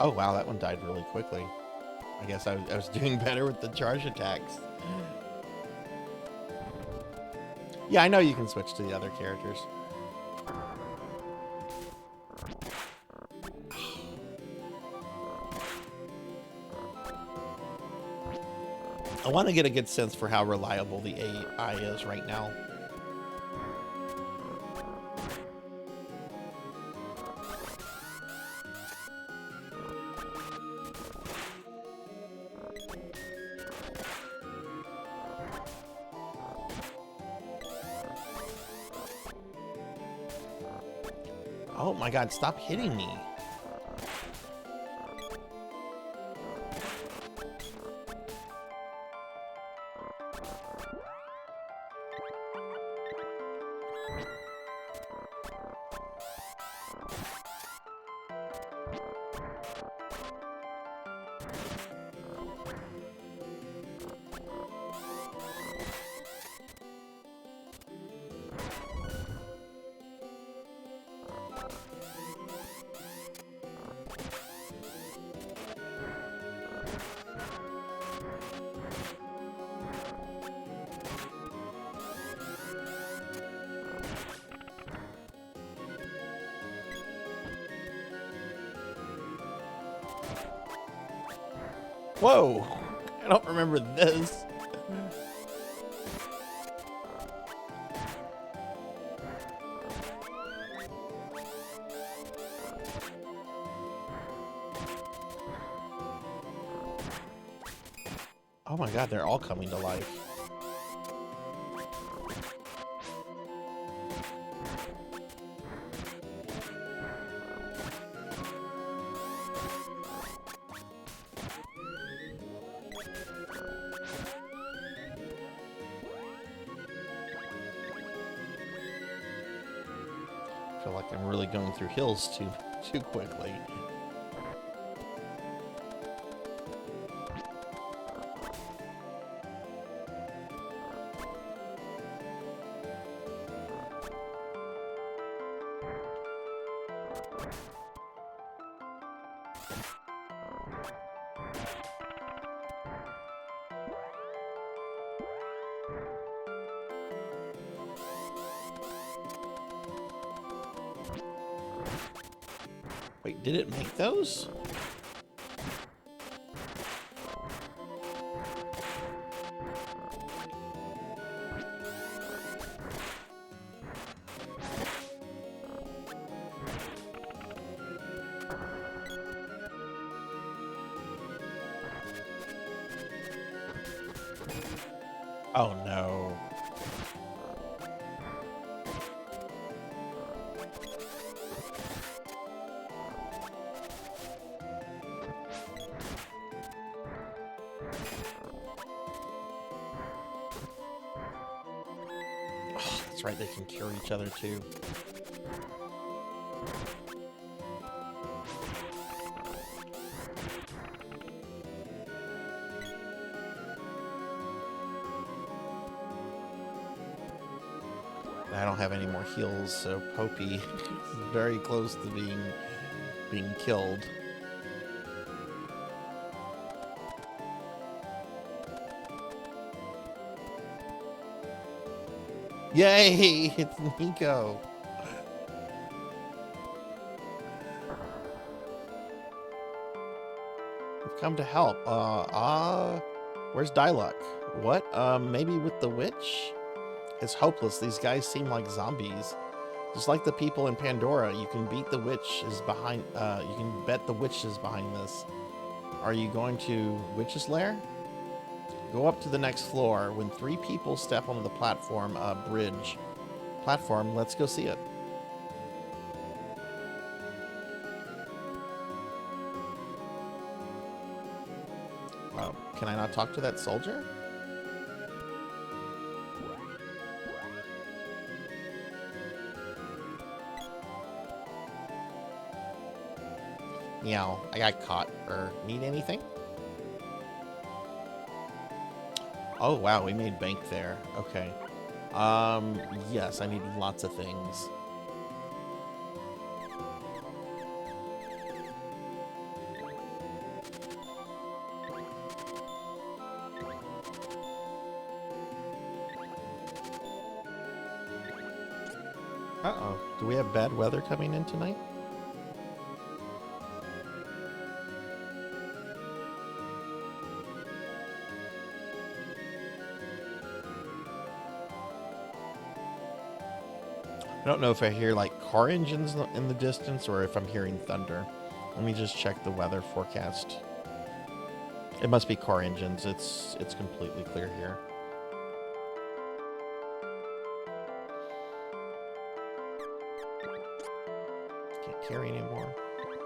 Speaker 3: Oh wow, that one died really quickly. I guess I was doing better with the charge attacks. Yeah, I know you can switch to the other characters. I want to get a good sense for how reliable the AI is right now. Oh my god, stop hitting me. Whoa! I don't remember this. Oh my god, they're all coming to life. I feel like I'm really going through hills too quickly. Wait, did it make those? Oh no. Oh, that's right, they can cure each other too. I don't have any more heals, so Popey is very close to being killed. Yay! It's Nico. We've come to help. Where's Diluc? What? Maybe with the witch? It's hopeless. These guys seem like zombies. Just like the people in Pandora, you can beat the witch is behind, you can bet the witch is behind this. Are you going to Witch's Lair? Go up to the next floor. When 3 people step onto the platform, bridge. Platform, let's go see it. Can I not talk to that soldier? Meow, I got caught. Need anything? Oh wow, we made bank there. Okay. Yes, I need lots of things. Uh-oh. Do we have bad weather coming in tonight? I don't know if I hear like car engines in the distance or if I'm hearing thunder. Let me just check the weather forecast. It must be car engines. It's completely clear here. Can't carry anymore.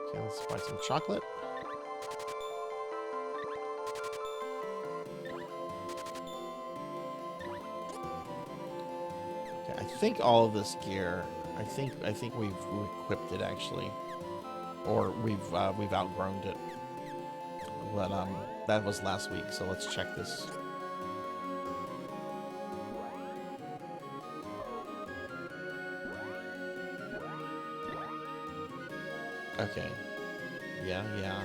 Speaker 3: Okay, let's buy some chocolate. Okay, I think all of this gear. I think we've equipped it actually, or we've outgrown it. But that was last week, so let's check this. Okay. Yeah.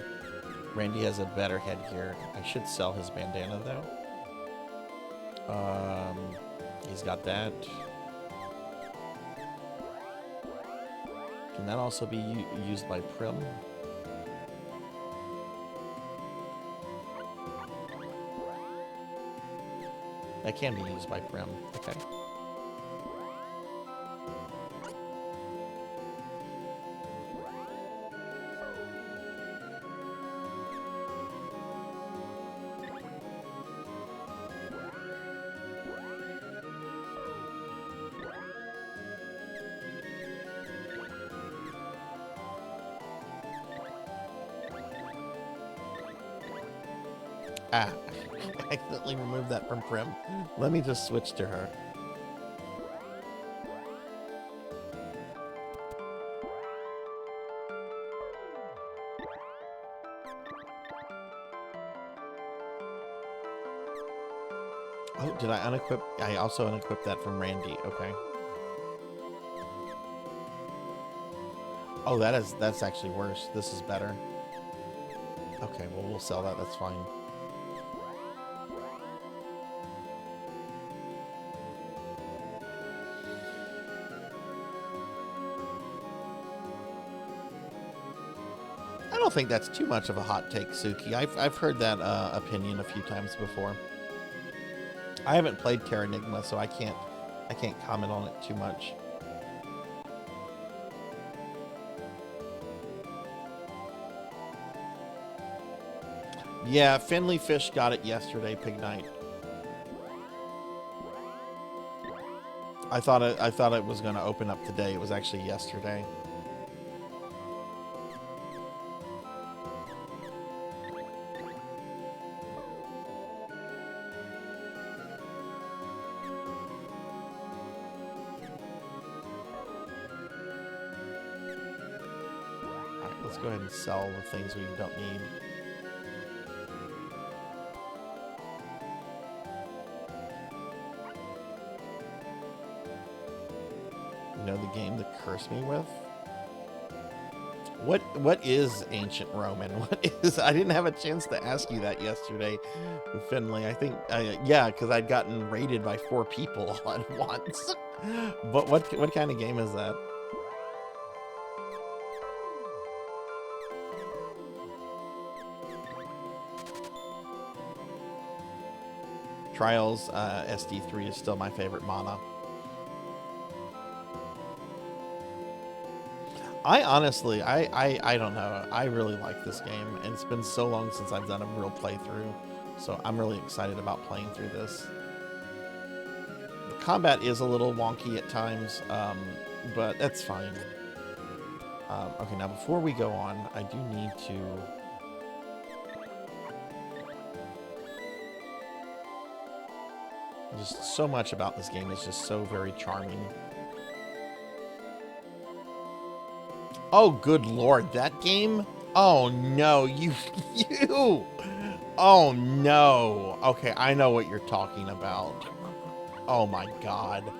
Speaker 3: Randy has a better headgear. I should sell his bandana though. He's got that. Can that also be used by Prim? That can be used by Prim. Okay. Ah, I accidentally removed that from Prim. Let me just switch to her. Oh, did I unequip? I also unequipped that from Randy. Okay. Oh, that's actually worse. This is better. Okay, well, we'll sell that. That's fine. I don't think that's too much of a hot take, Suki. I've heard that opinion a few times before. I haven't played Terranigma, so I can't comment on it too much. Yeah, Finley Fish got it yesterday, Pig Night. I thought it was going to open up today. It was actually yesterday. Alright, let's go ahead and sell the things we don't need. You know the game to curse me with? What is ancient Roman? What is? I didn't have a chance to ask you that yesterday, Finley. I think yeah, because I'd gotten raided by 4 people all at once. But what kind of game is that? Trials SD3 is still my favorite mana. I honestly, I don't know. I really like this game, and it's been so long since I've done a real playthrough, so I'm really excited about playing through this. The combat is a little wonky at times, but that's fine. Okay, now before we go on, I do need to... Just so much about this game is just so very charming. Oh, good lord, that game? Oh no, you... Oh no. Okay, I know what you're talking about. Oh my god.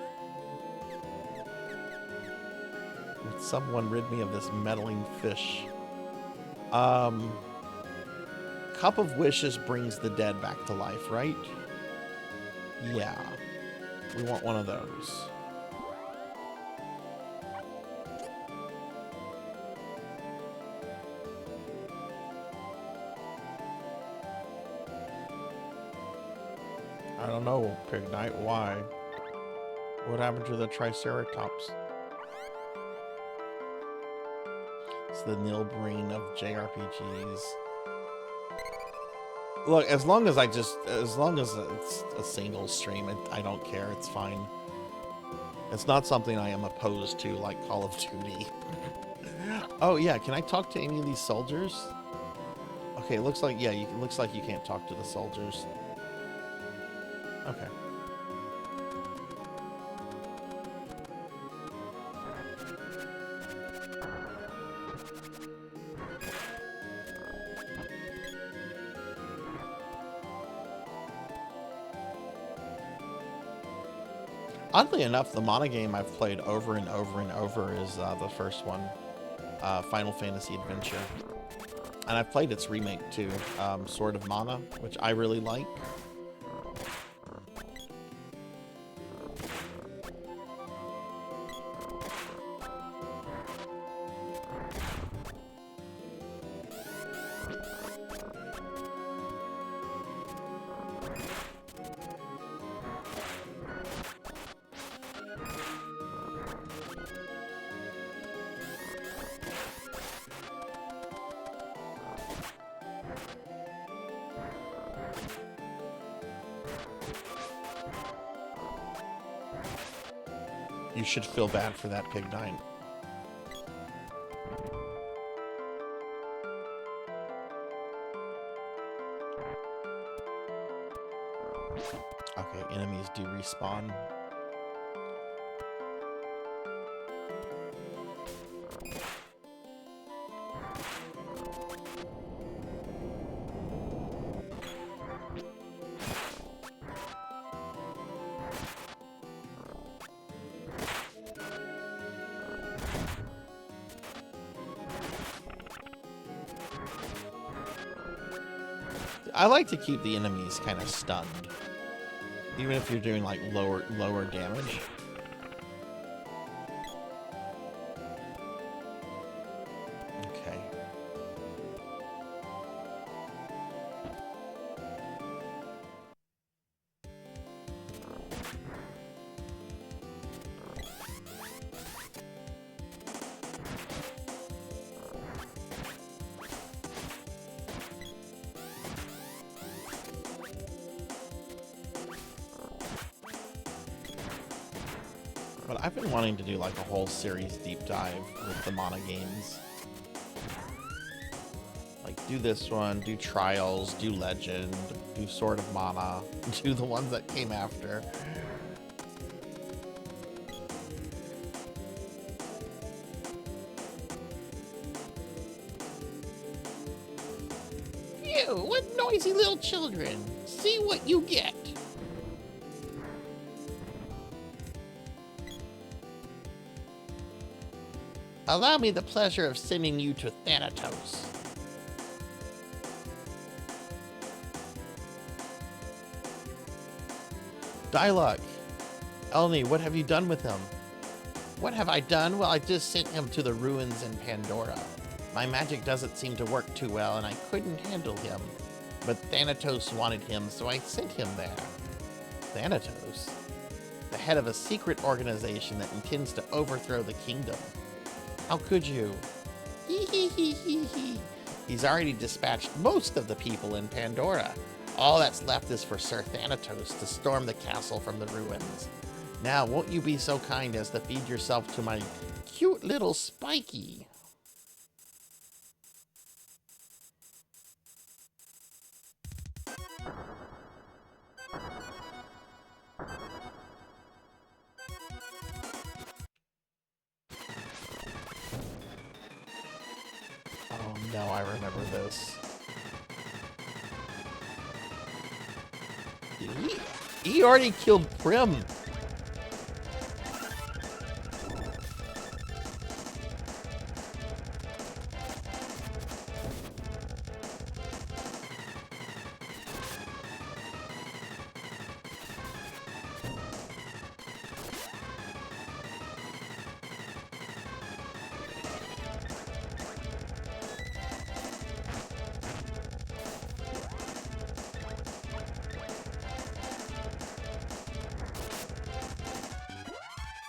Speaker 3: Would someone rid me of this meddling fish? Cup of Wishes brings the dead back to life, right? Yeah. We want one of those. I don't know, Pig Knight, why? What happened to the Triceratops? It's the Neil Breen of JRPGs. Look, as long as it's a single stream, I don't care, it's fine. It's not something I am opposed to, like Call of Duty. Oh yeah, can I talk to any of these soldiers? Okay, it looks like, yeah, looks like you can't talk to the soldiers. Okay. Oddly enough, the mana game I've played over and over and over is the first one, Final Fantasy Adventure. And I've played its remake too, Sword of Mana, which I really like. You should feel bad for that pig nine. Okay, enemies do respawn. I like to keep the enemies kind of stunned, even if you're doing like lower damage. Okay. But I've been wanting to do like a whole series deep dive with the Mana games. Like do this one, do Trials, do Legend, do Sword of Mana, do the ones that came after. Ew, what noisy little children. See what you get. Allow me the pleasure of sending you to Thanatos. Dialogue. Elni, what have you done with him? What have I done? Well, I just sent him to the ruins in Pandora. My magic doesn't seem to work too well, and I couldn't handle him. But Thanatos wanted him, so I sent him there. Thanatos? The head of a secret organization that intends to overthrow the kingdom. How could you? Hee hee hee hee hee. He's already dispatched most of the people in Pandora. All that's left is for Sir Thanatos to storm the castle from the ruins. Now, won't you be so kind as to feed yourself to my cute little Spiky? Oh no, I remember this. He already killed Prim.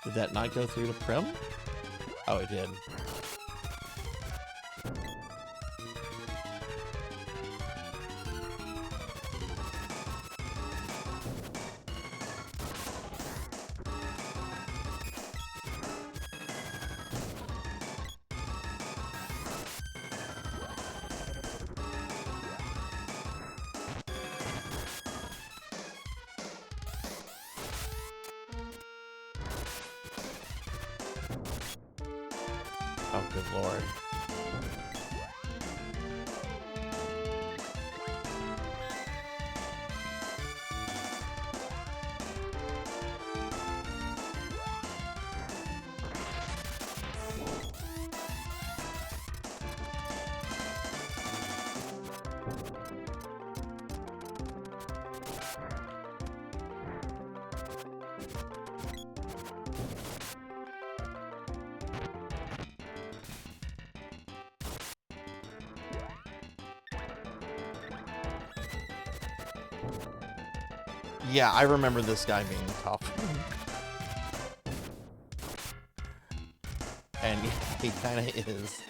Speaker 3: Did that not go through to Prim? Oh, it did. Oh, good lord. Yeah, I remember this guy being tough. And he kind of is.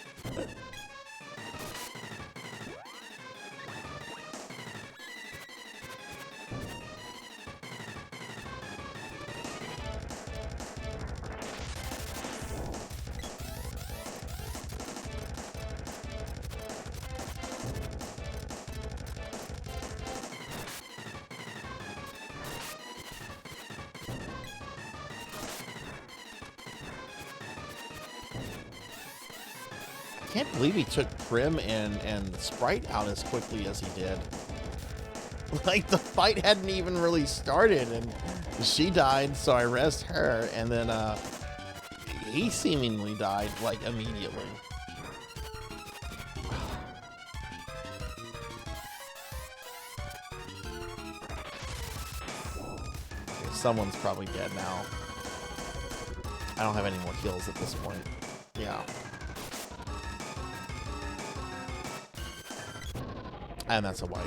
Speaker 3: can't believe he took Prim and Sprite out as quickly as he did. Like, the fight hadn't even really started, and she died, so I rezzed her, and then he seemingly died, like, immediately. Okay, someone's probably dead now. I don't have any more heals at this point. Yeah. And that's a wipe.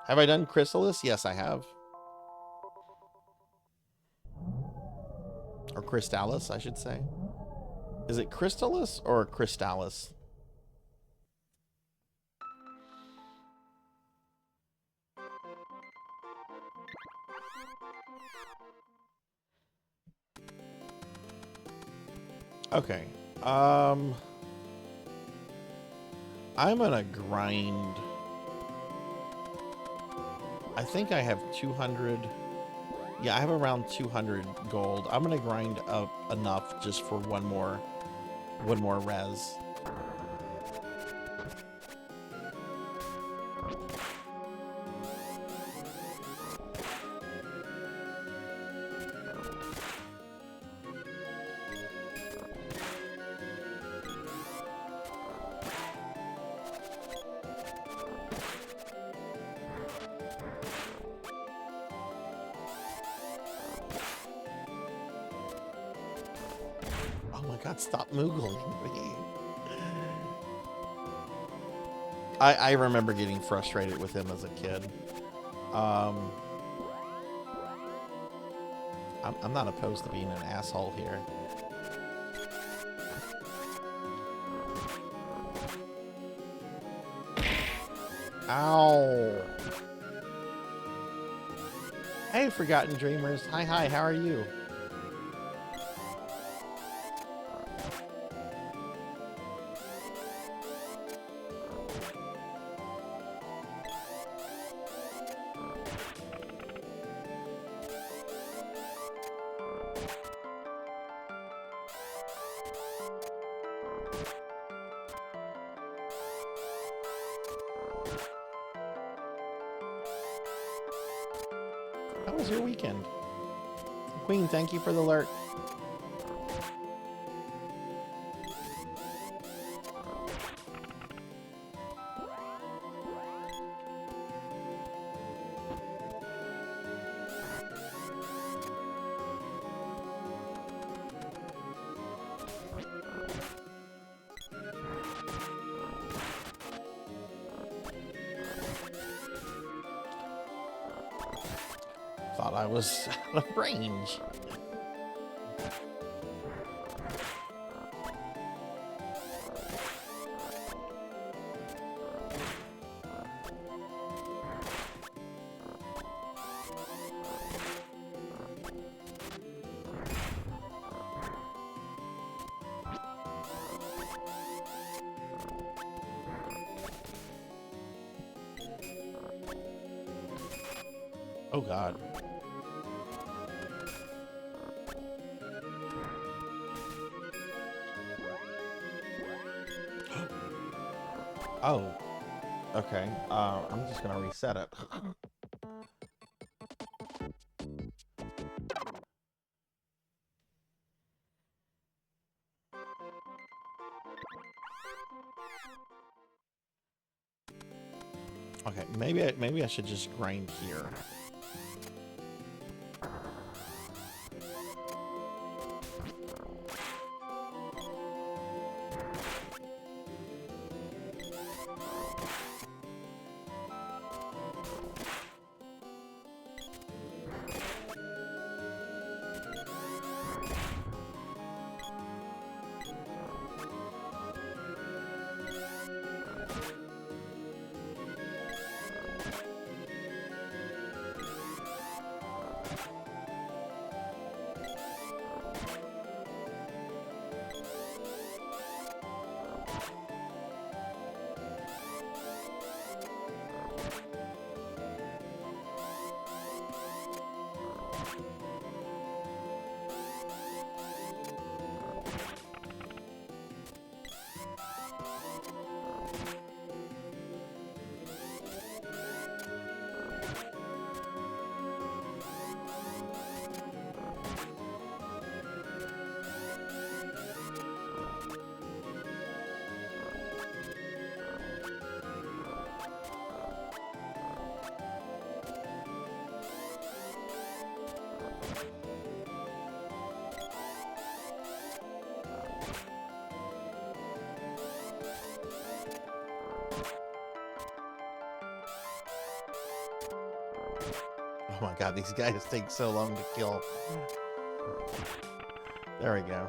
Speaker 3: Have I done Chrysalis? Yes, I have. Or Crystallis, I should say. Is it Crystallis or Crystallis? Okay. I'm gonna grind. I think I have 200. Yeah, I have around 200 gold. I'm gonna grind up enough just for one more res. Stop moogling me. I remember getting frustrated with him as a kid. I'm not opposed to being an asshole here. Ow. Hey, Forgotten Dreamers. Hi, how are you? How was your weekend? Queen, thank you for the alert. Thought I was out of range. Oh God. Oh, okay. I'm just gonna reset it. Okay, maybe I should just grind here. Oh my god, these guys take so long to kill. There we go.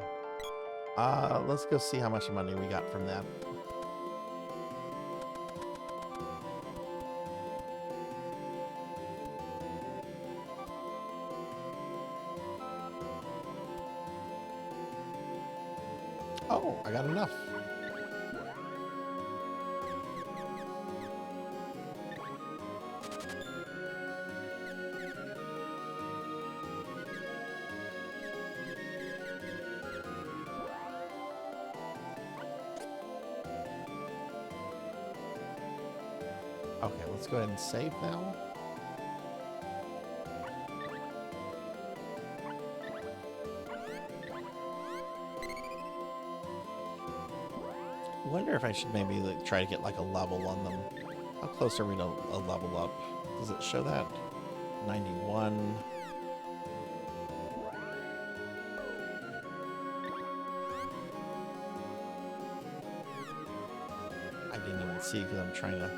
Speaker 3: Let's go see how much money we got from that. Oh, I got enough. Okay, let's go ahead and save now. I wonder if I should maybe like try to get like a level on them. How close are we to a level up? Does it show that? 91. I didn't even see because I'm trying to...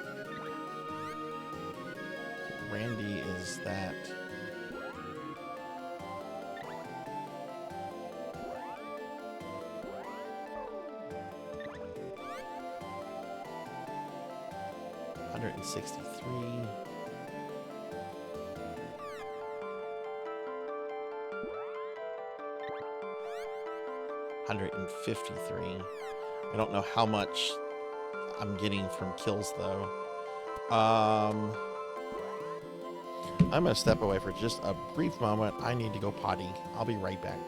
Speaker 3: Randy is that... $163. $153. I don't know how much I'm getting from kills though. I'm gonna step away for just a brief moment. I need to go potty. I'll be right back.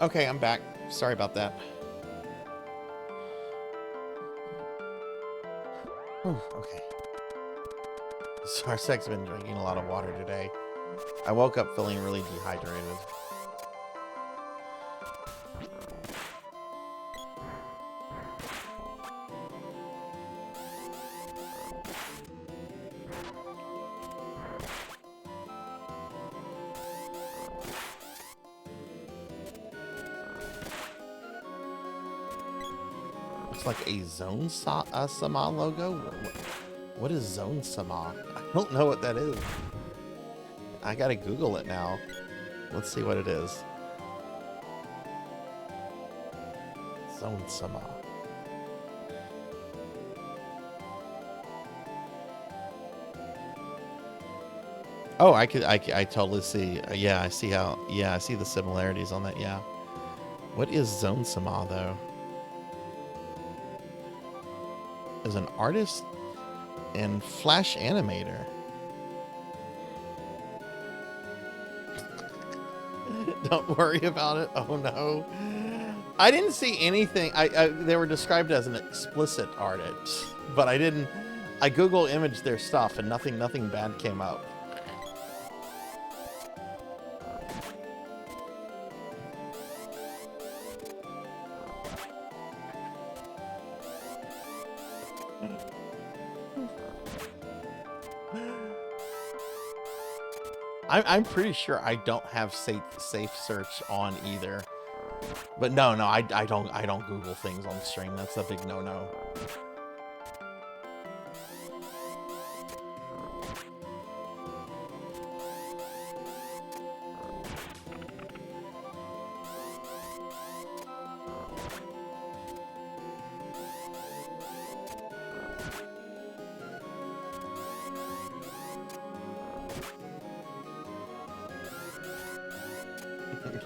Speaker 3: Okay, I'm back. Sorry about that. Whew, okay. Sarsac's been drinking a lot of water today. I woke up feeling really dehydrated. Looks like a Zone Sama logo. What is Zone Sama? I don't know what that is. I gotta Google it now. Let's see what it is. Zone Sama. Oh, I totally see. Yeah, I see how. Yeah, I see the similarities on that. Yeah. What is Zone Sama though? Is an artist and Flash animator. Don't worry about it. Oh no. I didn't see anything. They were described as an explicit artist, but I didn't. I Google imaged their stuff and nothing bad came up. I'm pretty sure I don't have safe search on either. But no, I don't Google things on stream. That's a big no-no.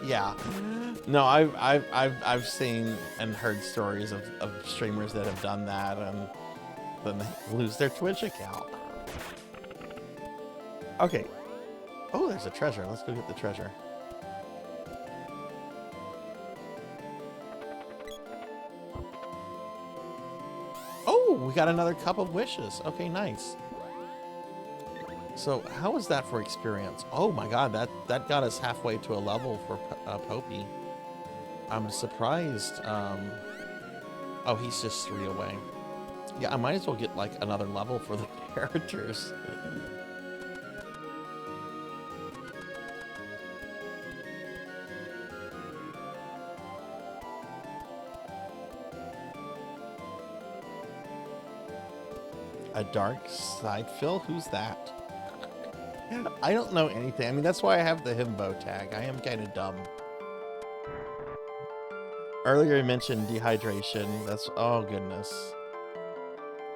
Speaker 3: Yeah. No, I've seen and heard stories of streamers that have done that and then they lose their Twitch account. Okay. Oh, there's a treasure. Let's go get the treasure. Oh, we got another cup of wishes. Okay, nice. So how was that for experience? Oh my god, that got us halfway to a level for Popey. I'm surprised. Oh, he's just 3 away. Yeah, I might as well get like another level for the characters. A dark side fill? Who's that? I don't know anything. I mean, that's why I have the himbo tag. I am kind of dumb. Earlier I mentioned dehydration. That's, oh goodness.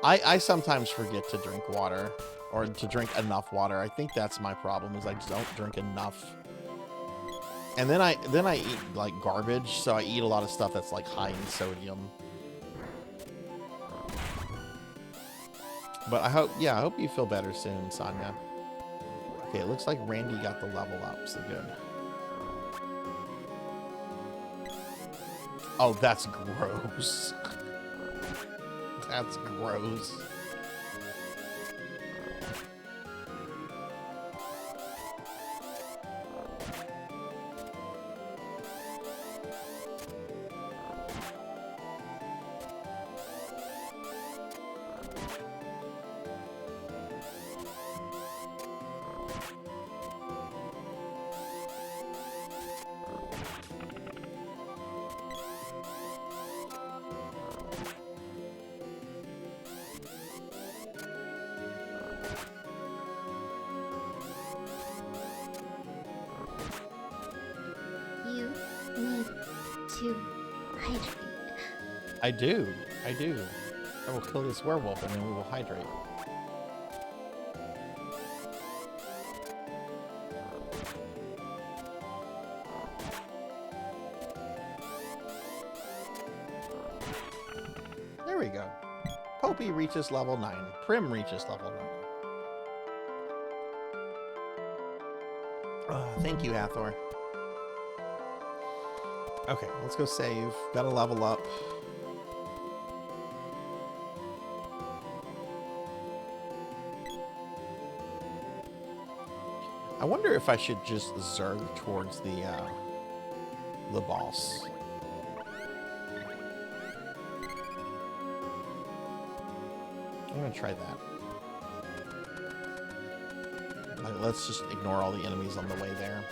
Speaker 3: I sometimes forget to drink water, or to drink enough water. I think that's my problem, is I just don't drink enough. And then I eat like garbage, so I eat a lot of stuff that's like high in sodium. But I hope you feel better soon, Sonia. Okay, it looks like Randy got the level up, so good. Oh, that's gross. That's gross. I do. I will kill this werewolf and then we will hydrate. There we go. Popey reaches level 9. Prim reaches level 9. Thank you, Hathor. Okay, let's go save. Gotta level up. I wonder if I should just zerg towards the boss. I'm gonna try that. Like, let's just ignore all the enemies on the way there.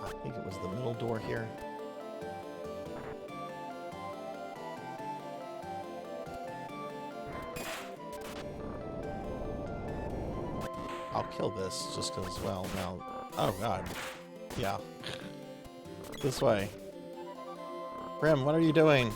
Speaker 3: I think it was the middle door here. I'll kill this just because, well, now... Oh, God. Yeah. This way. Grim, what are you doing?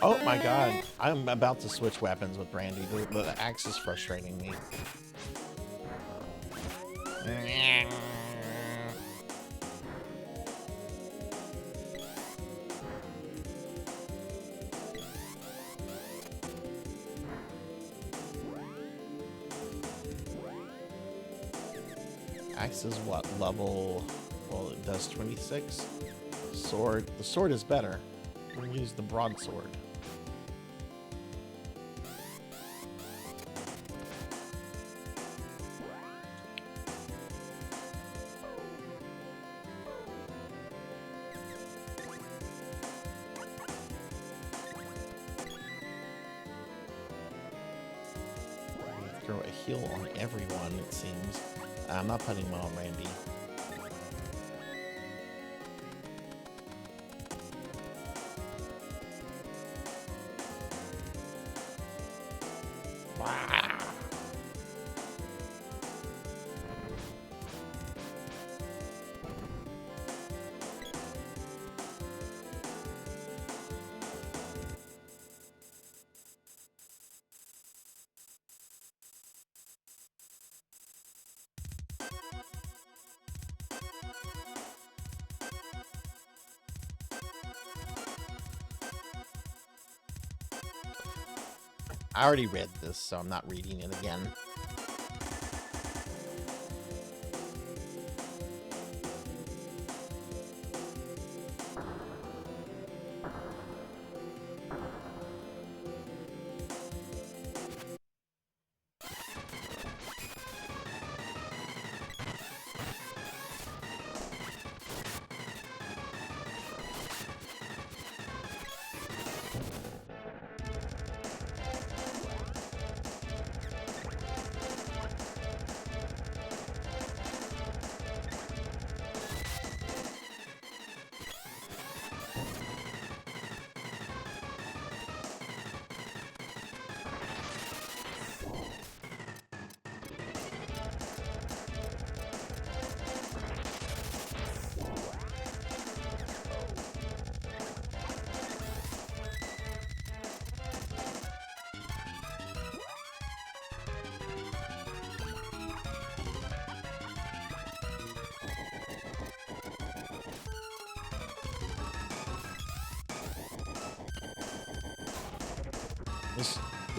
Speaker 3: Oh my god, I'm about to switch weapons with Brandy. The axe is frustrating me. Axe is what level? Well, it does 26. Sword. The sword is better. We'll use the broadsword. throw a heal on everyone, it seems. I'm not putting them on Randy. I already read this, so I'm not reading it again.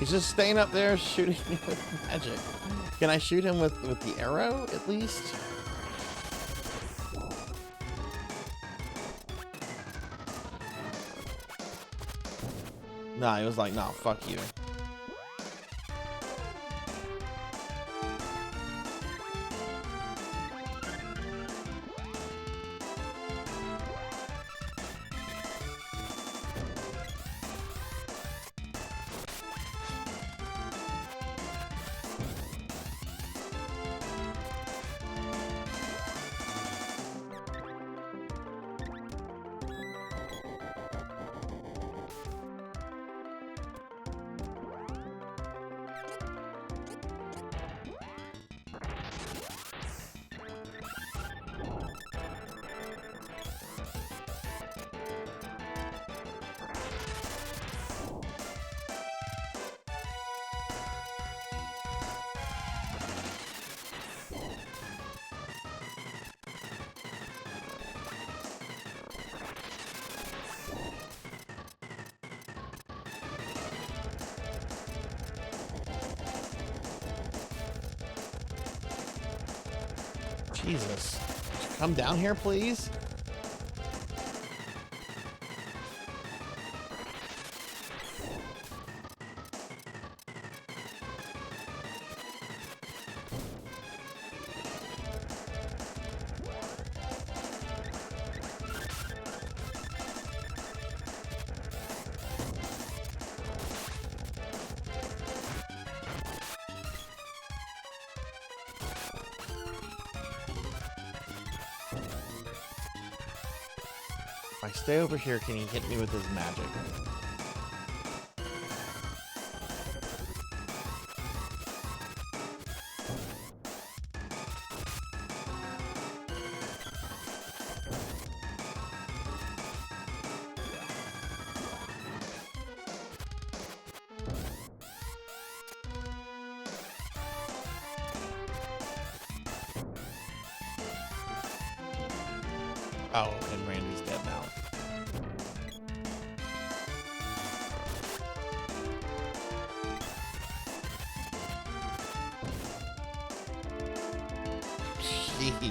Speaker 3: He's just staying up there shooting me with magic. Can I shoot him with the arrow, at least? Nah, he was like, nah, fuck you. Jesus. Come down here, please. If I stay over here, can he hit me with his magic? Oh, and Randy's dead now. Jeez.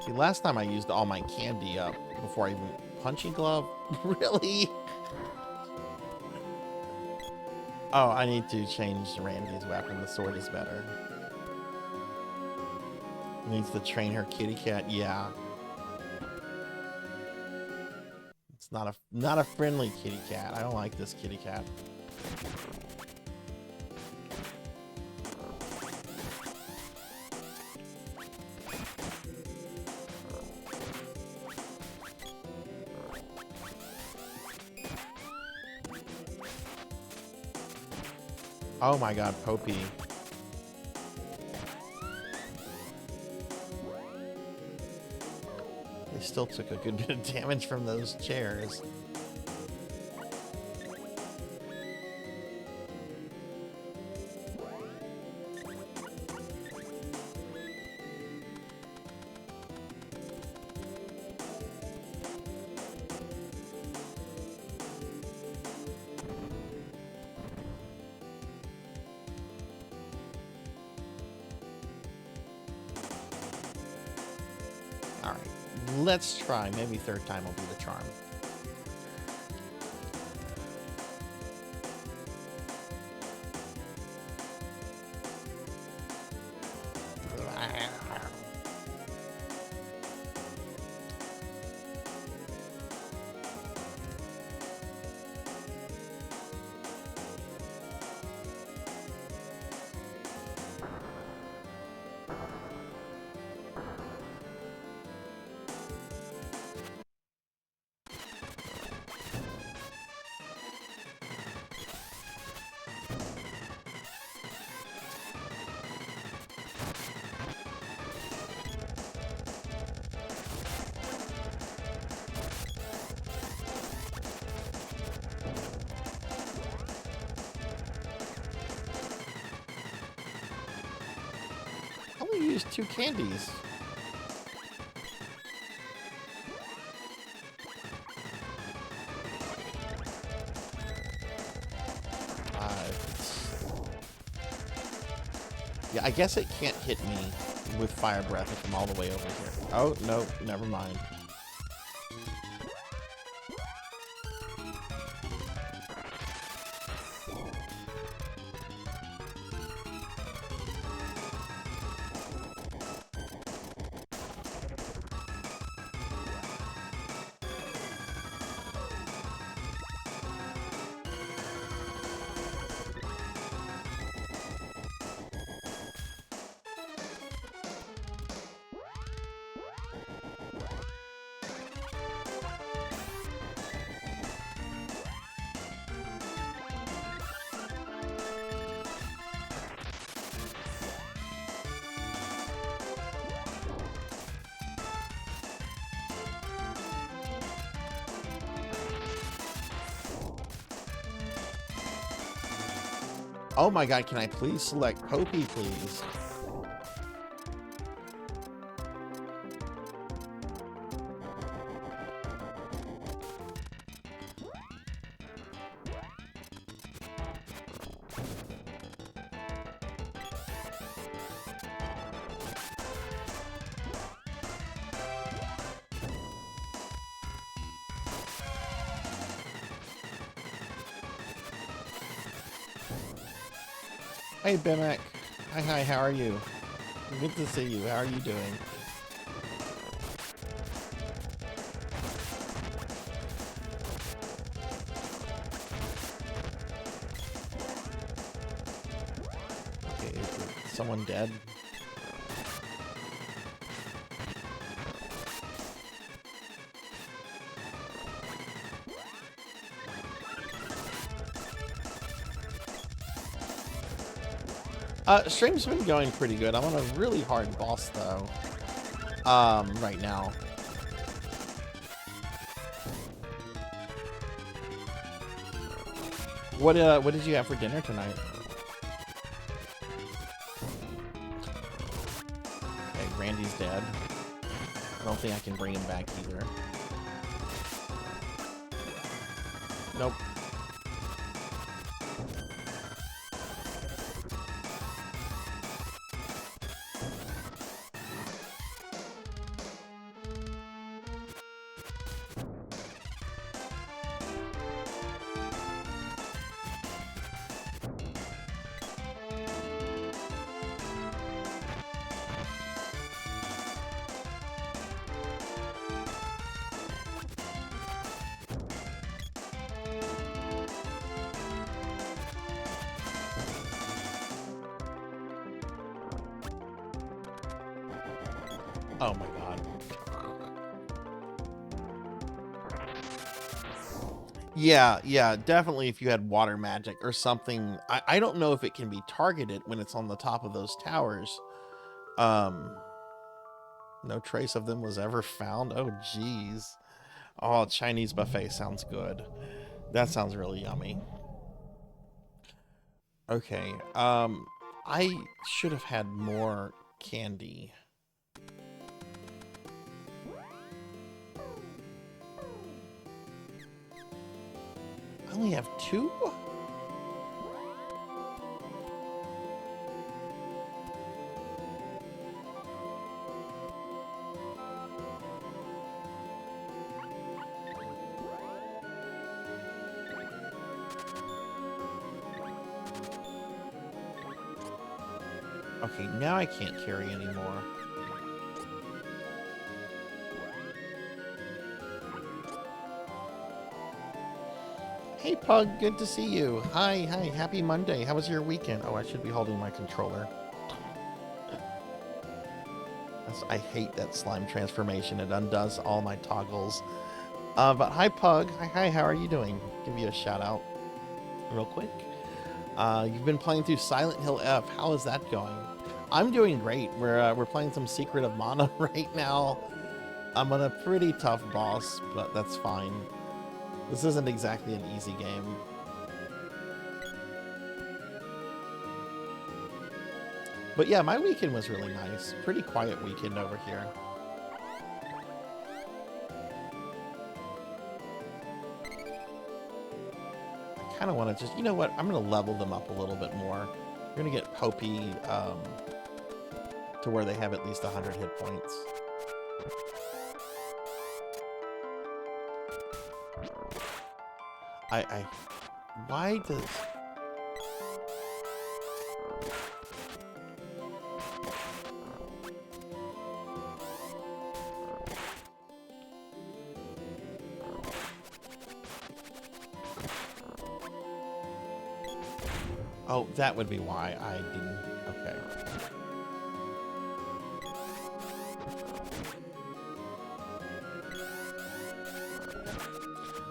Speaker 3: See, last time I used all my candy up before I even... Punching glove? Really? Oh, I need to change Randy's weapon. The sword is better. Needs to train her kitty cat. Yeah. It's not a friendly kitty cat. I don't like this kitty cat. Oh my god, Popey. They still took a good bit of damage from those chairs. Let's try. Maybe third time will be the charm. Used 2 candies. Yeah, I guess it can't hit me with fire breath if I'm all the way over here. Oh, no, never mind. Oh my god, can I please select Popey, please? Hey, Bimek. Hi, how are you? Good to see you. How are you doing? Okay, is someone dead? Stream's been going pretty good. I'm on a really hard boss though. Right now. What did you have for dinner tonight? Okay, Randy's dead. I don't think I can bring him back either. Nope. Oh my god. Yeah, definitely if you had water magic or something. I don't know if it can be targeted when it's on the top of those towers. Um, no trace of them was ever found. Oh, geez. Oh, Chinese buffet sounds good. That sounds really yummy. Okay, I should have had more candy. I only have 2? Okay, now I can't carry anymore. Hey, Pug, good to see you. Hi, happy Monday. How was your weekend? Oh, I should be holding my controller. I hate that slime transformation. It undoes all my toggles. But hi, Pug. Hi, how are you doing? Give you a shout out real quick. You've been playing through Silent Hill F. How is that going? I'm doing great. We're playing some Secret of Mana right now. I'm on a pretty tough boss, but that's fine. This isn't exactly an easy game. But yeah, my weekend was really nice. Pretty quiet weekend over here. I kind of want to just, you know what? I'm going to level them up a little bit more. We're going to get Popey to where they have at least 100 hit points. Why does... Oh, that would be why I didn't... Okay.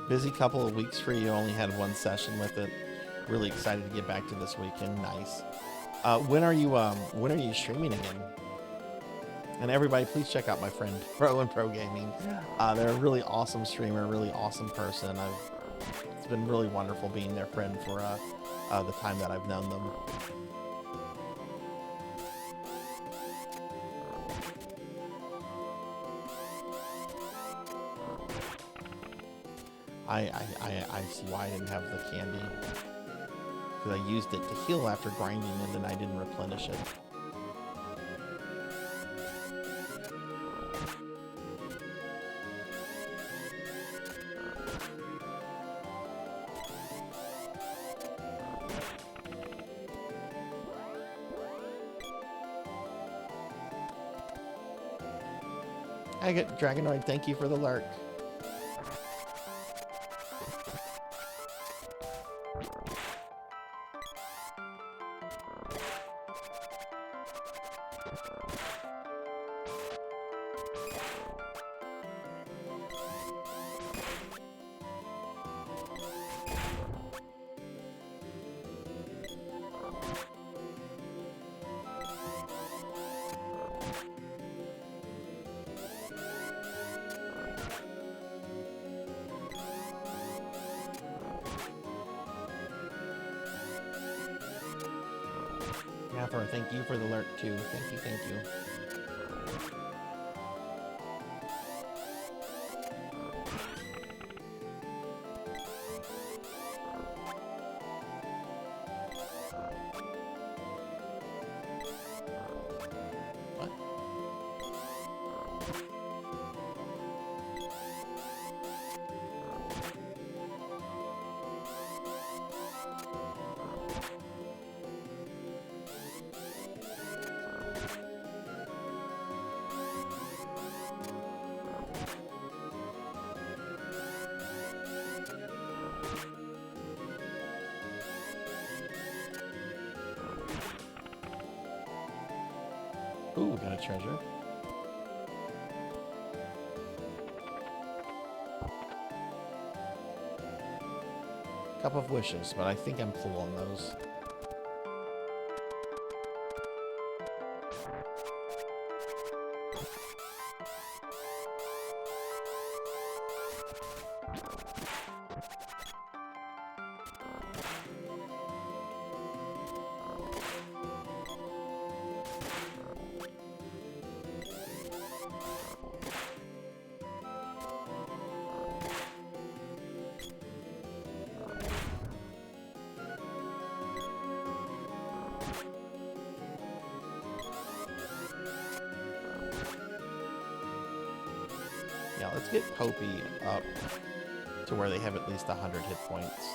Speaker 3: Busy couple of weeks for you. Only had 1 session with it. Really excited to get back to this weekend. Nice. When are you streaming again? And everybody, please check out my friend Pro and Pro Gaming. They're a really awesome streamer, really awesome person. It's been really wonderful being their friend for the time that I've known them. I see why I didn't have the candy. Because I used it to heal after grinding and then I didn't replenish it. I get Dragonoid, thank you for the lurk. Thank you for the alert too. Thank you. What? Ooh, got a treasure. Cup of Wishes, but I think I'm full on those. Yeah, let's get Popey up to where they have at least 100 hit points.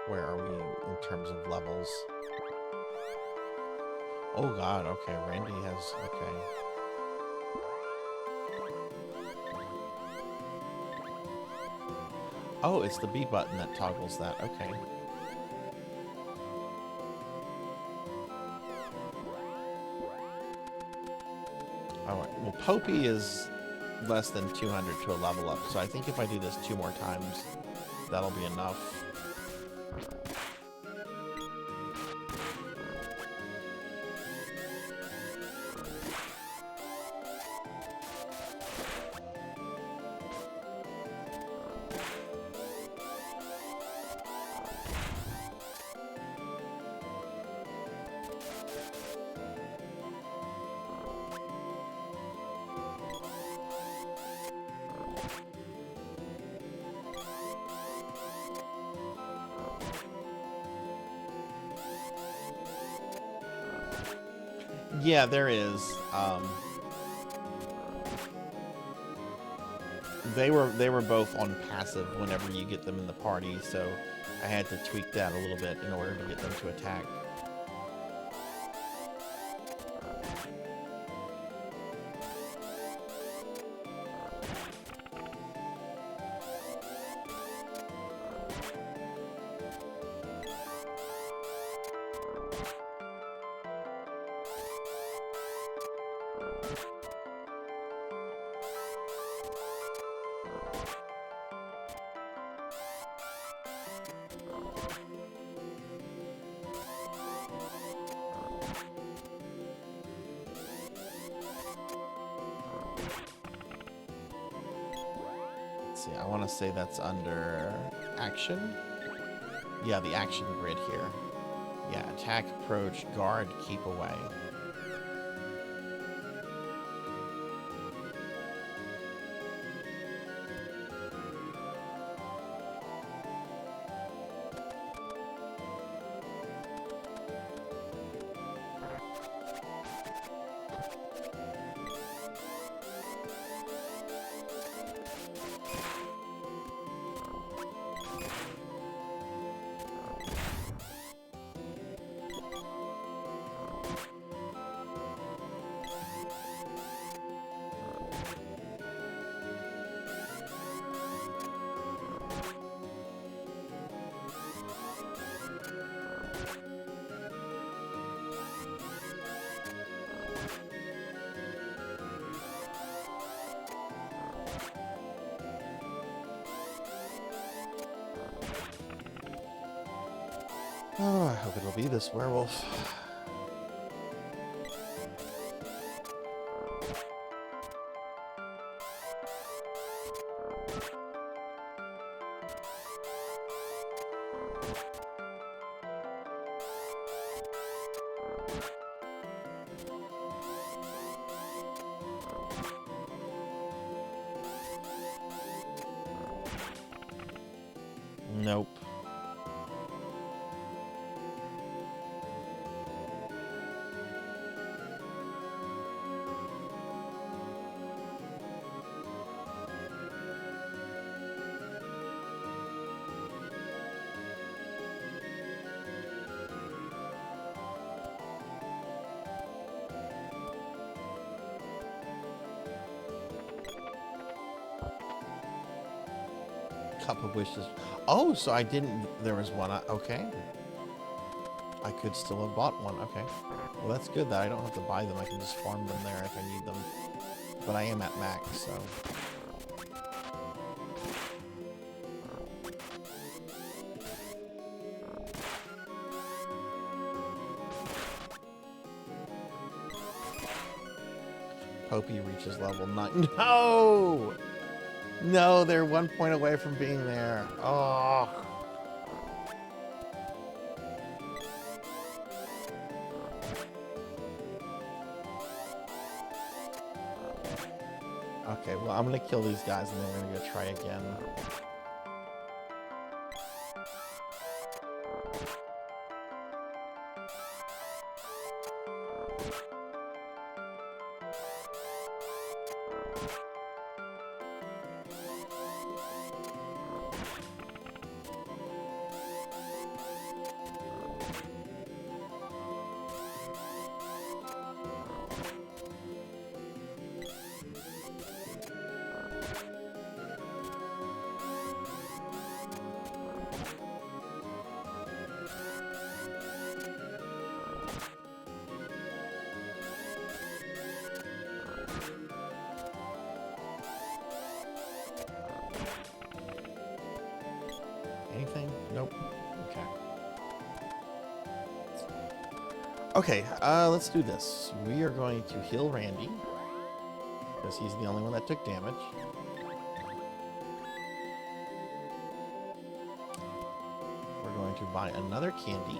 Speaker 3: Where are we in terms of levels? Oh god, okay, Randy has, okay. Oh, it's the B button that toggles that, okay. Alright, well Popey is less than 200 to a level up, so I think if I do this 2 more times, that'll be enough. Yeah, there is. They were both on passive whenever you get them in the party, so I had to tweak that a little bit in order to get them to attack. I want to say that's under action. Yeah, the action grid here. Yeah, attack, approach, guard, keep away. Oh, I hope it'll be this werewolf. Nope. Cup of Wishes. Oh, so I didn't. There was one. Okay. I could still have bought one. Okay. Well, that's good that I don't have to buy them. I can just farm them there if I need them. But I am at max, so. Popey reaches level 9. No! No, they're 1 point away from being there. Oh. Okay, well, I'm gonna kill these guys and then we're gonna go try again. Anything? Nope. Okay. Okay, let's do this. We are going to heal Randy, because he's the only one that took damage. We're going to buy another candy.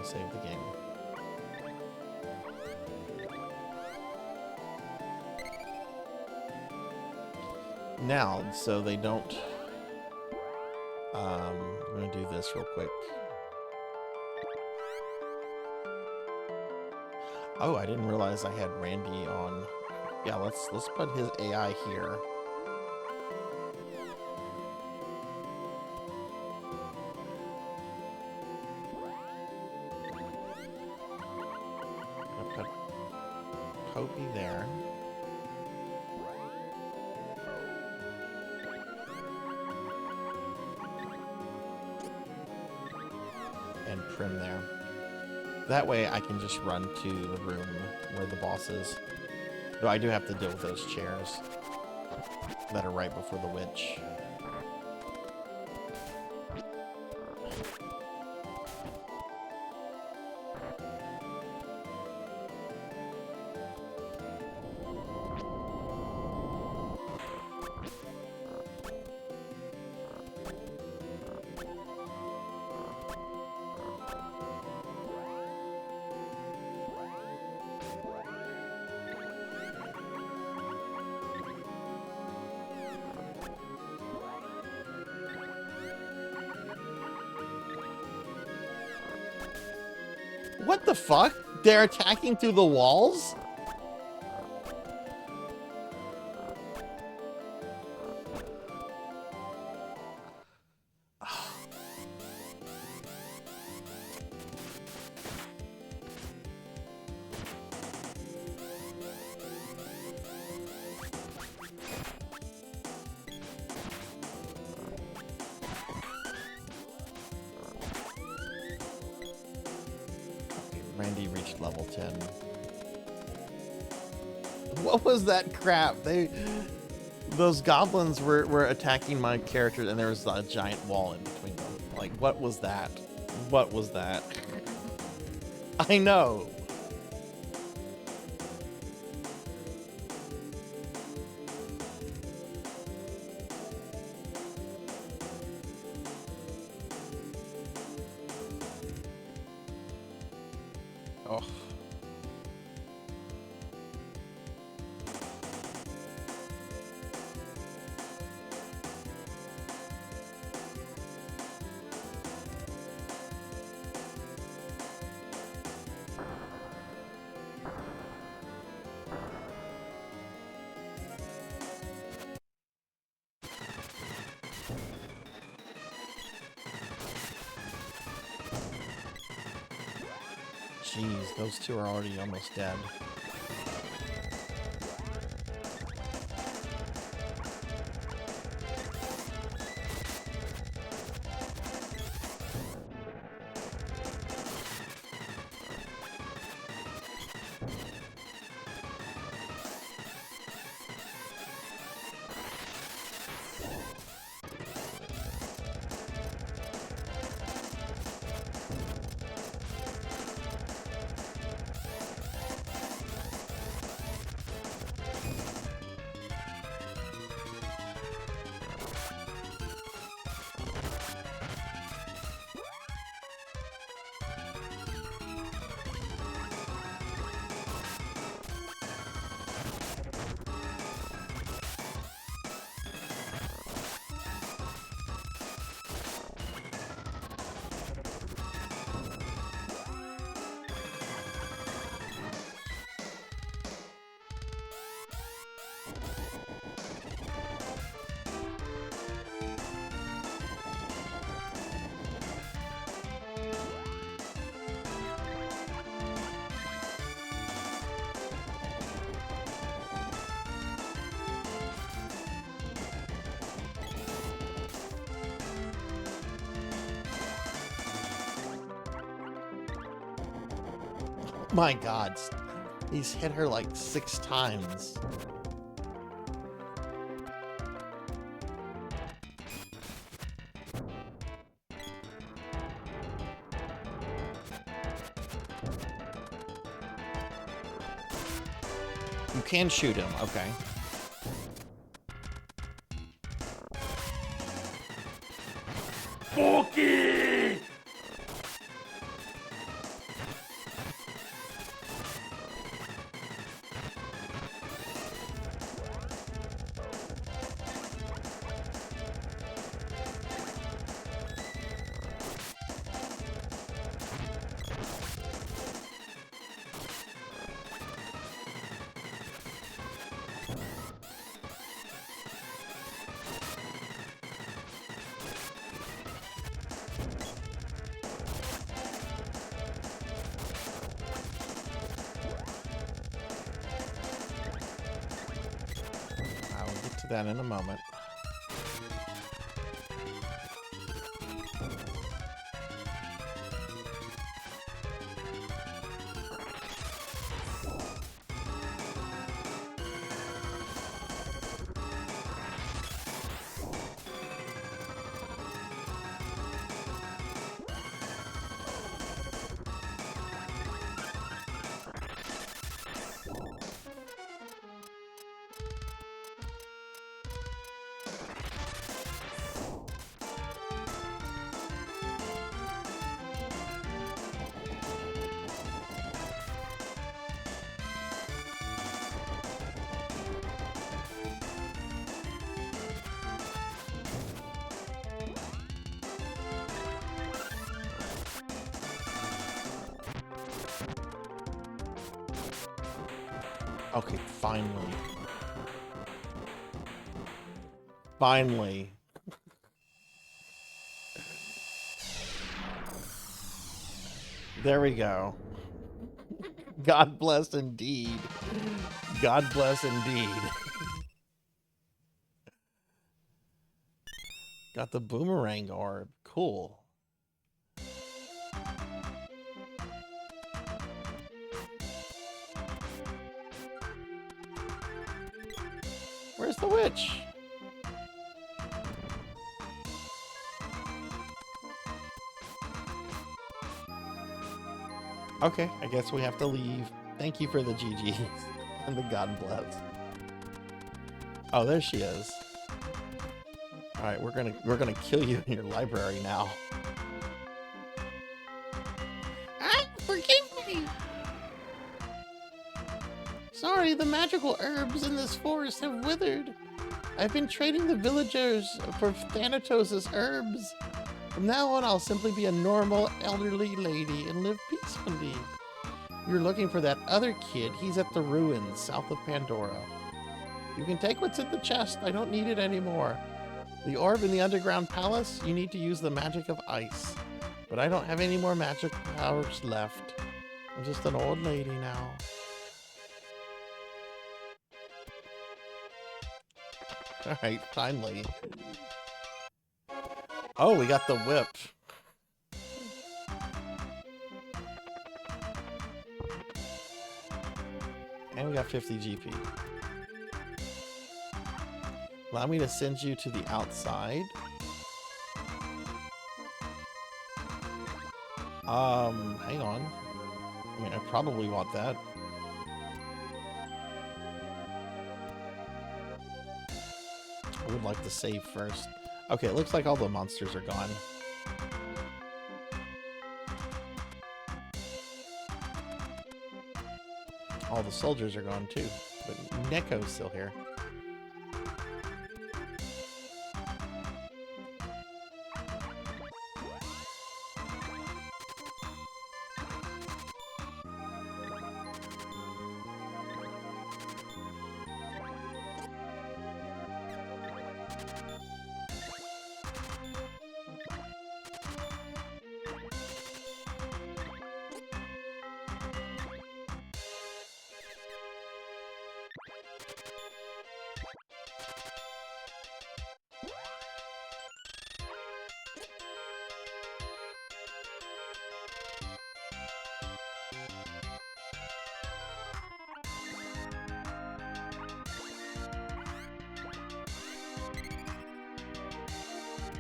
Speaker 3: Save the game. Now, so they don't... I'm gonna do this real quick. Oh, I didn't realize I had Randy on. Yeah, let's put his AI here. Popey there. And Prim there. That way I can just run to the room where the boss is. Though I do have to deal with those chairs that are right before the witch. What the fuck? They're attacking through the walls? Randy reached level 10. What was that crap? Those goblins were attacking my characters and there was a giant wall in between them. Like, what was that? What was that? I know. Oh. Jeez, those two are already almost dead. My God, he's hit her like 6 times. You can shoot him, okay.
Speaker 5: Forky!
Speaker 3: That in a moment. Okay, finally. Finally. There we go. God bless indeed. God bless indeed. Got the boomerang orb. Cool. Where's the witch? Okay, I guess we have to leave. Thank you for the GGs and the God bless. Oh, there she is. All right, we're gonna kill you in your library now.
Speaker 4: Forgive me.
Speaker 3: sorry, the magical herbs in this forest have withered. I've been trading the villagers for Thanatos' herbs. From now on, I'll simply be a normal, elderly lady and live peacefully. You're looking for that other kid. He's at the ruins south of Pandora. You can take what's in the chest. I don't need it anymore. The orb in the underground palace, you need to use the magic of ice. But I don't have any more magic powers left. I'm just an old lady now. Alright, finally. Oh, we got the whip. And we got 50 GP. Allow me to send you to the outside. Hang on. I mean, I probably want that. I would like to save first. Okay, it looks like all the monsters are gone. All the soldiers are gone too, but Neko's still here.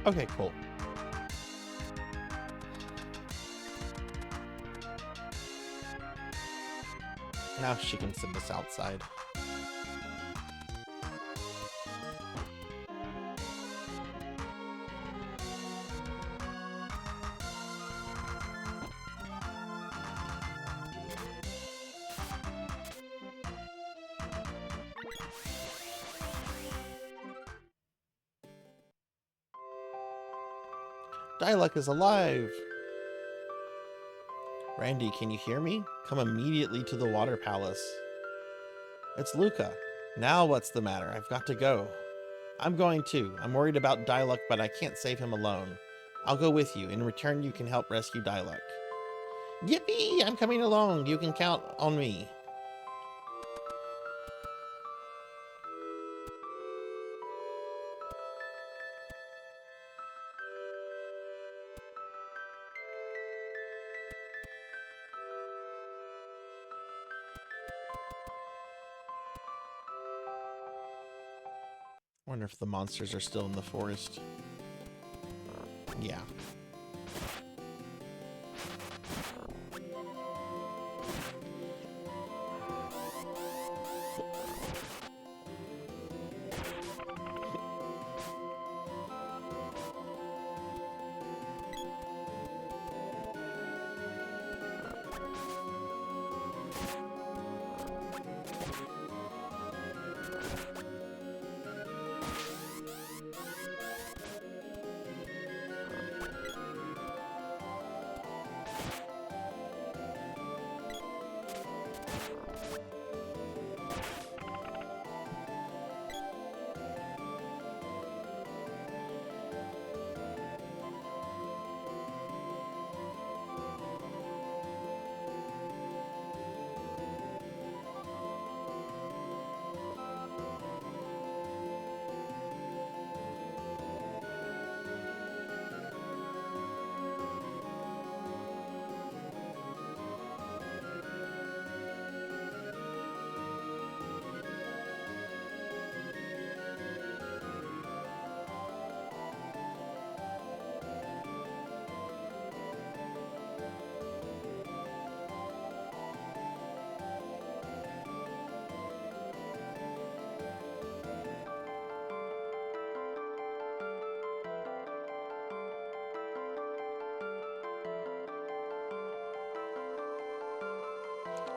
Speaker 3: Okay, cool. Now she can send us outside. Dialect is alive! Randy, can you hear me? Come immediately to the water palace. It's Luca. Now what's the matter? I've got to go. I'm going too. I'm worried about Dialect, but I can't save him alone. I'll go with you. In return, you can help rescue Dialect. Yippee! I'm coming along. You can count on me. Wonder if the monsters are still in the forest. Yeah.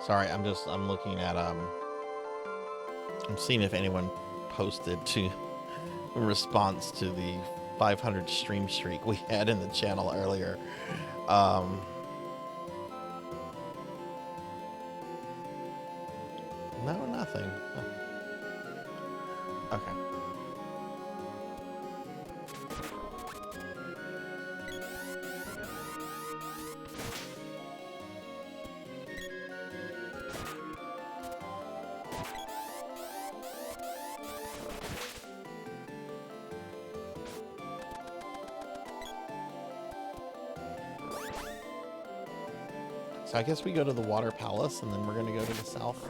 Speaker 3: Sorry, I'm looking at I'm seeing if anyone posted to in response to the 500 stream streak we had in the channel earlier. No, nothing. Oh. Okay. So I guess we go to the Water Palace, and then we're going to go to the south.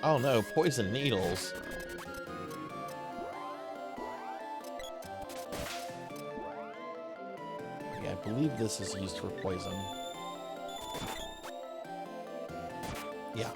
Speaker 3: Oh no, poison needles. Okay, I believe this is used for poison. Yeah.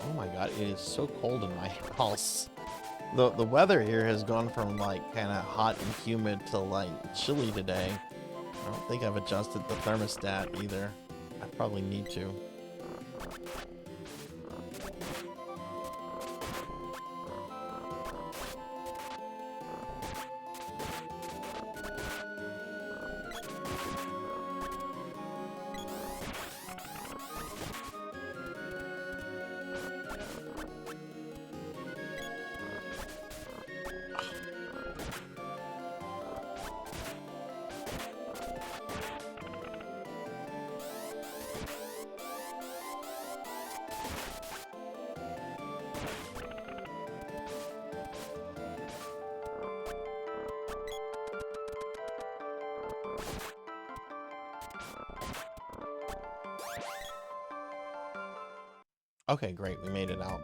Speaker 3: Oh my god, it is so cold in my house. The weather here has gone from like kind of hot and humid to like chilly today. I don't think I've adjusted the thermostat either. I probably need to. Okay, great, we made it out.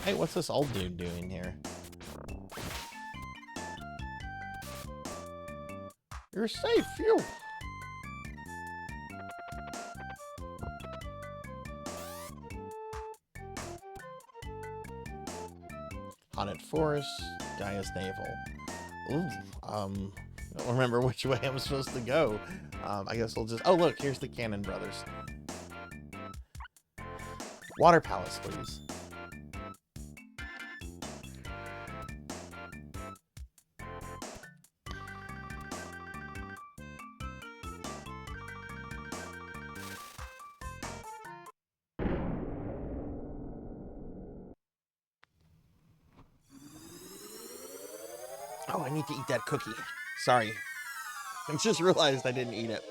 Speaker 3: Hey, what's this old dude doing here? You're safe, phew! Haunted Forest, Gaia's Navel. Ooh, I don't remember which way I'm supposed to go. I guess we'll just... Oh, look, here's the Cannon Brothers. Water Palace, please. Oh, I need to eat that cookie. Sorry. I just realized I didn't eat it.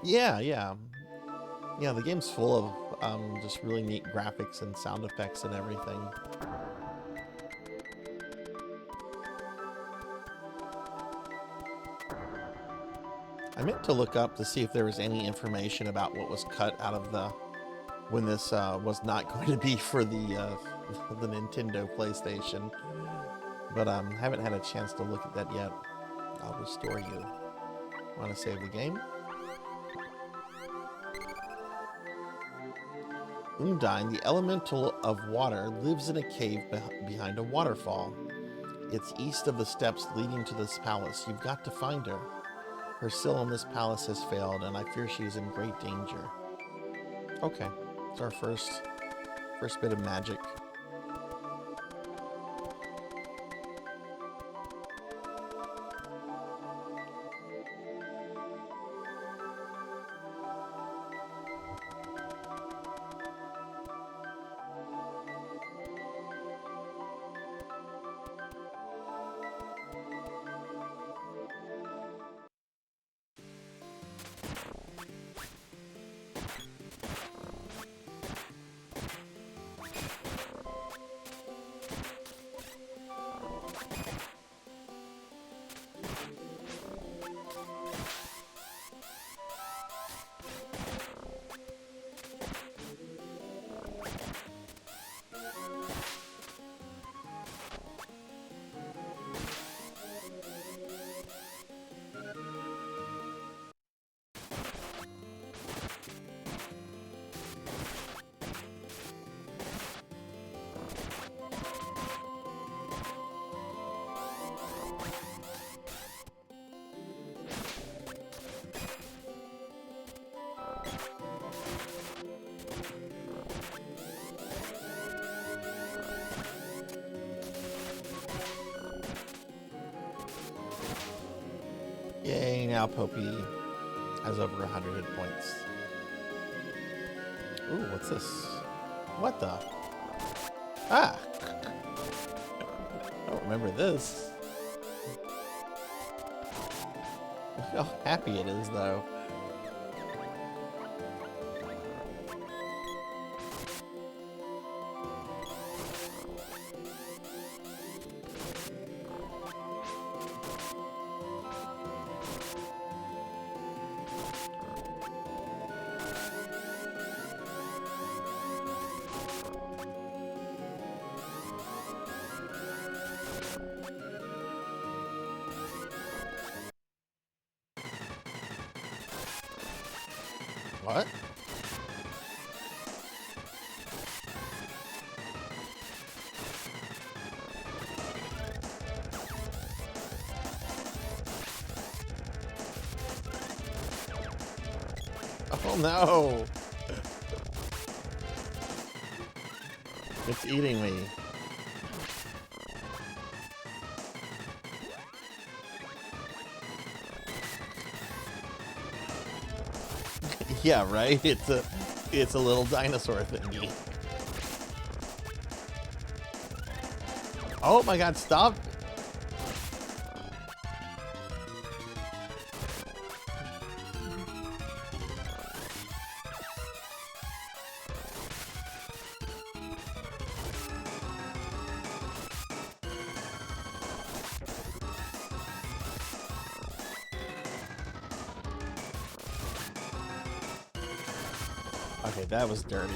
Speaker 3: Yeah. Yeah, the game's full of just really neat graphics and sound effects and everything. I meant to look up to see if there was any information about what was cut out of the when this was not going to be for the the Nintendo PlayStation, but haven't had a chance to look at that yet. I'll restore you. Want to save the game? Undine, the elemental of water, lives in a cave behind a waterfall. It's east of the steps leading to this palace. You've got to find her. Her seal in this palace has failed, and I fear she is in great danger. Okay, it's our first bit of magic. Yay, now Popey has over 100 hit points. Ooh, what's this? What the? Ah! I don't remember this. Look how happy it is, though. What? Oh no! It's eating me. Yeah, right? It's a little dinosaur thingy. Oh my god, stop! Okay, that was dirty.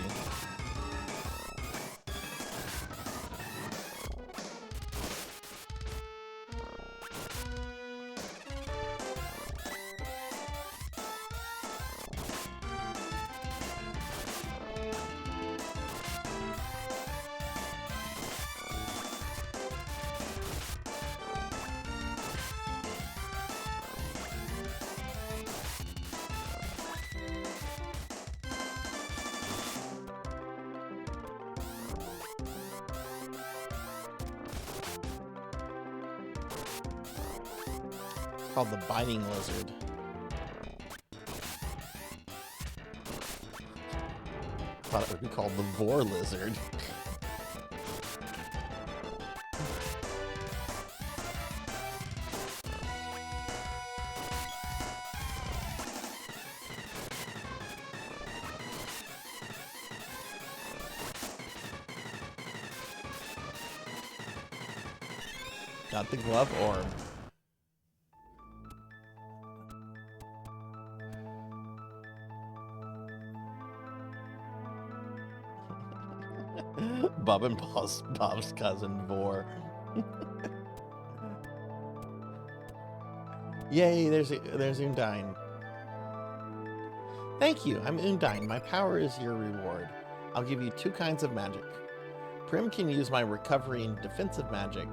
Speaker 3: Called the biting lizard. Thought it would be called the vor lizard. Got the glove orb. Bob and Bob's cousin Vor. Yay, there's Undine. Thank you, I'm Undine. My power is your reward. I'll give you 2 kinds of magic. Prim can use my recovery and defensive magic.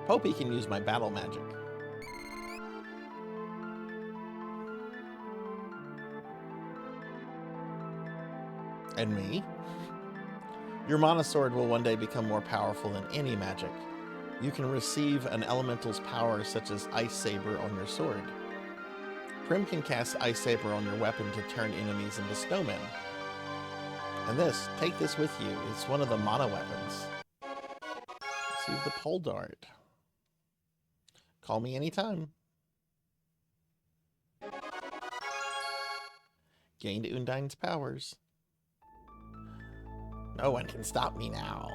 Speaker 3: Popey can use my battle magic. And me? Your mana sword will one day become more powerful than any magic. You can receive an elemental's power such as Ice Saber on your sword. Prim can cast Ice Saber on your weapon to turn enemies into snowmen. And this, take this with you. It's one of the mana weapons. Receive the pole dart. Call me anytime. Gained Undyne's powers. No one can stop me now.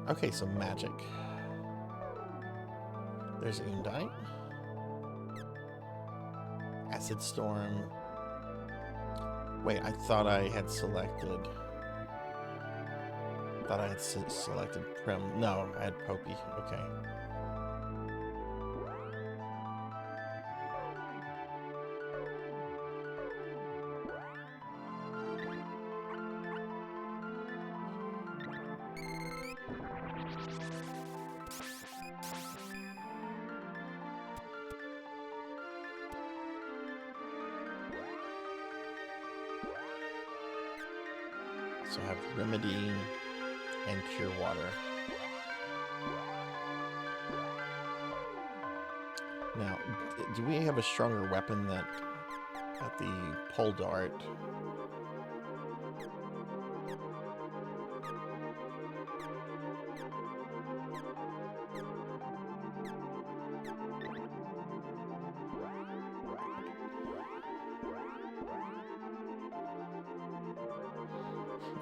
Speaker 3: Okay, so magic. There's Undyne. Acid Storm. Wait, I thought I had selected... selected Prim. No, I had Popey. Okay. So I have Remedy and Cure Water. Now, do we have a stronger weapon at the pole dart?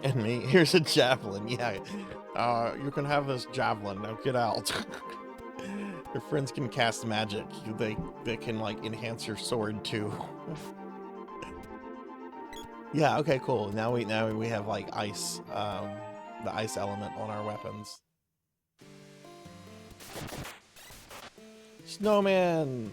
Speaker 3: And me, here's a javelin. Yeah, you can have this javelin. Now get out. Your friends can cast magic. They can like enhance your sword too. Yeah. Okay. Cool. Now we have like ice, the ice element on our weapons. Snowman.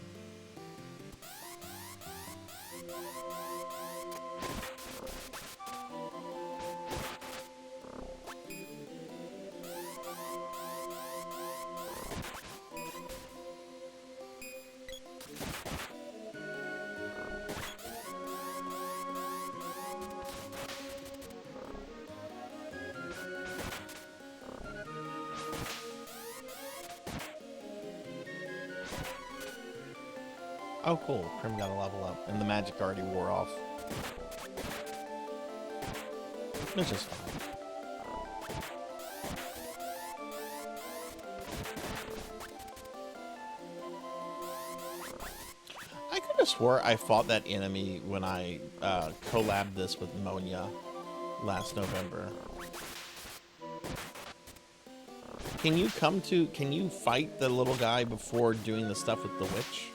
Speaker 3: Oh, cool. Prim got a level up, and the magic already wore off. It's just fine. I could have swore I fought that enemy when I collabed this with Monya last November. Can you fight the little guy before doing the stuff with the witch?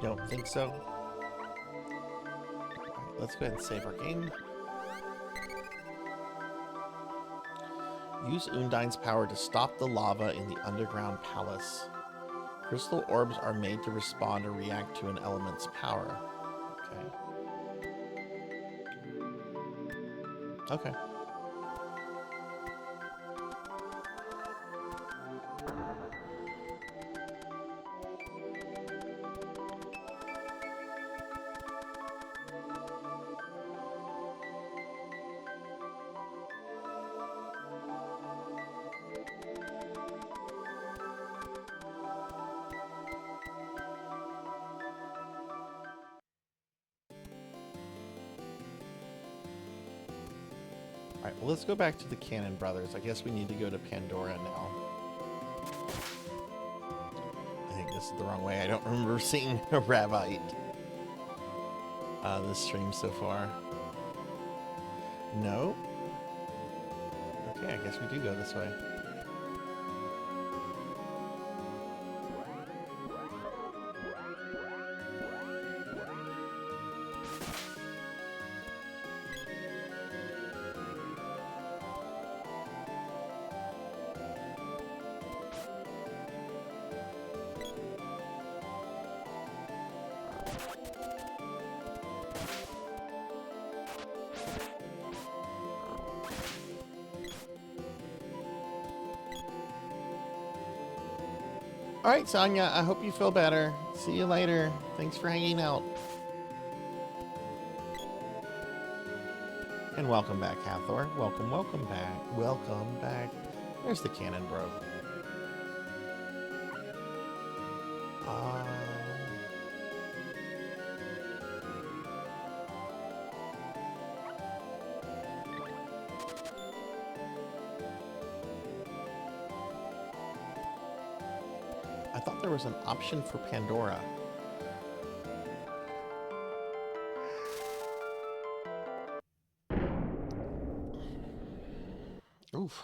Speaker 3: Don't think so. Right, let's go ahead and save our game. Use Undyne's power to stop the lava in the underground palace. Crystal orbs are made to respond or react to an element's power. Okay. Okay. Alright, well, let's go back to the Cannon Brothers. I guess we need to go to Pandora now. this is the wrong way. I don't remember seeing a Rabite this stream so far. No? Okay, I guess we do go this way. All right, Sonia, I hope you feel better. See you later. Thanks for hanging out. And welcome back, Hathor. Welcome, welcome back. Welcome back. There's the cannon, bro. I thought there was an option for Pandora. Oof.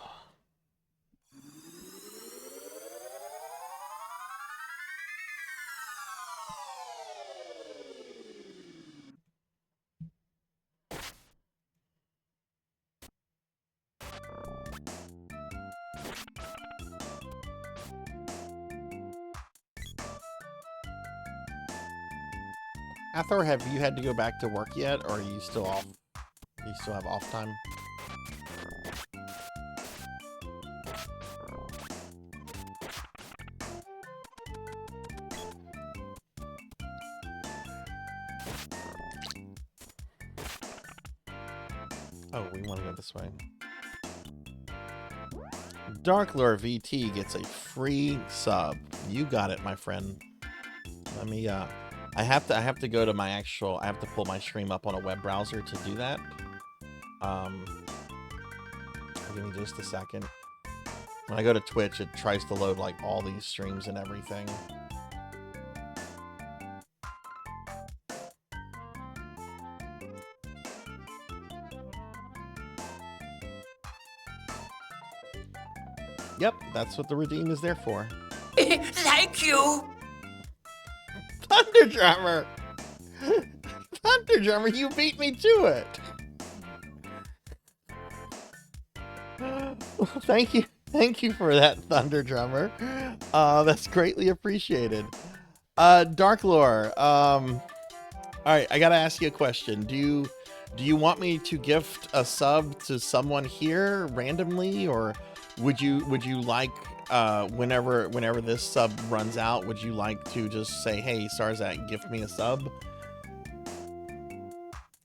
Speaker 3: Hathor, have you had to go back to work yet, or are you still off? You still have off time? Oh, we want to go this way. Darklore VT gets a free sub. You got it, my friend. Let me I have to go to my actual, I have to pull my stream up on a web browser to do that. Give me just a second. When I go to Twitch, it tries to load like all these streams and everything. Yep, that's what the redeem is there for.
Speaker 5: Thank you.
Speaker 3: Thunder Drummer! Thunder Drummer, you beat me to it! Well, thank you for that, Thunder Drummer. That's greatly appreciated. Darklore, alright, I gotta ask you a question. Do you want me to gift a sub to someone here randomly, or would you like whenever this sub runs out, would you like to just say, hey, Sarzac, gift me a sub?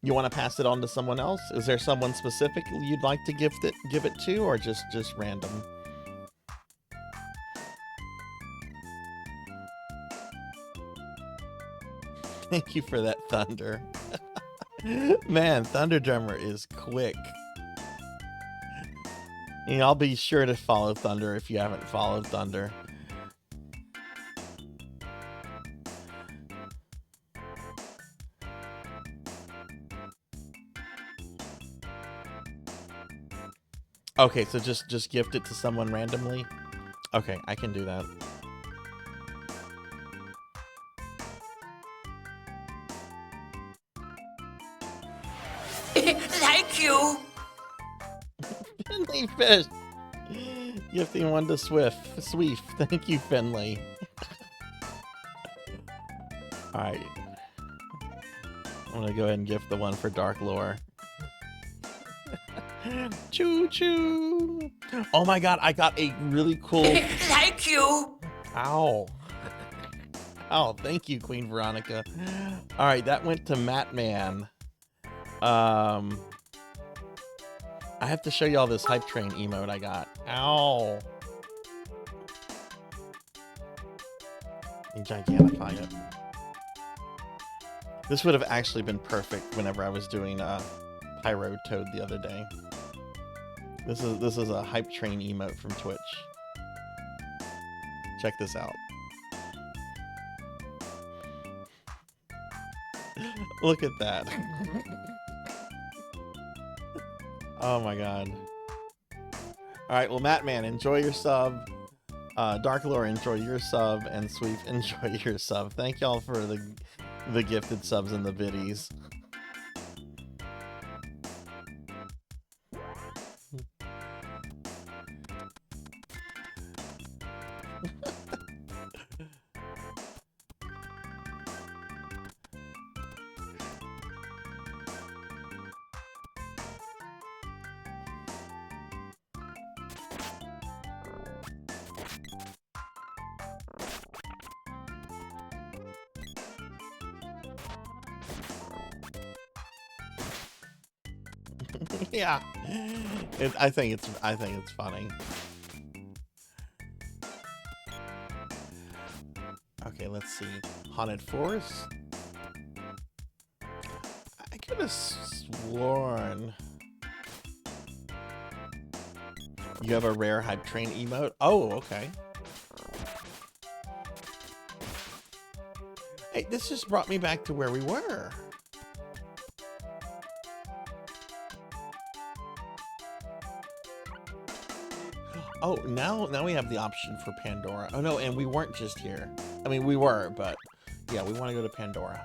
Speaker 3: You want to pass it on to someone else? Is there someone specific you'd like to give it to, or just random? Thank you for that, Thunder. Man, Thunder Drummer is quick. You know, I'll be sure to follow Thunder if you haven't followed Thunder. Okay, so just gift it to someone randomly? Okay, I can do that.
Speaker 5: Thank you.
Speaker 3: Finley Fish! Gifting one to Sweef. Thank you, Finley. Alright. I'm gonna go ahead and gift the one for Darklore. Choo choo! Oh my god, I got a really cool...
Speaker 5: Thank you.
Speaker 3: Ow. Oh, thank you, Queen Veronica. Alright, that went to Matman. I have to show you all this hype train emote I got. Ow. You gigantify it. This would have actually been perfect whenever I was doing Pyro Toad the other day. This is a hype train emote from Twitch. Check this out. Look at that. Oh my god. Alright, well, Mattman, enjoy your sub. Dark Lore, enjoy your sub. And Sweep, enjoy your sub. Thank y'all for the gifted subs and the biddies. Yeah, I think it's funny. Okay, let's see. Haunted Forest. I could have sworn you have a rare hype train emote. Oh, okay. Hey, this just brought me back to where we were. Oh, now we have the option for Pandora. Oh no, and we weren't just here. I mean, we were, but yeah, we want to go to Pandora.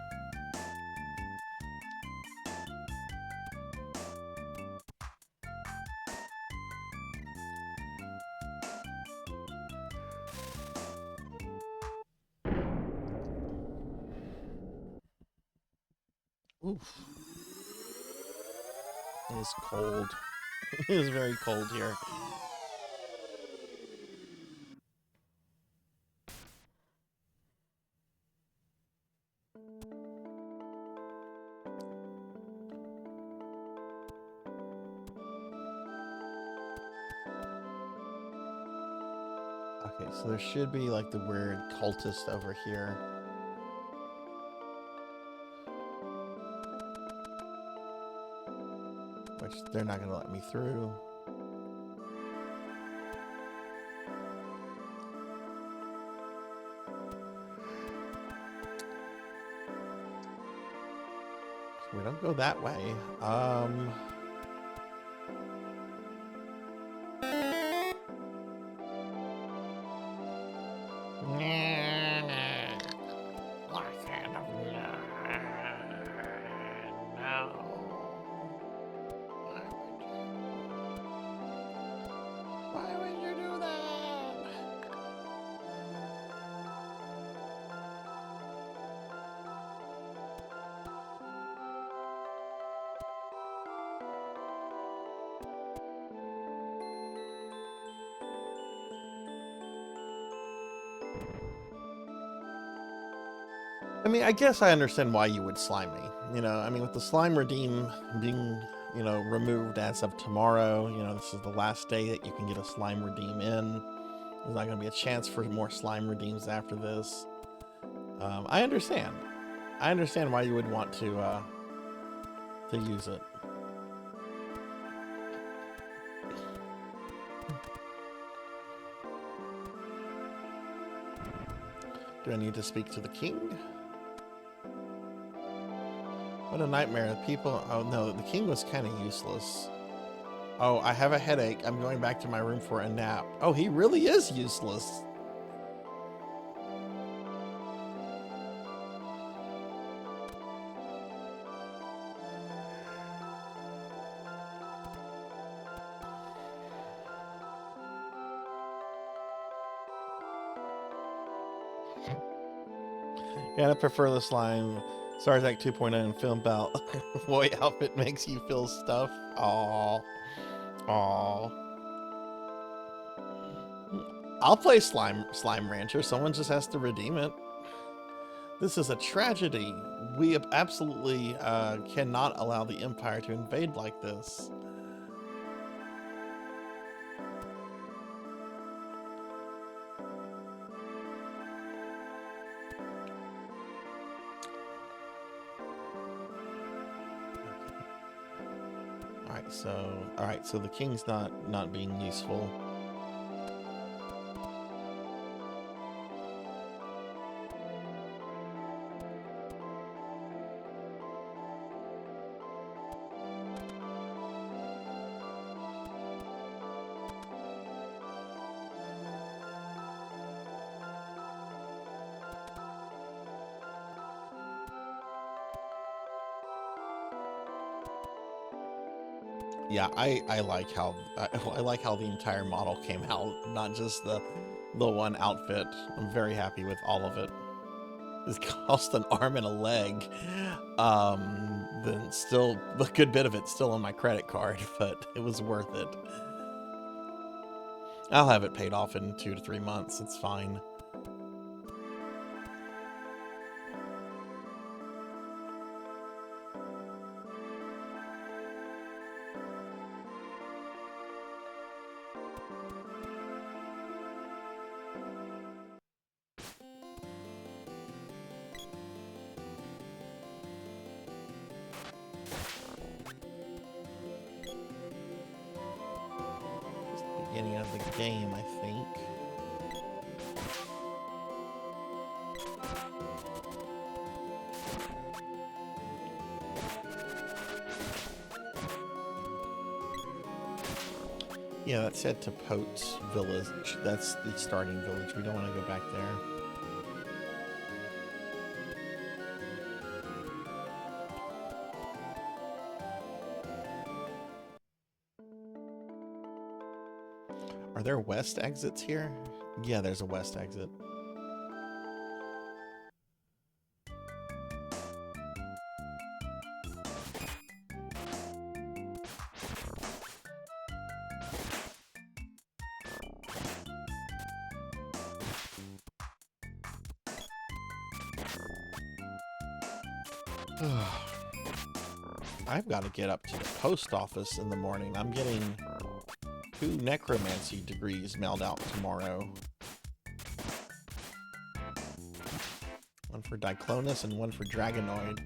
Speaker 3: Oof. It is cold. It is very cold here. Okay, so there should be like the weird cultist over here. Which they're not gonna let me through. So we don't go that way. I mean, I guess I understand why you would slime me. You know, I mean, with the slime redeem being, you know, removed as of tomorrow, you know, this is the last day that you can get a slime redeem in. There's not going to be a chance for more slime redeems after this. I understand. I understand why you would want to use it. Do I need to speak to the king? What a nightmare. People... Oh, no, the king was kind of useless. Oh, I have a headache. I'm going back to my room for a nap. Oh, he really is useless. Yeah, I prefer the slime. Sarzac 2.0 and film belt. Boy outfit makes you feel stuff. Aww. Aww. I'll play Slime Rancher. Someone just has to redeem it. This is a tragedy. We absolutely cannot allow the Empire to invade like this. Alright, so the king's not being useful. Yeah, I like how I like how the entire model came out, not just the one outfit. I'm very happy with all of it. It cost an arm and a leg. Then still a good bit of it still on my credit card, but it was worth it. I'll have it paid off in 2 to 3 months. It's fine. Beginning of the game, I think. Yeah, that said to Pote's village. That's the starting village. We don't want to go back there. Are there west exits here? Yeah, there's a west exit. I've got to get up to the post office in the morning. I'm getting 2 necromancy degrees mailed out tomorrow. One for Diclonus and one for Dragonoid.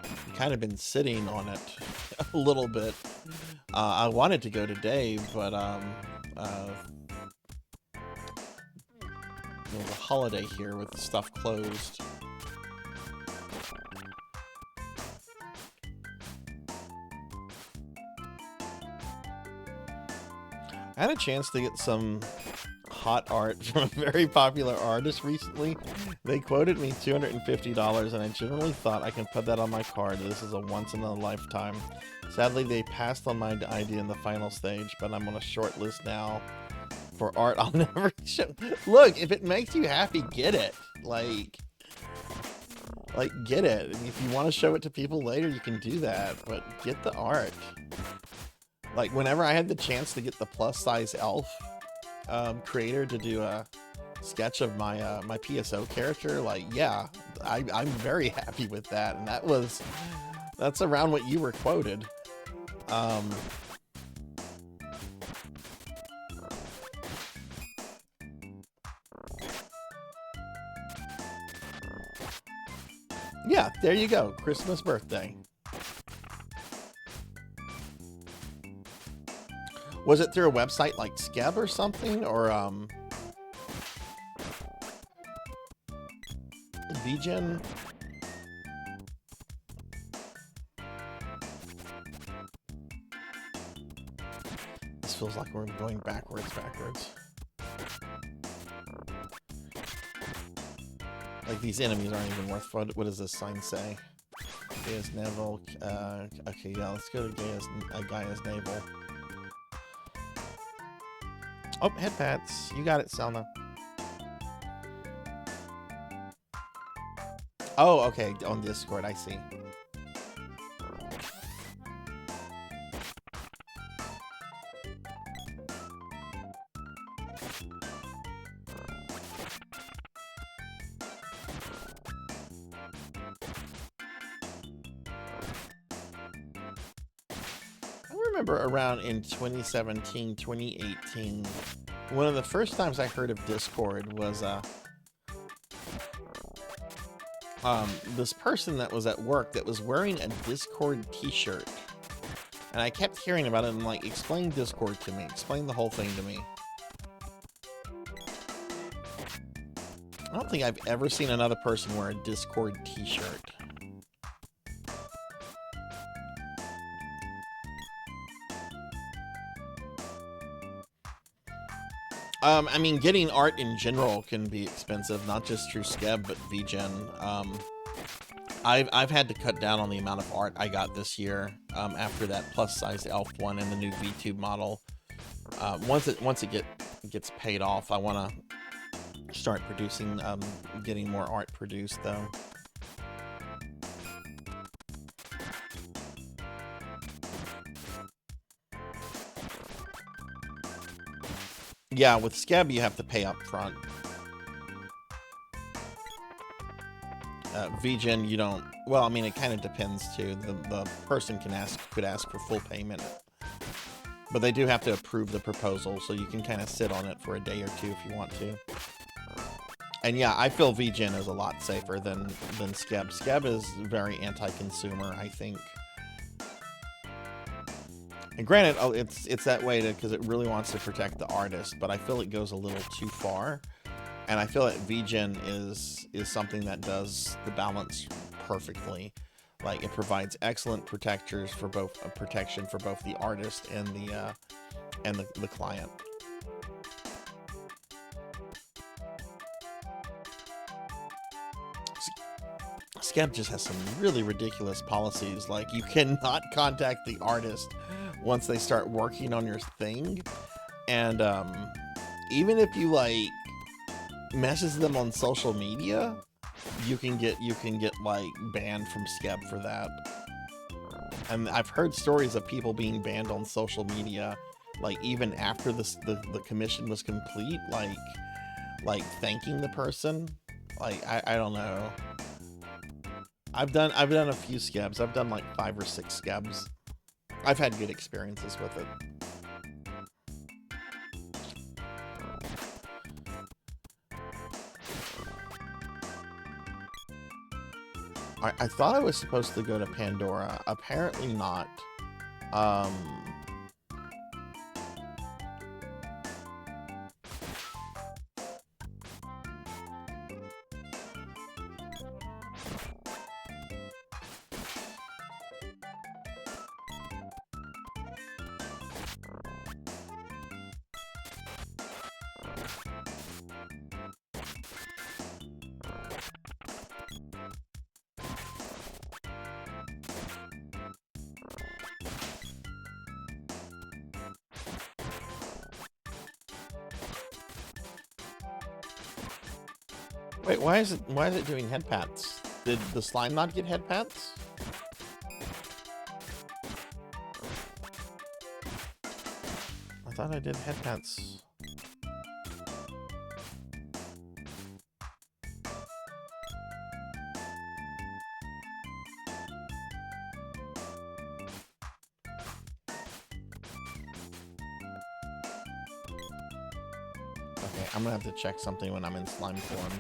Speaker 3: I've kind of been sitting on it a little bit. I wanted to go today, but there's a holiday here with stuff closed. I had a chance to get some hot art from a very popular artist recently. They quoted me $250, and I generally thought I can put that on my card. This is a once-in-a-lifetime. Sadly, they passed on my idea in the final stage, but I'm on a short list now for art I'll never show. Look, if it makes you happy, get it. Like get it. And if you want to show it to people later, you can do that, but get the art. Like, whenever I had the chance to get the plus-size elf creator to do a sketch of my my PSO character, like, yeah, I'm very happy with that. And that's around what you were quoted. Yeah, there you go. Christmas birthday. Was it through a website like Skeb or something, or VGen? This feels like we're going backwards. Like, these enemies aren't even worth what does this sign say? Gaia's Navel. Okay, yeah, let's go to Gaia's Navel. Oh, head pats. You got it, Selma. Oh, okay. On Discord, I see. Remember around in 2017, 2018, one of the first times I heard of Discord was this person that was at work that was wearing a Discord t-shirt, and I kept hearing about it and like, explain Discord to me, explain the whole thing to me. I don't think I've ever seen another person wear a Discord t-shirt. I mean, getting art in general can be expensive, not just through Skeb, but VGen. I've had to cut down on the amount of art I got this year after that plus size elf one and the new VTube model. Once it gets paid off, I want to start producing, getting more art produced though. Yeah, with Scab you have to pay up front. VGen you don't. Well, I mean it kind of depends too. The person could ask for full payment, but they do have to approve the proposal, so you can kind of sit on it for a day or two if you want to. And yeah, I feel VGen is a lot safer than Scab. Scab is very anti-consumer, I think. And granted, it's that way because it really wants to protect the artist, but I feel it goes a little too far. And I feel that VGen is something that does the balance perfectly. Like it provides excellent protection for both the artist and the client. Scab just has some really ridiculous policies. Like you cannot contact the artist once they start working on your thing, and even if you like message them on social media, you can get like banned from Scab for that. And I've heard stories of people being banned on social media, like even after the commission was complete, like thanking the person. Like I don't know. I've done a few Scabs. I've done like 5 or 6 Scabs. I've had good experiences with it. I thought I was supposed to go to Pandora. Apparently not. Wait, why is it doing head pats? Did the slime not get head pats? I thought I did head pats. Okay, I'm gonna have to check something when I'm in slime form.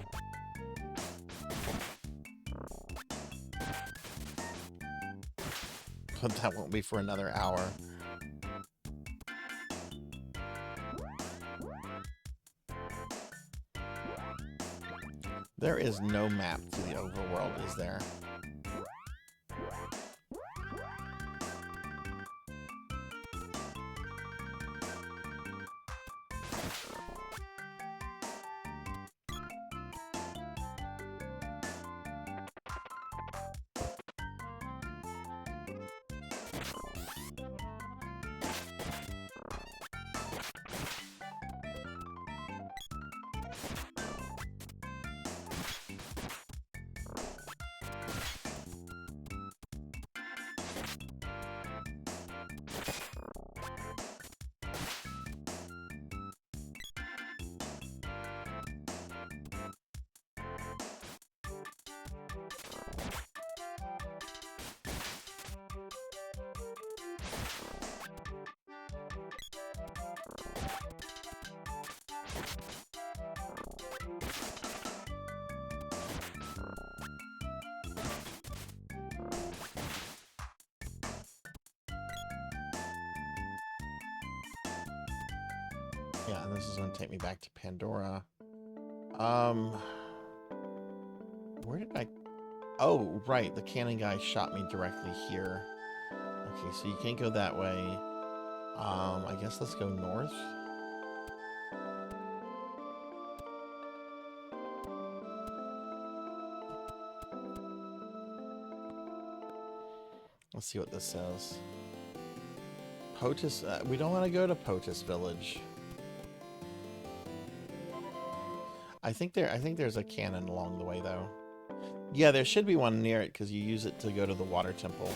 Speaker 3: But that won't be for another hour. There is no map to the overworld, is there? Yeah, and this is going to take me back to Pandora. Where did I... Oh, right, the cannon guy shot me directly here. Okay, so you can't go that way. I guess let's go north. Let's see what this says. POTUS, we don't want to go to POTUS Village. I think there's a cannon along the way though. Yeah, there should be one near it because you use it to go to the water temple.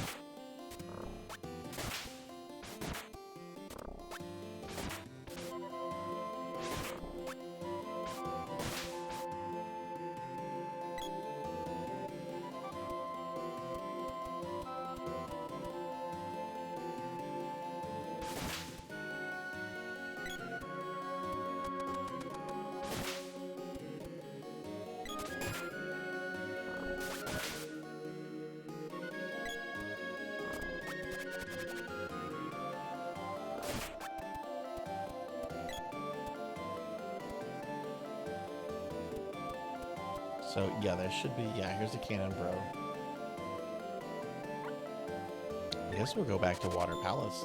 Speaker 3: So, yeah, there should be... Yeah, here's the cannon, bro. I guess we'll go back to Water Palace.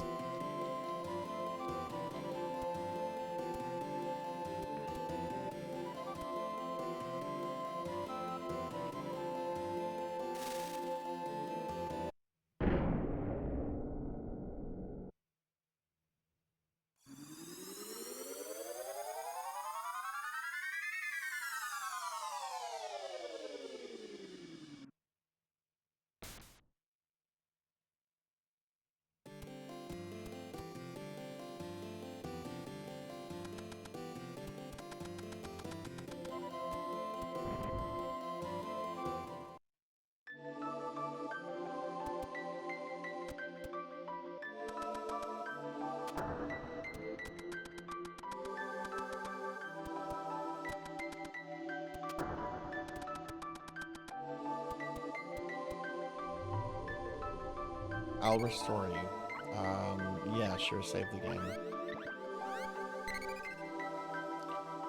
Speaker 3: I'll restore you. Yeah, sure, save the game.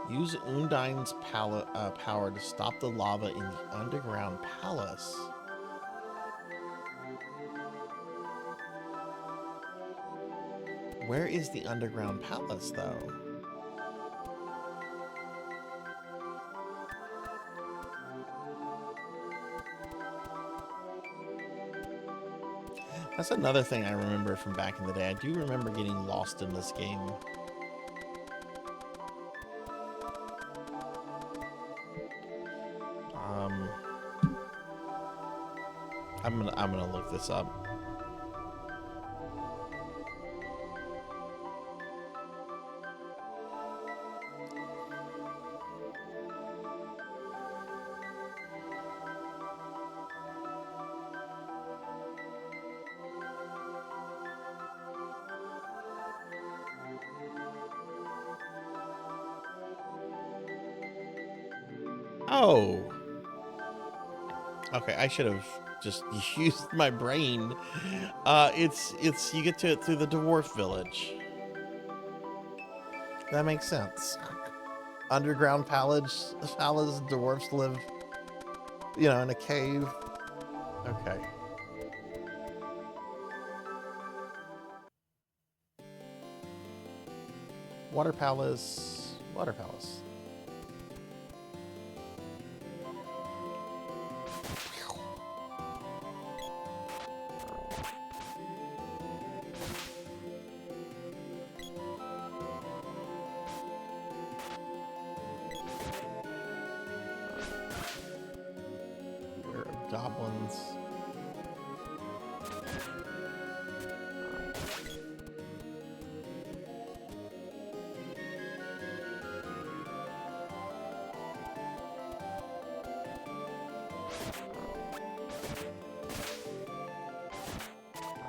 Speaker 3: Use Undyne's power to stop the lava in the underground palace. Where is the underground palace, though? That's another thing I remember from back in the day. I do remember getting lost in this game. I'm gonna look this up. Oh. Okay, I should have just used my brain. It's you get to it through the dwarf village. That makes sense. Underground palace dwarfs live, you know, in a cave. Okay. Water palace. Water palace. Goblins.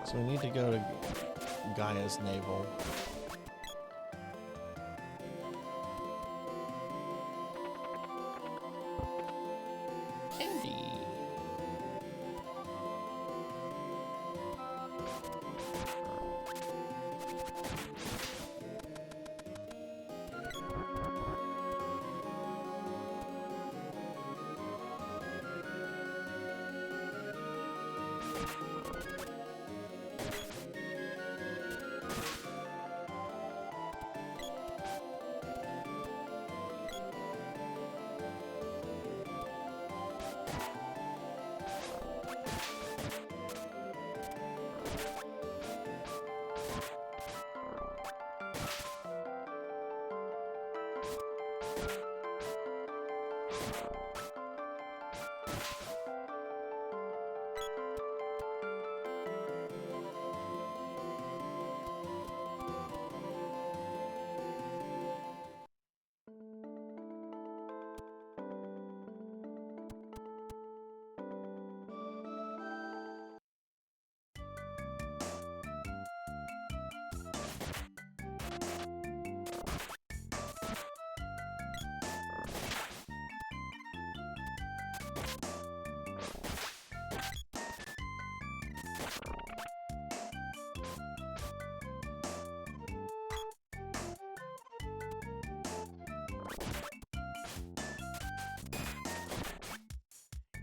Speaker 3: So we need to go to Gaia's navel.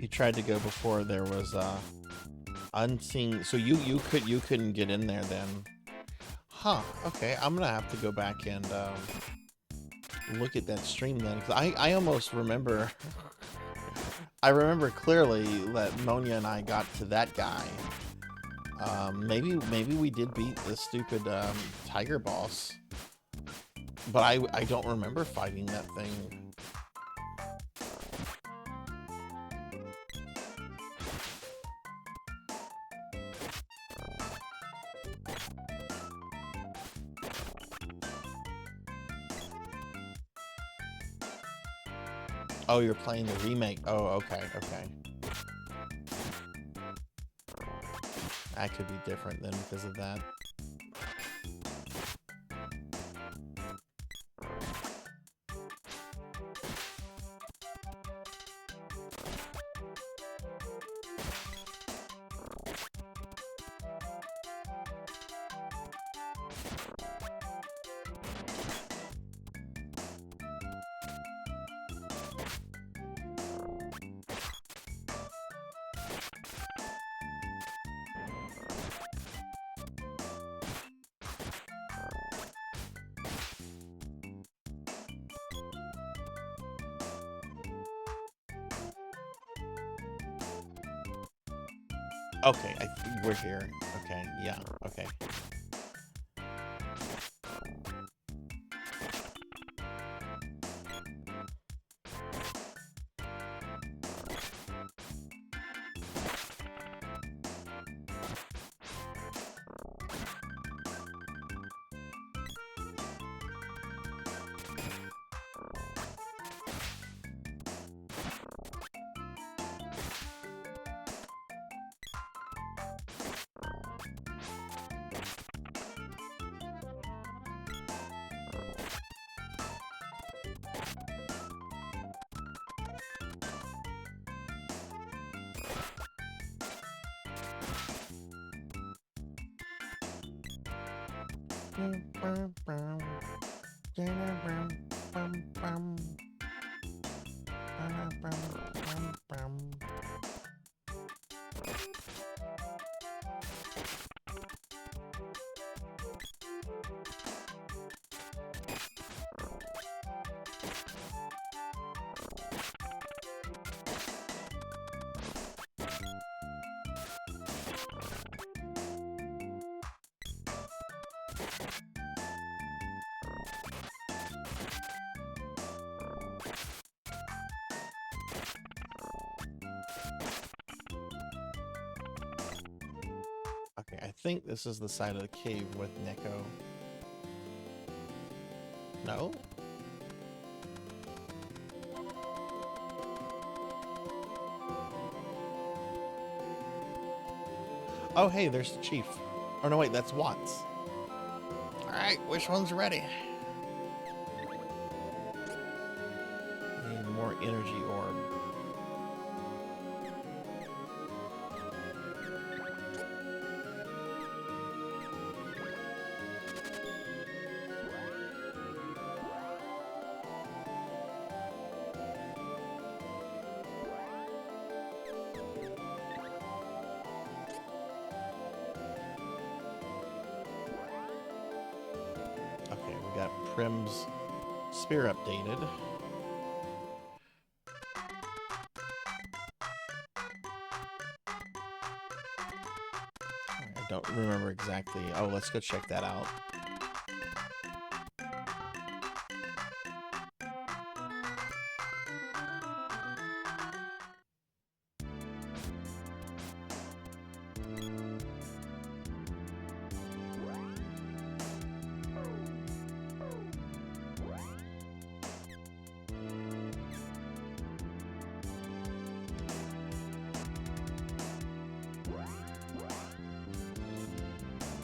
Speaker 3: You tried to go before there was unseen. So you couldn't get in there then. Huh. Okay. I'm gonna have to go back and look at that stream then, because I almost remember. I remember clearly that Monia and I got to that guy. Maybe we did beat the stupid tiger boss, but I don't remember fighting that thing. Oh, you're playing the remake. Oh, okay, okay. That could be different then because of that. Okay, I think we're here. Okay, yeah, okay. Okay, I think this is the side of the cave with Neko. No? Oh, hey, there's the chief. Oh, no, wait, that's Watts. Alright, which one's ready? Need more energy orb. Okay, we got Prim's spear updated. I don't remember exactly. Oh, let's go check that out.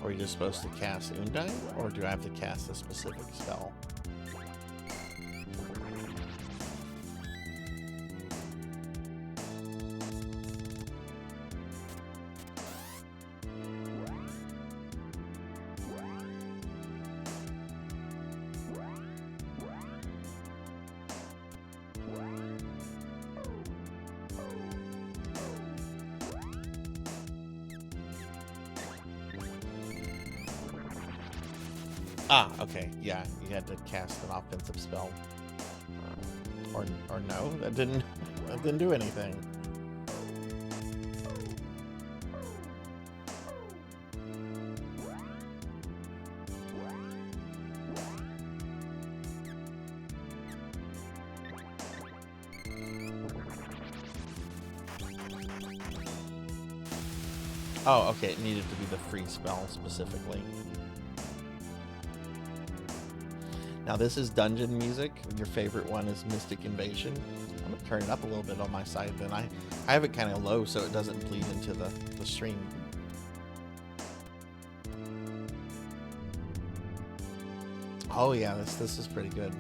Speaker 3: Are you just supposed to cast Undine, or do I have to cast a specific spell? Ah, okay. Yeah, you had to cast an offensive spell. Or no, that didn't do anything. Oh, okay, it needed to be the free spell specifically. Now this is dungeon music. Your favorite one is Mystic Invasion. I'm gonna turn it up a little bit on my side then. I have it kind of low so it doesn't bleed into the stream. Oh yeah, this is pretty good.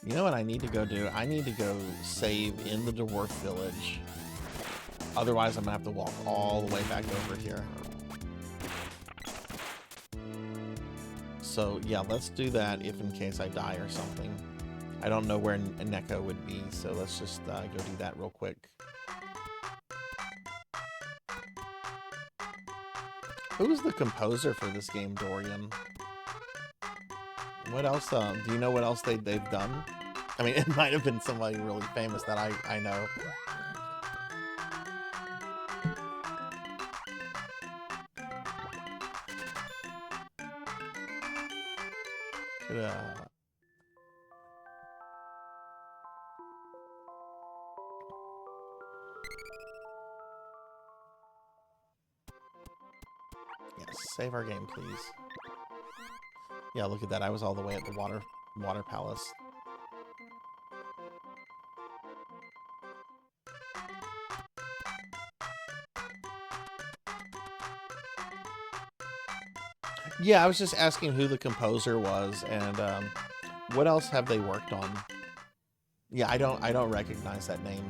Speaker 3: You know what I need to go do? I need to go save in the dwarf village. Otherwise, I'm gonna have to walk all the way back over here. So yeah, let's do that if in case I die or something. I don't know where Neko would be, so let's just go do that real quick. Who's the composer for this game, Dorian? What else? Do you know what else they've done? I mean, it might have been somebody really famous that I know. Yes, save our game, please. Yeah, look at that. I was all the way at the water palace. Yeah, I was just asking who the composer was and what else have they worked on? Yeah, I don't recognize that name.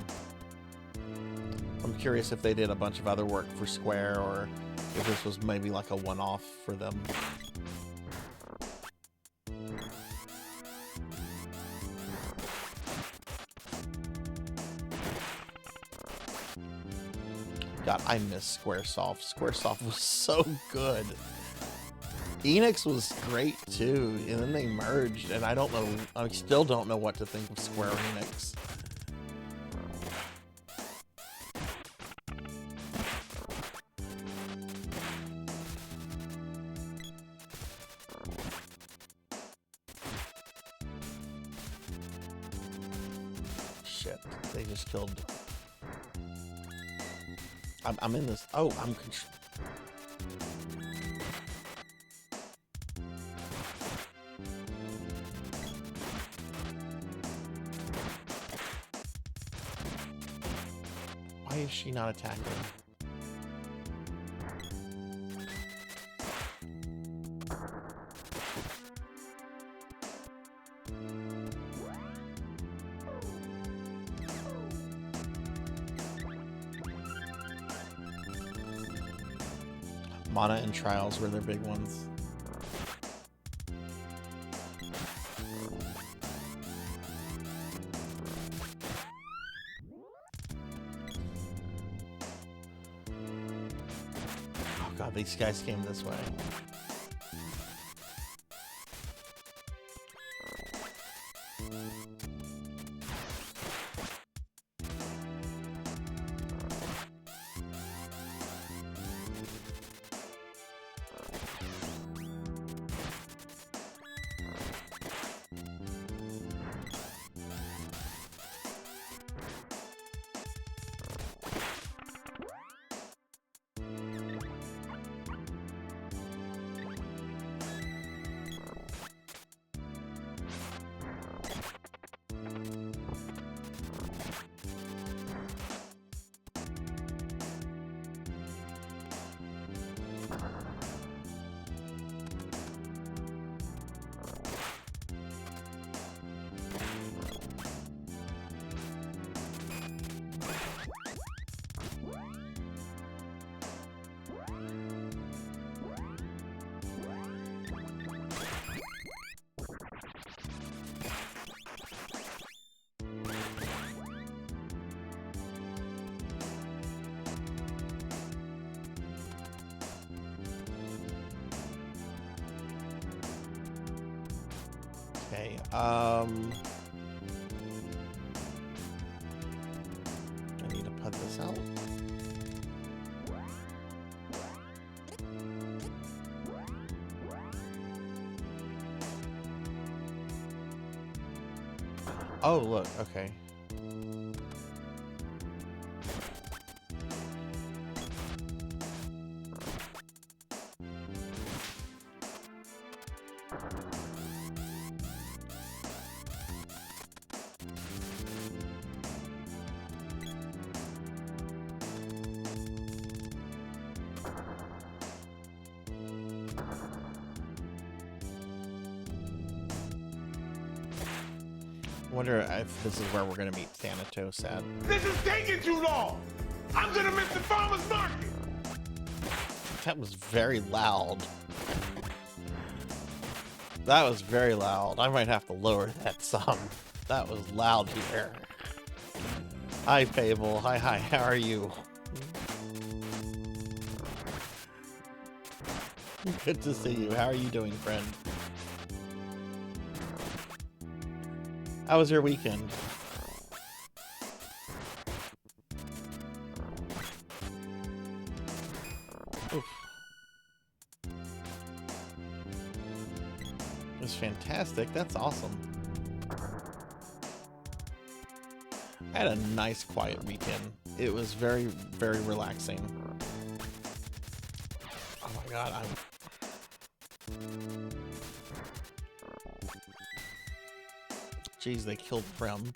Speaker 3: I'm curious if they did a bunch of other work for Square or if this was maybe like a one-off for them. God, I miss Squaresoft. Squaresoft was so good. Enix was great too, and then they merged, and I still don't know what to think of Square Enix. Shit, they just killed. I'm in this. Oh, I'm. Why is she not attacking? Mana and Trials were their big ones. Oh god, these guys came this way. Okay, I need to put this out. Oh, look, okay. I wonder if this is where we're gonna meet Thanatos at.
Speaker 2: This is taking too long! I'm gonna miss the farmer's market!
Speaker 3: That was very loud. That was very loud. I might have to lower that some. That was loud here. Hi, Fable. Hi, how are you? Good to see you. How are you doing, friend? How was your weekend? Oof. It was fantastic. That's awesome. I had a nice quiet weekend. It was very, very relaxing. Oh my god, Jeez, they killed Prem.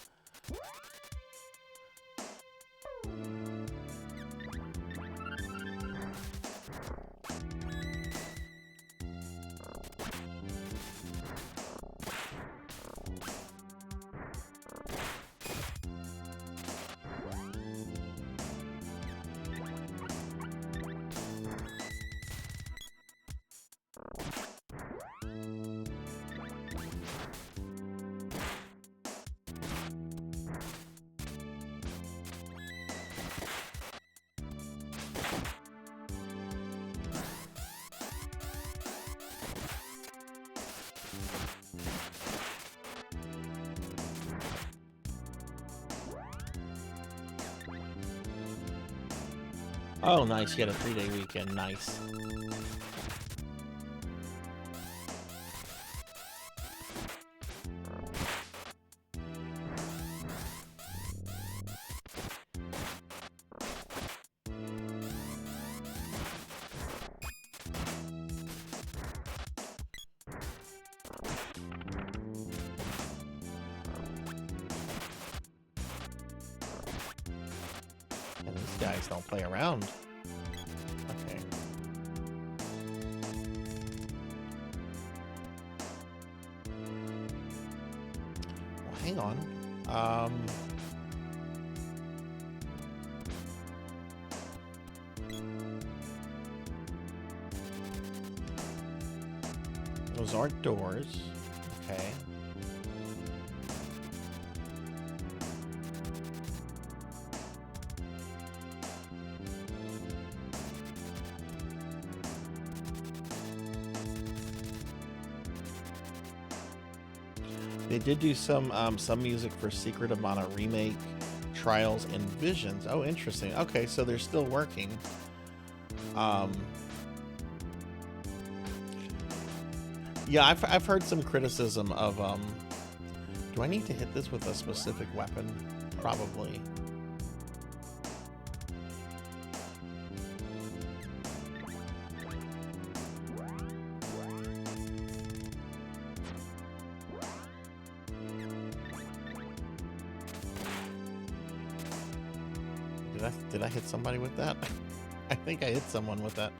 Speaker 3: Oh, nice. You had a 3-day weekend. Nice. And these guys don't play around. Okay. Well, hang on. Those aren't doors. Okay. They did do some music for Secret of Mana Remake, Trials, and Visions. Oh, interesting. Okay, so they're still working. Yeah, I've heard some criticism of, do I need to hit this with a specific weapon? Probably. Did I hit somebody with that? I think I hit someone with that.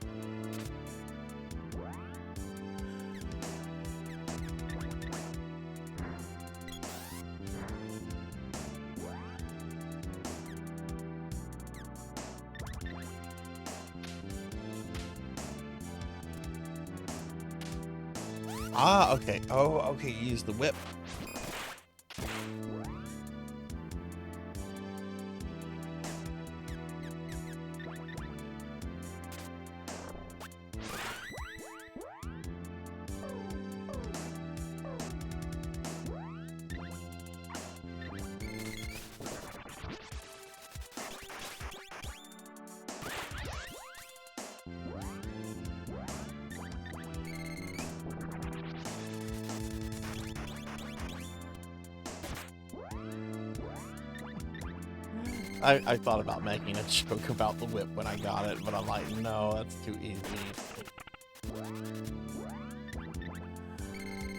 Speaker 3: Ah, okay. Oh, okay. You use the whip. I thought about making a joke about the whip when I got it, but I'm like, no, that's too easy.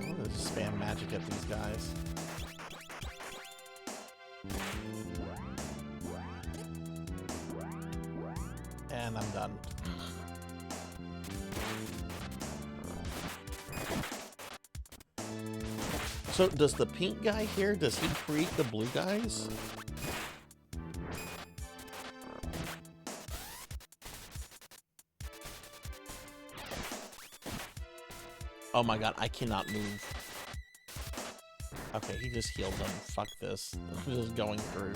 Speaker 3: I'm gonna just spam magic at these guys. And I'm done. So does the pink guy here, does he create the blue guys? Oh my god, I cannot move. Okay, he just healed them. Fuck this. I'm just going through.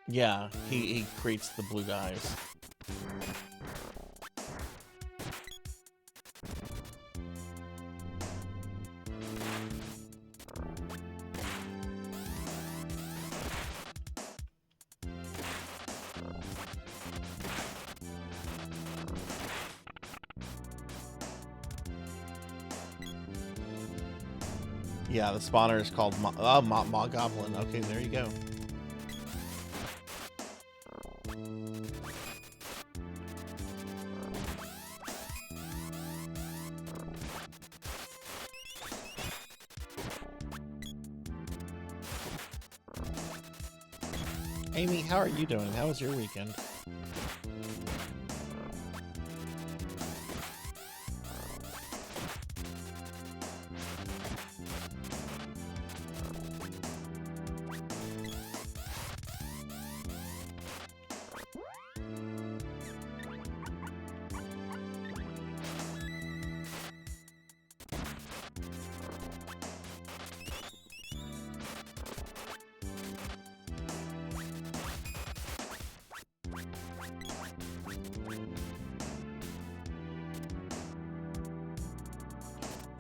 Speaker 3: Yeah, he creates the blue guys. Yeah, the spawner is called Maw Goblin. Okay, there you go. Amy, how are you doing? How was your weekend?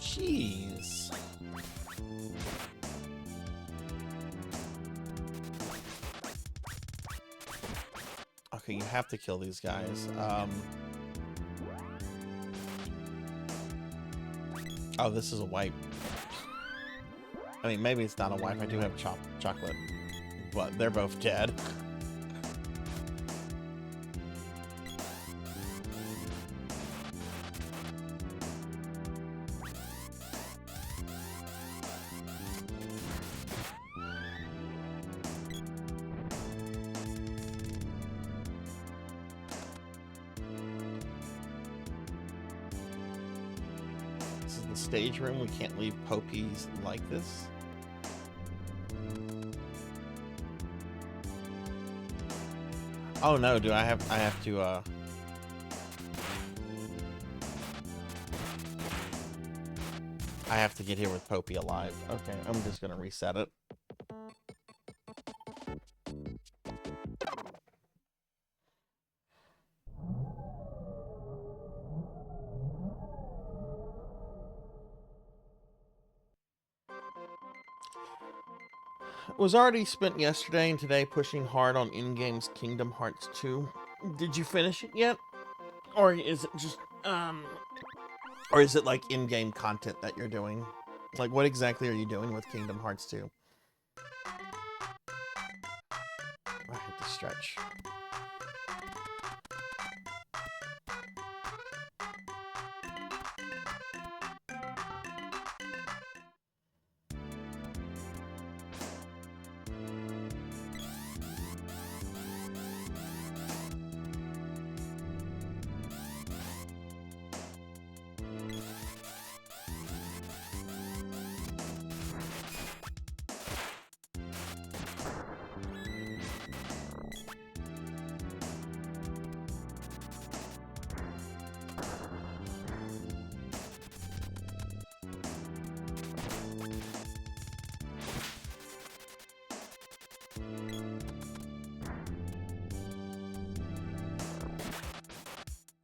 Speaker 3: Jeez. Okay, you have to kill these guys. Oh, this is a wipe. I mean, maybe it's not a wipe. I do have chocolate, but they're both dead. Stage room. We can't leave Popies like this. Oh no, do I have to I have to get here with Popey alive. Okay, I'm just gonna reset it. Was already spent yesterday and today pushing hard on in-game's Kingdom Hearts 2. Did you finish it yet? Or is it just, or is it like in-game content that you're doing? Like, what exactly are you doing with Kingdom Hearts 2? I had to stretch.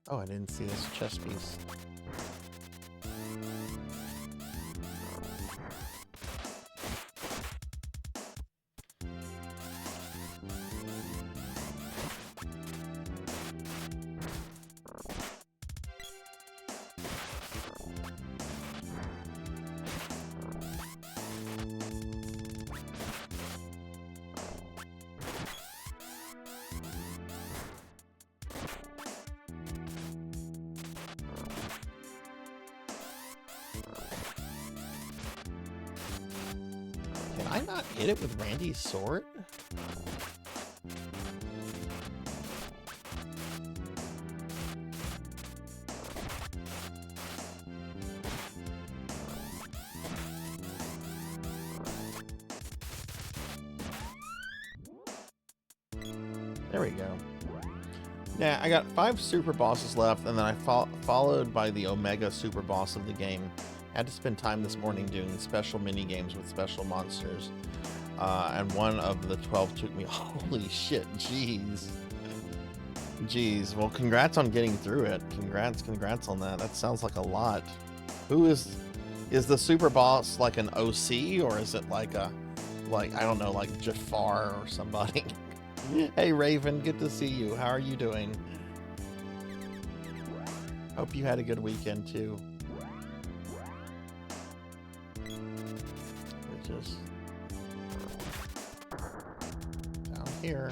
Speaker 3: Oh, I didn't see this chest piece. Can I not hit it with Randy's sword? There we go. Yeah, I got 5 super bosses left, and then I followed by the Omega super boss of the game. I had to spend time this morning doing special mini games with special monsters, and one of the 12 took me. Holy shit! Jeez. Well, congrats on getting through it. Congrats on that. That sounds like a lot. Who is the super boss? Like an OC, or is it like I don't know, like Jafar or somebody? Hey Raven, good to see you. How are you doing? Hope you had a good weekend too. We're just down here.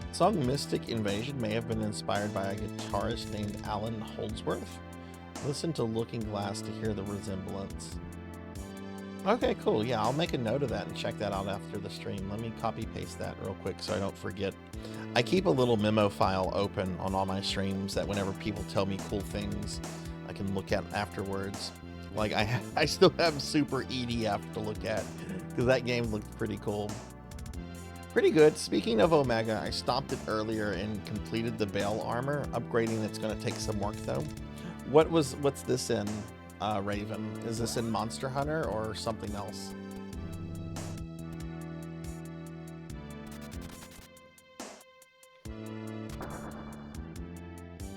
Speaker 3: The song Mystic Invasion may have been inspired by a guitarist named Alan Holdsworth. Listen to Looking Glass to hear the resemblance. Okay, cool. Yeah, I'll make a note of that and check that out after the stream. Let me copy paste that real quick so I don't forget. I keep a little memo file open on all my streams that whenever people tell me cool things, I can look at afterwards. Like I still have Super EDF to look at because that game looked pretty cool. Pretty good. Speaking of Omega, I stopped it earlier and completed the Veil armor. Upgrading it's going to take some work though. What's this in, Raven? Is this in Monster Hunter or something else?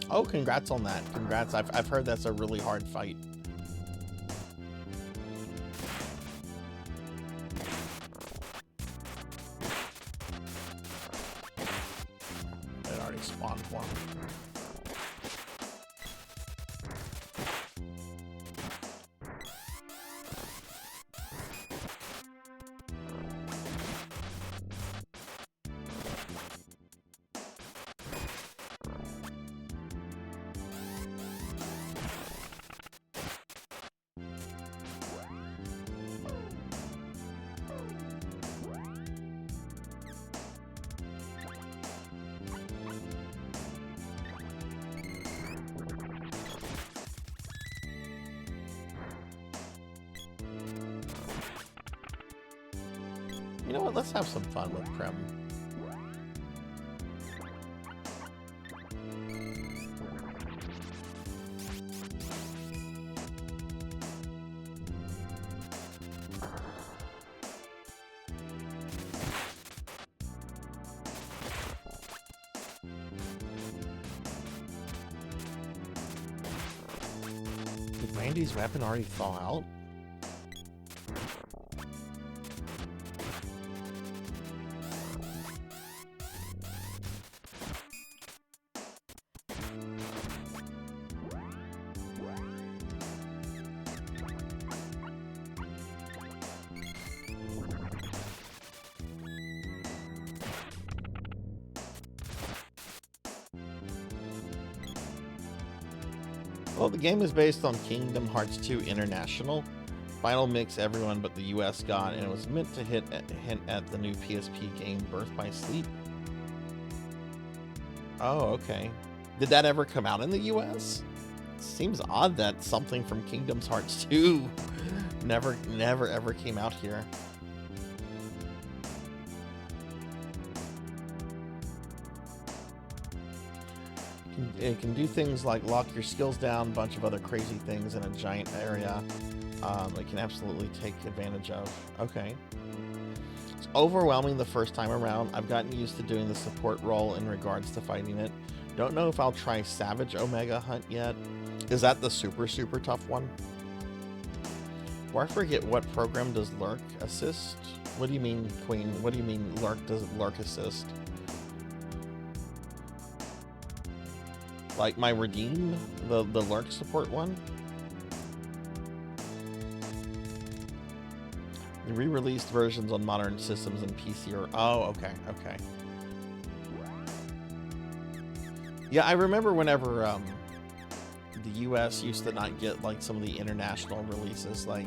Speaker 3: Oh, congrats on that. Congrats. I've heard that's a really hard fight. It already spawned one. You know what? Let's have some fun with Prim. Did Randy's weapon already thaw out? Well, the game is based on Kingdom Hearts 2 International. Final mix everyone but the US got, and it was meant to hint at the new PSP game Birth by Sleep. Oh, okay. Did that ever come out in the US? Seems odd that something from Kingdom Hearts 2 never ever came out here. It can do things like lock your skills down, a bunch of other crazy things in a giant area. It can absolutely take advantage of. Okay. It's overwhelming the first time around. I've gotten used to doing the support role in regards to fighting it. Don't know if I'll try Savage Omega Hunt yet. Is that the super tough one? Or I forget what program does Lurk assist? What do you mean, Queen? What do you mean Lurk does Lurk assist? Like my Redeem? The Lurk support one? The re-released versions on modern systems and PC are... Oh, okay, okay. Yeah, I remember whenever the US used to not get like some of the international releases. Like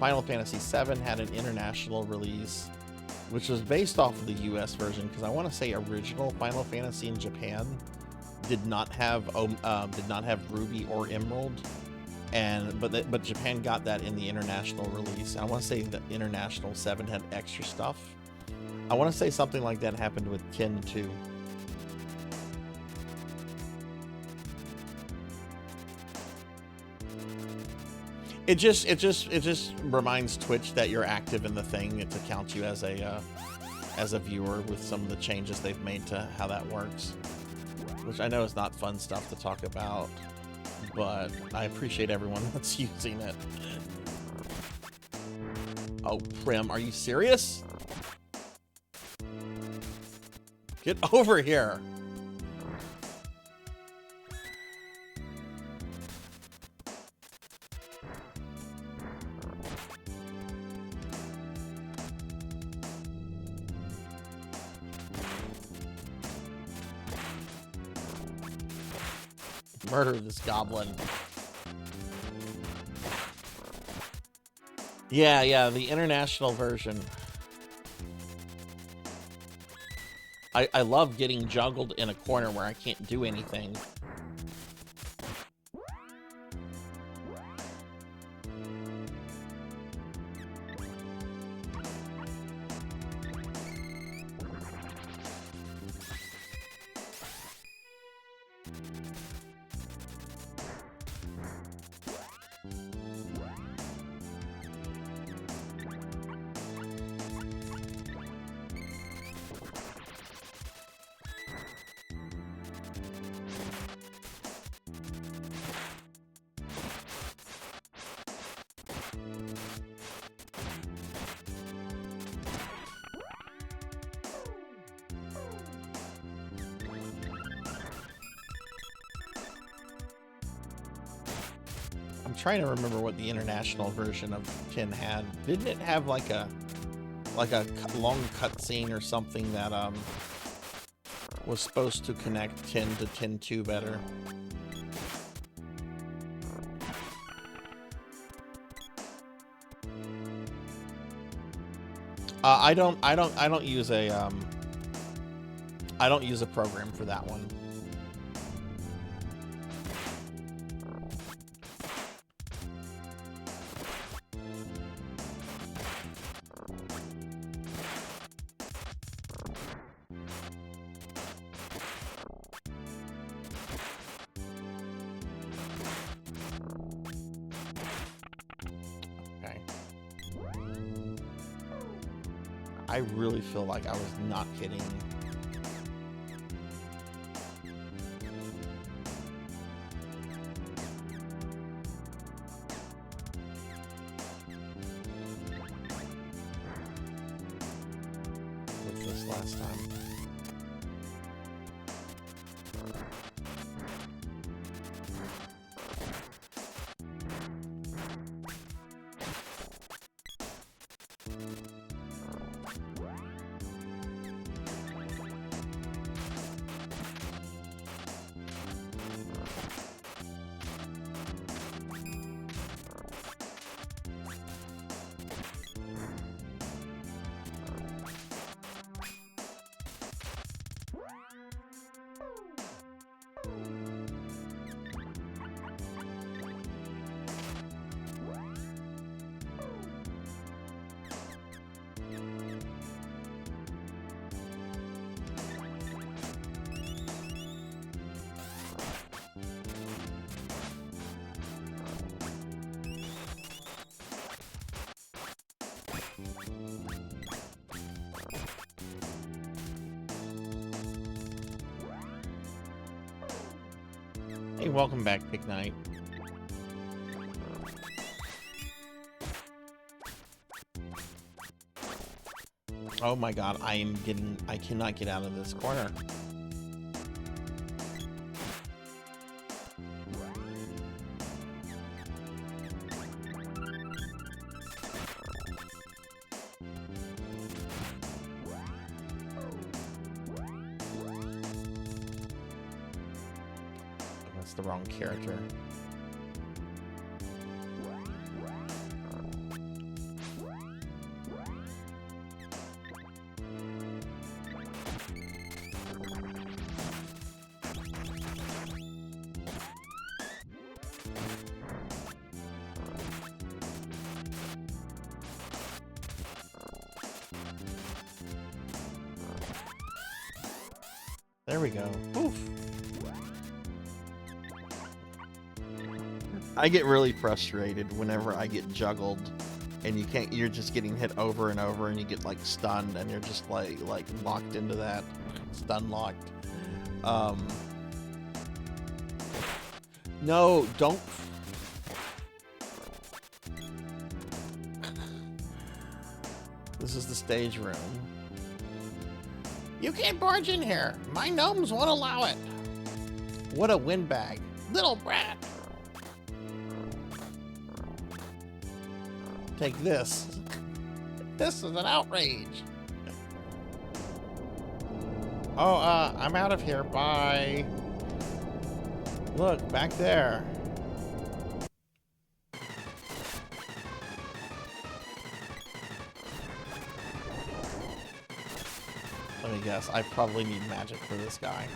Speaker 3: Final Fantasy VII had an international release, which was based off of the US version, because I want to say original Final Fantasy in Japan did not have Ruby or Emerald. But Japan got that in the international release. I want to say the international 7 had extra stuff. I want to say something like that happened with 10 too. It just reminds Twitch that you're active in the thing to count you as a viewer with some of the changes they've made to how that works, which I know is not fun stuff to talk about. But I appreciate everyone that's using it. Oh, Prim, are you serious? Get over here. Murder this goblin. Yeah, the international version. I love getting juggled in a corner where I can't do anything. Trying to remember what the international version of 10 had. Didn't it have like a long cutscene or something that was supposed to connect 10 to 10.2 better? I don't use a program for that one. I really feel like I was not hitting. With this last time. Hey, welcome back, Pick Knight. Oh my god, I cannot get out of this corner. That's the wrong character. There we go. Oof. I get really frustrated whenever I get juggled and you're just getting hit over and over and you get like stunned and you're just like locked into that, stun locked. No, don't. This is the stage room. You can't barge in here. My gnomes won't allow it. What a windbag. Little brat. Take this. This is an outrage. Oh, I'm out of here. Bye. Look, back there. Let me guess, I probably need magic for this guy.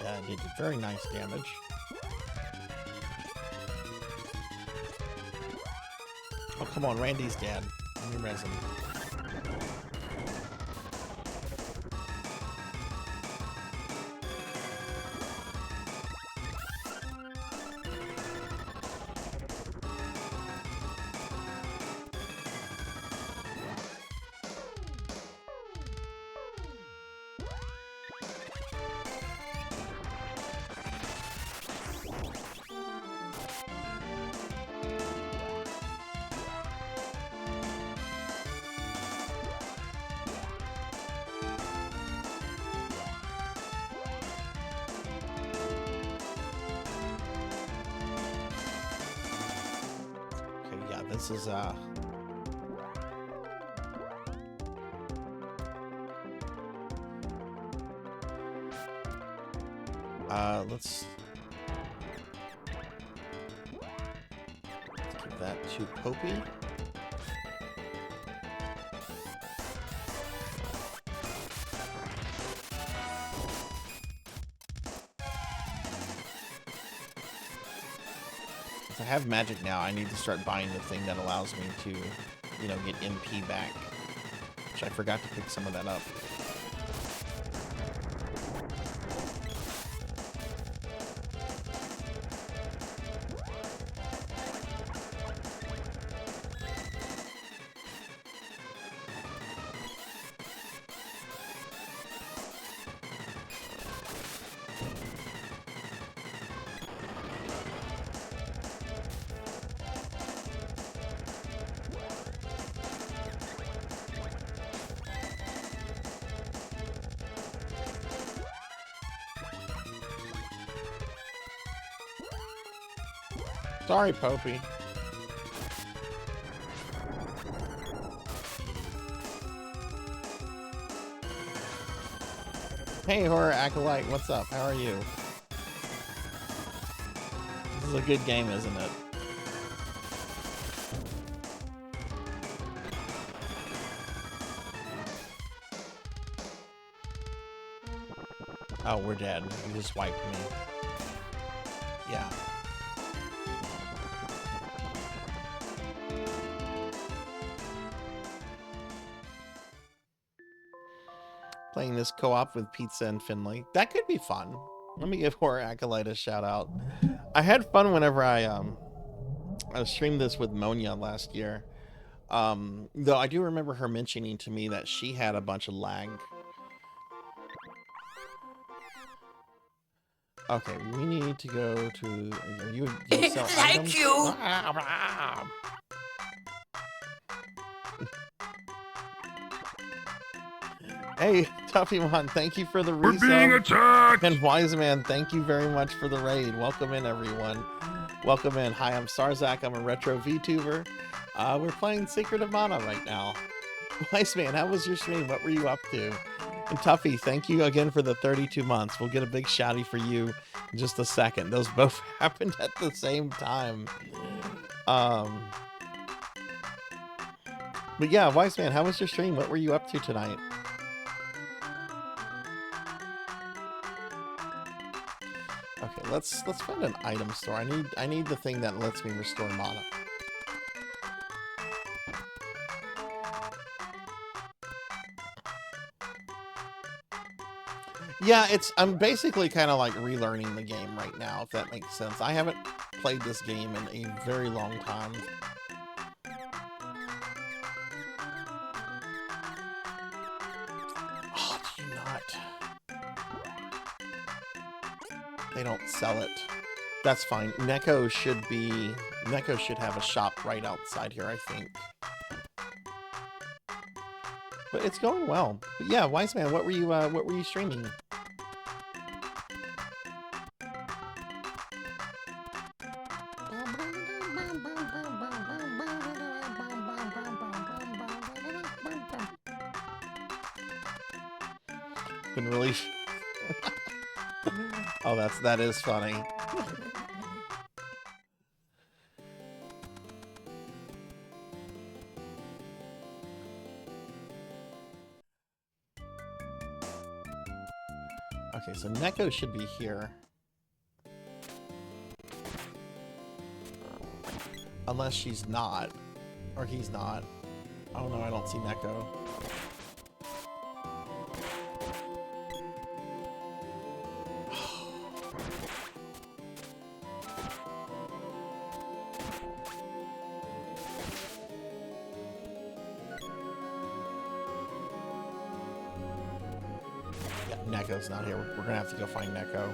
Speaker 3: Yeah, it did very nice damage. Oh, come on, Randy's dead. Let me res him. This is let's give that to Popey. I have magic now. I need to start buying the thing that allows me to, you know, get MP back. Which I forgot to pick some of that up. Sorry, Popey. Hey, Horror Acolyte, what's up? How are you? This is a good game, isn't it? Oh, we're dead. You just wiped me. Yeah. Playing this co-op with Pizza and Finley. That could be fun. Let me give Horror Acolyte a shout out. I had fun whenever I streamed this with Monia last year. Though I do remember her mentioning to me that she had a bunch of lag. Okay, we need to go to. Are you sell
Speaker 5: Thank
Speaker 3: items?
Speaker 5: you.
Speaker 3: Hey, Tuffymon, thank you for the
Speaker 1: We're being
Speaker 3: resub.
Speaker 1: attacked!
Speaker 3: And Wise Man, thank you very much for the raid. Welcome in, everyone. Welcome in. Hi, I'm Sarzac. I'm a retro VTuber. We're playing Secret of Mana right now. Wise Man, how was your stream? What were you up to? And Tuffy, thank you again for the 32 months. We'll get a big shouty for you in just a second. Those both happened at the same time. But yeah, Wise Man, how was your stream? What were you up to tonight? Okay, let's find an item store. I need the thing that lets me restore mana. Yeah, I'm basically kind of like relearning the game right now, if that makes sense. I haven't played this game in a very long time. Oh, do you not? They don't sell it. That's fine. Neko should have a shop right outside here, I think. But it's going well. But yeah, Wise Man, what were you streaming? Been really Oh, that is funny. Okay, so Neko should be here. Unless she's not. Or he's not. Oh no, I don't see Neko. Neko's not here. We're gonna have to go find Neko.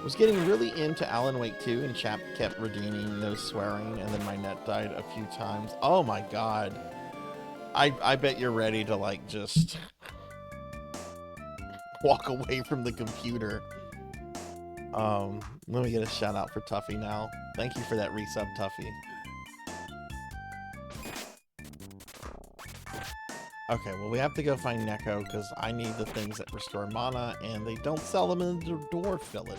Speaker 3: Was getting really into Alan Wake 2 and chat kept redeeming no swearing, and then my net died a few times. Oh my god. I bet you're ready to like just walk away from the computer. Let me get a shout out for Tuffy now. Thank you for that resub, Tuffy. Okay, well, we have to go find Neko because I need the things that restore mana, and they don't sell them in the dwarf village.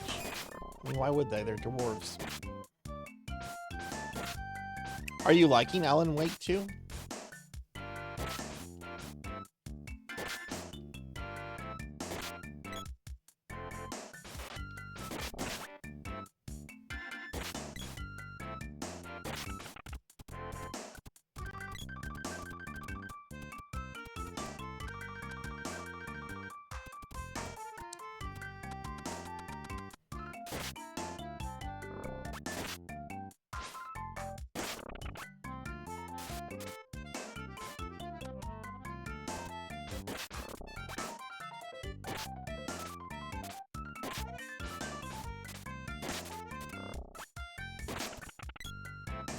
Speaker 3: I mean, why would they? They're dwarves. Are you liking Alan Wake 2?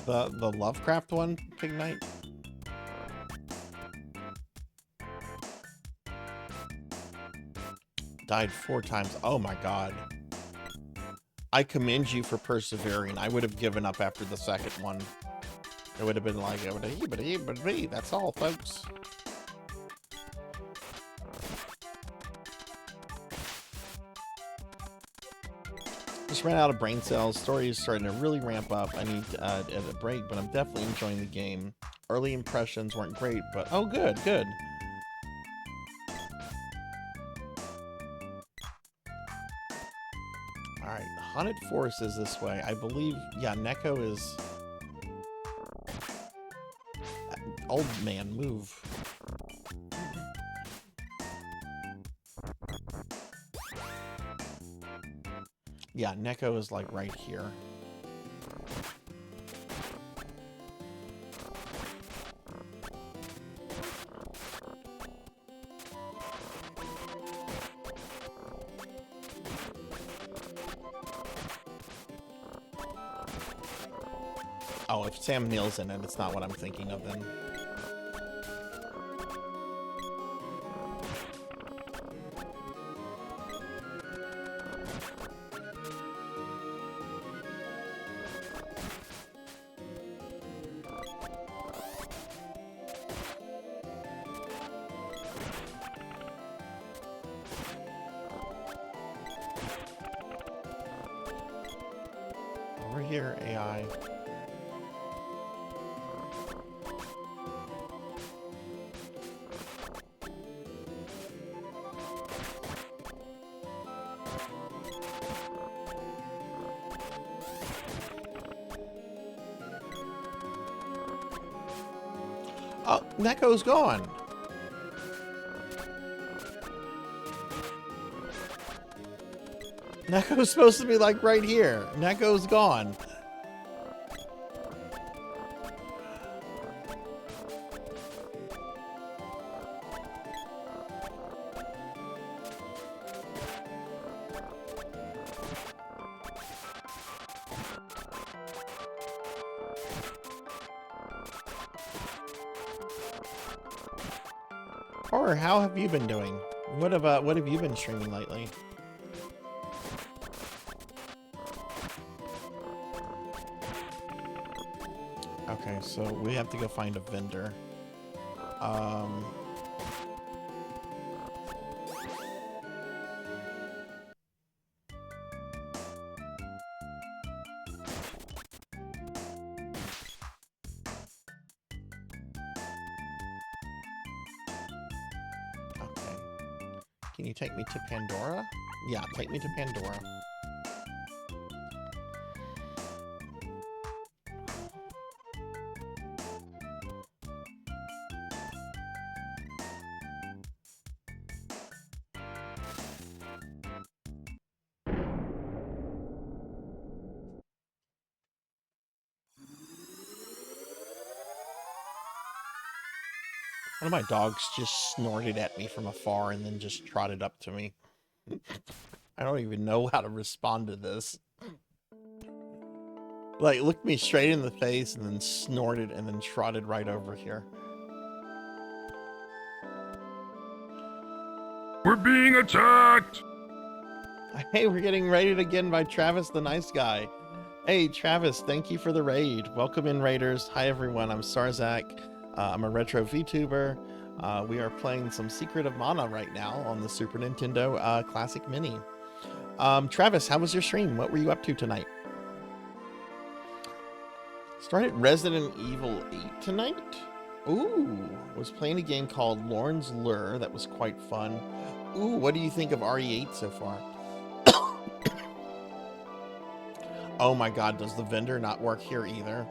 Speaker 3: The Lovecraft one, Pig Knight? Died 4 times. Oh my god. I commend you for persevering. I would have given up after the second one. It would have been like, that's all, folks. Just ran out of brain cells. Story is starting to really ramp up. I need to a break, but I'm definitely enjoying the game. Early impressions weren't great, but oh, good, good. Haunted Forest is this way. I believe, yeah, Neko is... Old man, move. Yeah, Neko is like right here. Oh, if Sam Neill's in it, it's not what I'm thinking of then. Over here, AI. Oh, Neko's gone. Neko's supposed to be like right here. Neko's gone. Or how have you been doing? What have you been streaming lately? Okay, so we have to go find a vendor. Okay. Can you take me to Pandora? Yeah, take me to Pandora. One of my dogs just snorted at me from afar and then just trotted up to me. I don't even know how to respond to this. Like, looked me straight in the face and then snorted and then trotted right over here.
Speaker 1: We're being attacked!
Speaker 3: Hey, we're getting raided again by Travis the Nice Guy. Hey, Travis, thank you for the raid. Welcome in, raiders. Hi, everyone. I'm Sarzac. I'm a retro VTuber. We are playing some Secret of Mana right now on the Super Nintendo Classic Mini. Travis, how was your stream? What were you up to tonight? Started Resident Evil 8 tonight? Ooh, was playing a game called Lorne's Lure. That was quite fun. Ooh, what do you think of RE8 so far? Oh my god, does the vendor not work here either?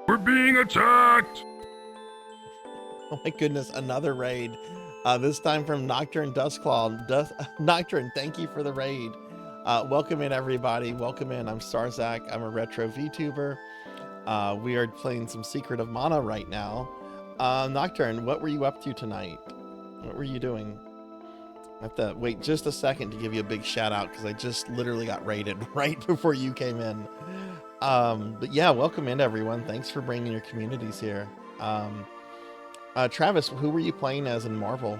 Speaker 1: We're being attacked!
Speaker 3: Oh my goodness, another raid. This time from Nocturne Dustclaw. Nocturne, thank you for the raid. Welcome in, everybody. Welcome in. I'm Sarzac. I'm a retro VTuber. We are playing some Secret of Mana right now. Nocturne, what were you up to tonight? What were you doing? I have to wait just a second to give you a big shout out because I just literally got raided right before you came in. But yeah, welcome in, everyone. Thanks for bringing your communities here. Travis, who were you playing as in Marvel?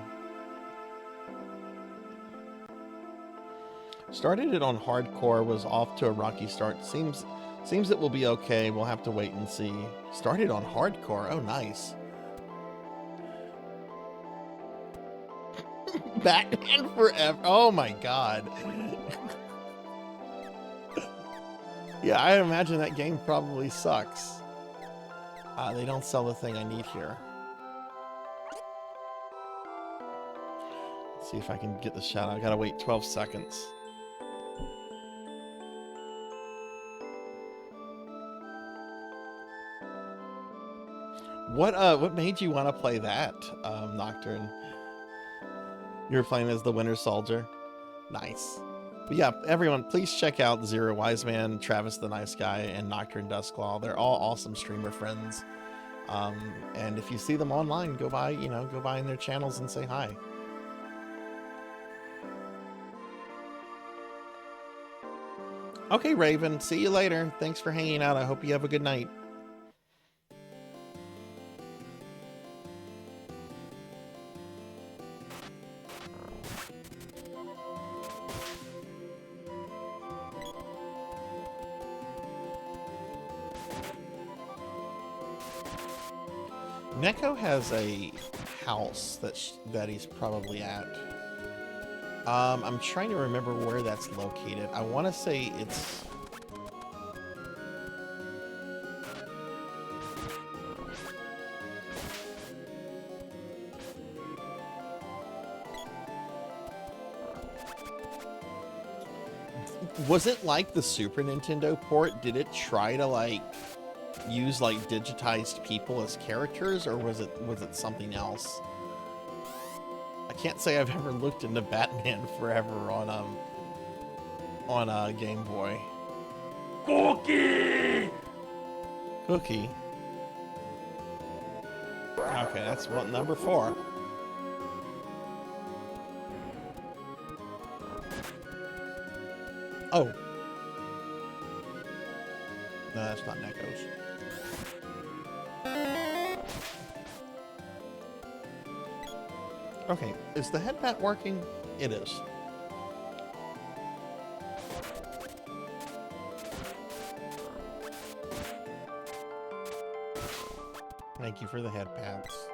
Speaker 3: Started it on hardcore, was off to a rocky start. Seems it will be okay. We'll have to wait and see. Started on hardcore. Oh, nice. Batman Forever. Oh my god. Yeah, I imagine that game probably sucks. They don't sell the thing I need here. Let's see if I can get the shout out. I gotta wait 12 seconds. What made you want to play that, Nocturne? You were playing as the Winter Soldier. Nice. But yeah, everyone, please check out Zero Wiseman, Travis the Nice Guy, and Nocturne Duskclaw. They're all awesome streamer friends. And if you see them online, go by in their channels and say hi. Okay, Raven, see you later. Thanks for hanging out. I hope you have a good night. Neko has a house that he's probably at. I'm trying to remember where that's located. I want to say it's... Was it like the Super Nintendo port? Did it try to like use like digitized people as characters, or was it something else? I can't say I've ever looked into Batman Forever on a Game Boy. Cookie. Okay, that's what number 4. Oh. No, that's not Neko's. Okay, is the headbat working? It is. Thank you for the head pats.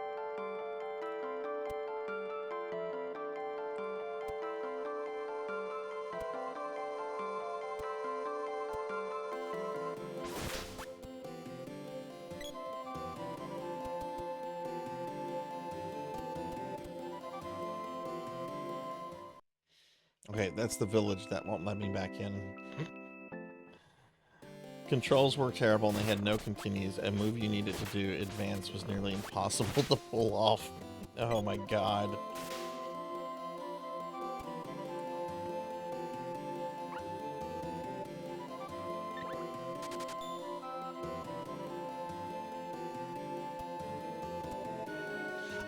Speaker 3: Okay, that's the village that won't let me back in. Controls were terrible and they had no continues. A move you needed to do advance was nearly impossible to pull off. Oh my god.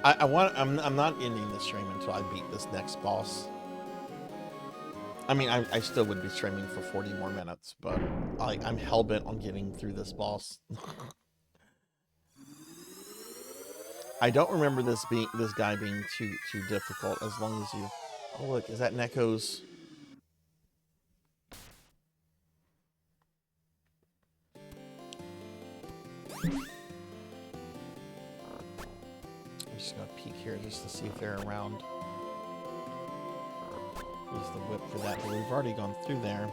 Speaker 3: I'm not ending the stream until I beat this next boss. I mean, I still would be streaming for 40 more minutes, but I'm hellbent on getting through this boss. I don't remember this guy being too difficult as long as you... Oh look, is that Neko's? I'm just gonna peek here just to see if they're around. Use the whip for that, but we've already gone through there.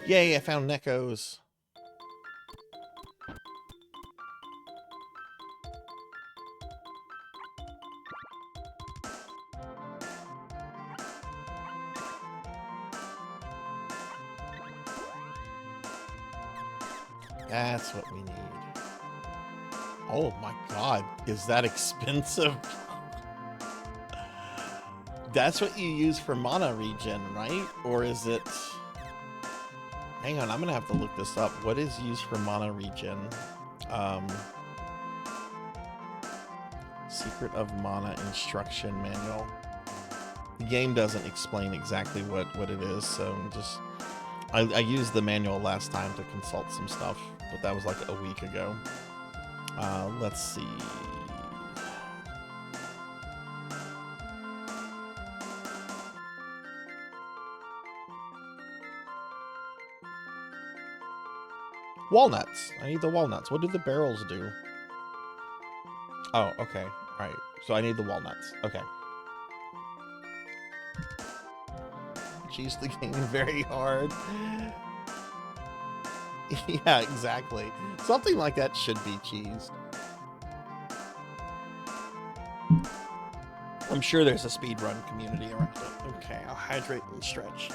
Speaker 3: Yay, I found Neko's. That's what we need. Oh my god, is that expensive? That's what you use for mana regen, right? Or is it... Hang on, I'm gonna have to look this up. What is used for mana regen? Secret of Mana Instruction Manual. The game doesn't explain exactly what it is, so just... I used the manual last time to consult some stuff, but that was like a week ago. Let's see. Walnuts. I need the walnuts. What do the barrels do? Oh, okay. All right. So I need the walnuts. Okay. Cheese the game very hard. Yeah, exactly. Something like that should be cheesed. I'm sure there's a speedrun community around it. Okay, I'll hydrate and stretch.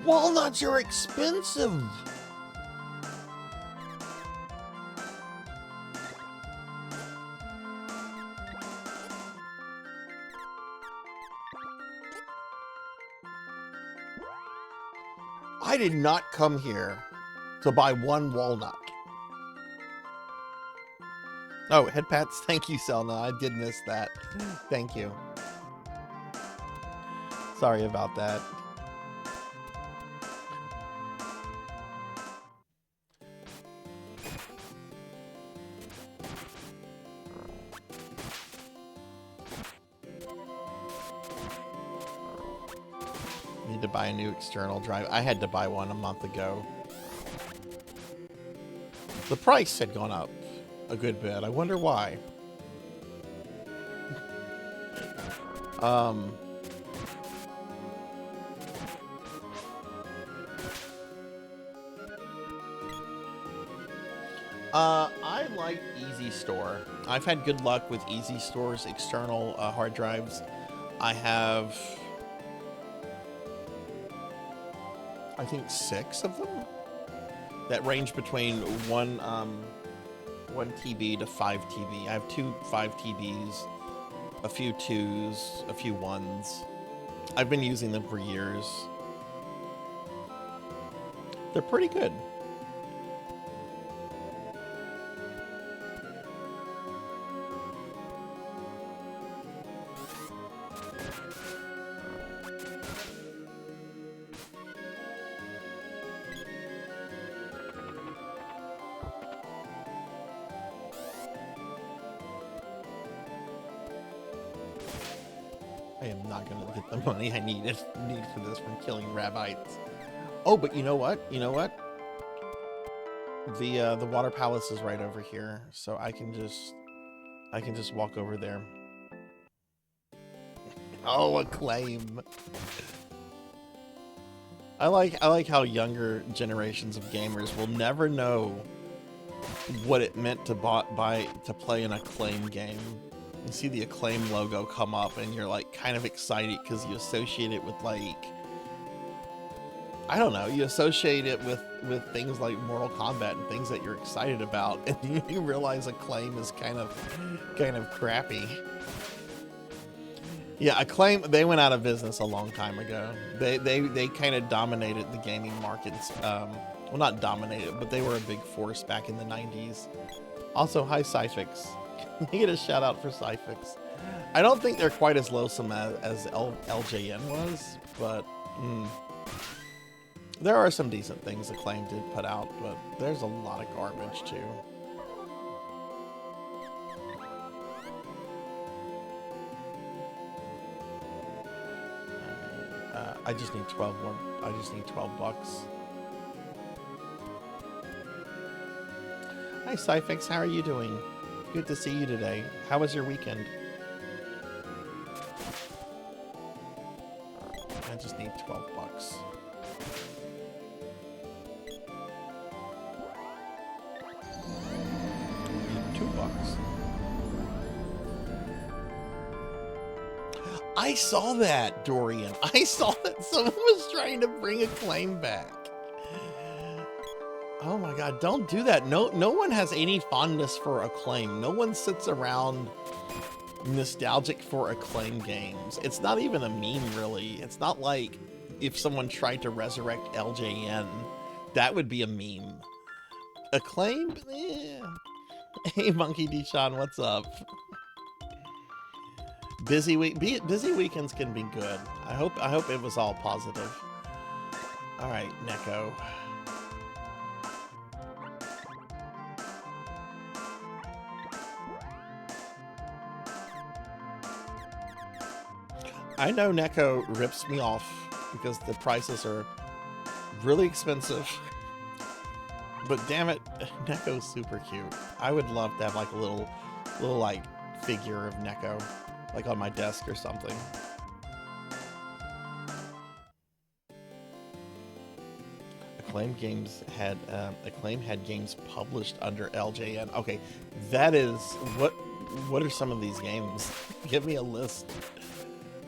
Speaker 3: Walnuts are expensive. I did not come here to buy one walnut. Oh, head pats. Thank you, Selna. I did miss that. Thank you. Sorry about that. Need to buy a new external drive. I had to buy one a month ago. The price had gone up a good bit. I wonder why. I like Easy Store. I've had good luck with Easy Store's external hard drives. I have, I think, 6 of them that range between one TB to 5 TB. I have 2 5 TBs, a few 2s, a few 1s. I've been using them for years. They're pretty good. I am not gonna get the money I need for this from killing rabbits. Oh, but you know what? You know what? The water palace is right over here, so I can just walk over there. Oh, Acclaim. I like how younger generations of gamers will never know what it meant to play an Acclaim game. You see the Acclaim logo come up and you're like kind of excited because you associate it with, like, I don't know, you associate it with things like Mortal Kombat and things that you're excited about, and you realize Acclaim is kind of crappy. Yeah, Acclaim, they went out of business a long time ago. They kind of dominated the gaming markets. Well, not dominated, but they were a big force back in the 90s. Also, hi Cyfix. You get a shout out for Cyfix. I don't think they're quite as loathsome as LJN was, but there are some decent things Acclaim did put out, but there's a lot of garbage too. I just need 12 more. I just need 12 bucks. Hi Cyfix, how are you doing? Good to see you today. How was your weekend? I just need 12 bucks. Need 2 bucks. I saw that, Dorian. I saw that someone was trying to bring Acclaim back. Oh my god, don't do that. No one has any fondness for Acclaim. No one sits around nostalgic for Acclaim games. It's not even a meme, really. It's not like if someone tried to resurrect LJN, that would be a meme. Acclaim? Yeah. Hey, Monkey D. Sean, what's up? Busy weekends can be good. I hope it was all positive. All right, Neko. I know Neko rips me off because the prices are really expensive. But damn it, Neko's super cute. I would love to have like a little like figure of Neko, like on my desk or something. Acclaim had games published under LJN. Okay, that is what are some of these games? Give me a list.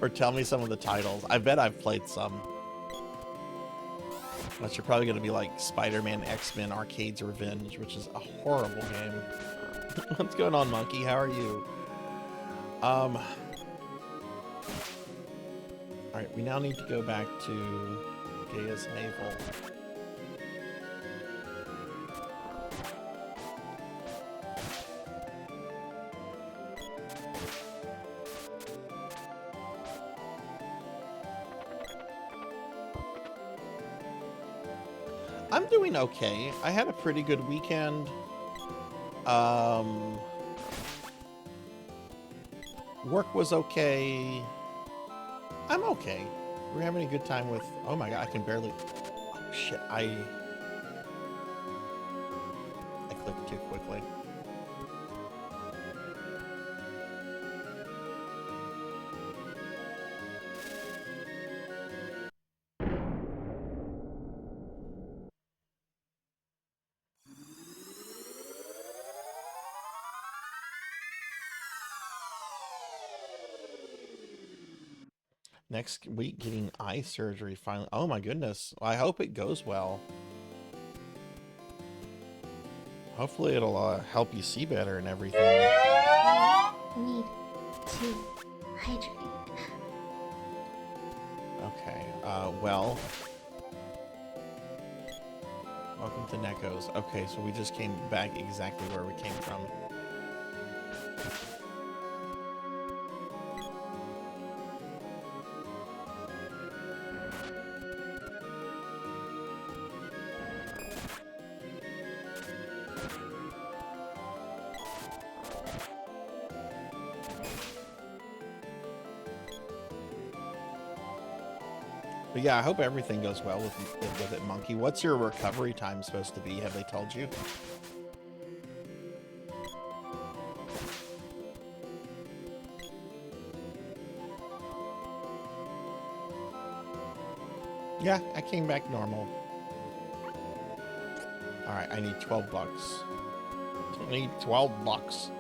Speaker 3: Or tell me some of the titles. I bet I've played some. But you're probably going to be like Spider-Man X-Men Arcade's Revenge, which is a horrible game. What's going on, Monkey? How are you? Alright, we now need to go back to Gaia's Navel. I'm doing okay. I had a pretty good weekend. Work was okay. I'm okay. We're having a good time with... Oh my god, I can barely... Oh shit, I clicked too quickly. Next week, getting eye surgery finally. Oh my goodness. I hope it goes well. Hopefully it'll help you see better and everything.
Speaker 4: Need to hydrate.
Speaker 3: Okay, well. Welcome to Neko's. Okay, so we just came back exactly where we came from. But yeah, I hope everything goes well with it, Monkey. What's your recovery time supposed to be? Have they told you? Yeah, I came back normal. Alright, I need 12 bucks. I need 12 bucks.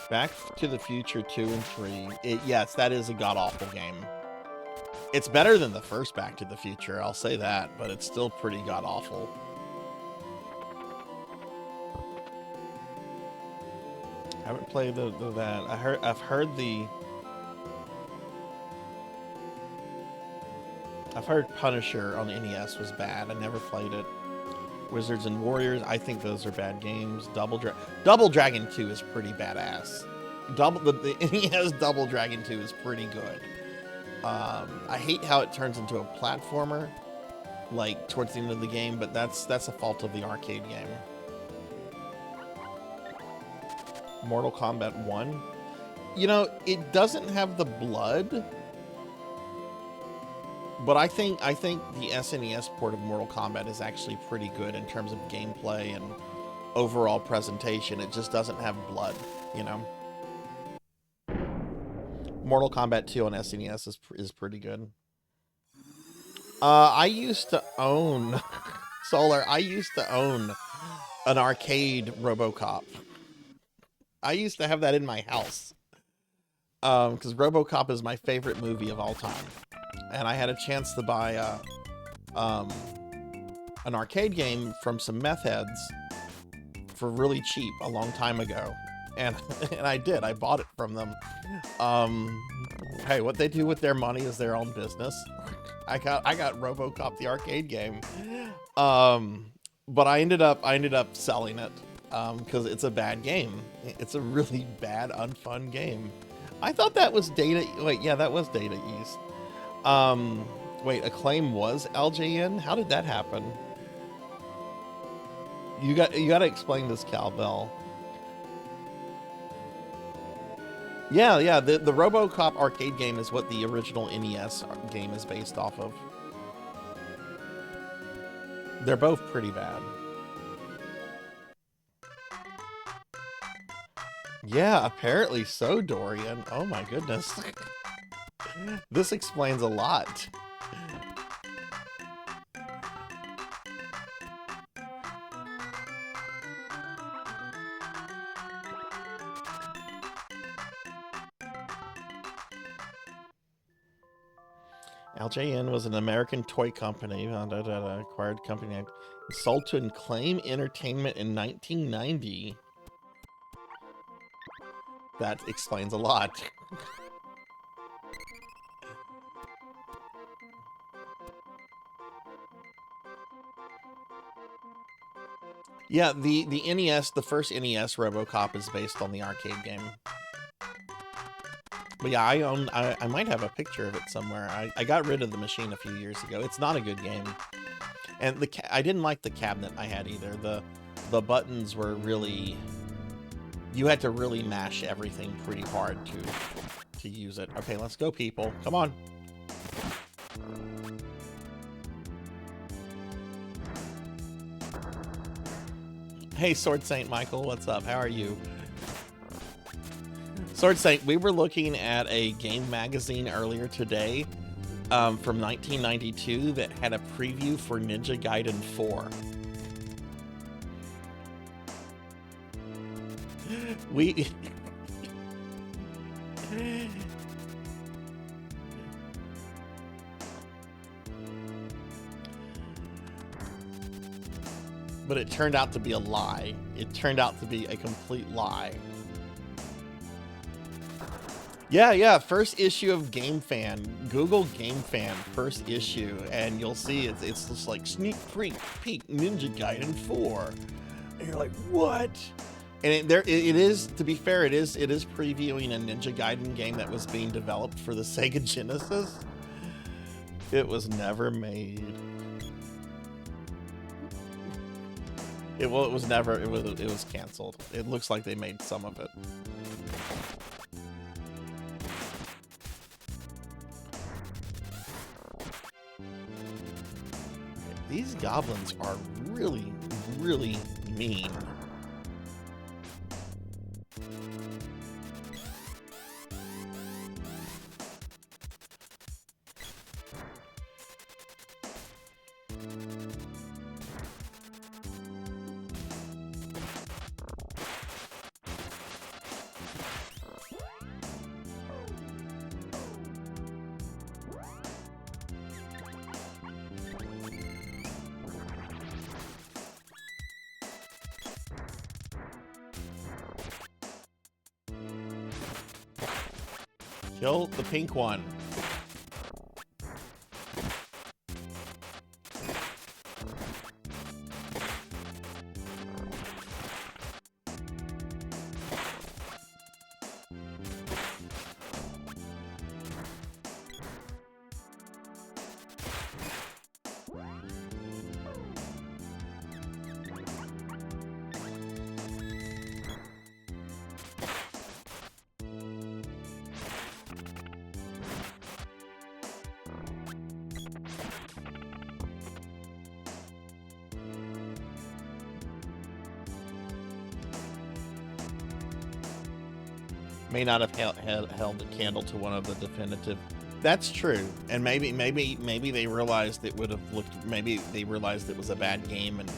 Speaker 3: Back to the Future 2 and 3. Yes, that is a god-awful game. It's better than the first Back to the Future, I'll say that, but it's still pretty god-awful. I haven't played that. I've heard Punisher on the NES was bad. I never played it. Wizards and Warriors, I think those are bad games. Double Dragon 2 is pretty badass. The NES Double Dragon 2 is pretty good. I hate how it turns into a platformer, like towards the end of the game, but that's a fault of the arcade game. Mortal Kombat 1, you know, it doesn't have the blood, but I think the SNES port of Mortal Kombat is actually pretty good in terms of gameplay and overall presentation. It just doesn't have blood, you know. Mortal Kombat 2 on SNES is pretty good. I used to own Solar, I used to own an arcade RoboCop. I used to have that in my house. Because RoboCop is my favorite movie of all time. And I had a chance to buy an arcade game from some meth heads for really cheap a long time ago. And I did. I bought it from them. Hey, what they do with their money is their own business. I got RoboCop the arcade game. But I ended up selling it because it's a bad game. It's a really bad, unfun game. I thought that was Data. Wait, yeah, that was Data East. Wait, Acclaim was LJN? How did that happen? You got to explain this, Cowbell. Yeah, the RoboCop arcade game is what the original NES game is based off of. They're both pretty bad. Yeah, apparently so, Dorian. Oh my goodness. This explains a lot. LJN was an American toy company, acquired company, sold to Acclaim Entertainment in 1990. That explains a lot. Yeah, the NES, the first NES RoboCop is based on the arcade game. But yeah, I might have a picture of it somewhere. I got rid of the machine a few years ago. It's not a good game. And I didn't like the cabinet I had either. The buttons were really... You had to really mash everything pretty hard to use it. Okay, let's go, people. Come on. Hey, Sword Saint Michael, what's up? How are you? Sword Saint, we were looking at a game magazine earlier today from 1992 that had a preview for Ninja Gaiden 4. We... But it turned out to be a lie. It turned out to be a complete lie. Yeah, first issue of Game Fan. Google Game Fan, first issue, and you'll see it's just like sneak peek Ninja Gaiden 4. And you're like, what? And it is, to be fair, it is previewing a Ninja Gaiden game that was being developed for the Sega Genesis. It was never made. It was canceled. It looks like they made some of it. These goblins are really, really mean. Kill the pink one. May not have held a candle to one of the definitive That's true, and maybe they realized it would have looked. Maybe they realized it was a bad game and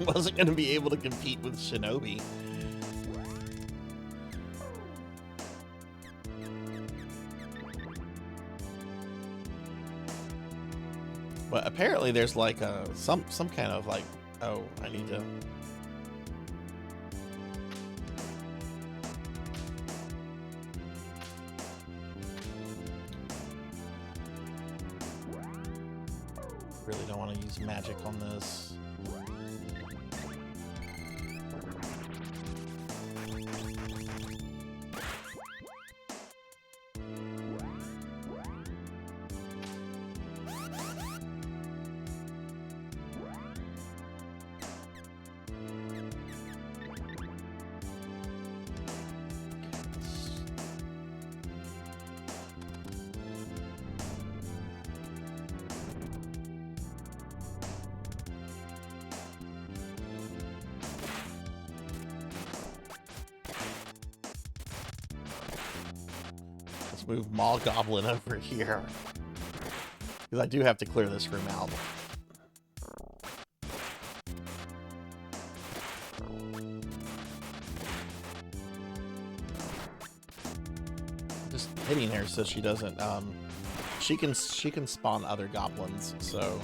Speaker 3: wasn't going to be able to compete with Shinobi. But apparently, there's like some kind of like. Oh, I need to. Really don't want to use magic on this. Move Maul Goblin over here. Because I do have to clear this room out. Just hitting her so she doesn't she can spawn other goblins, so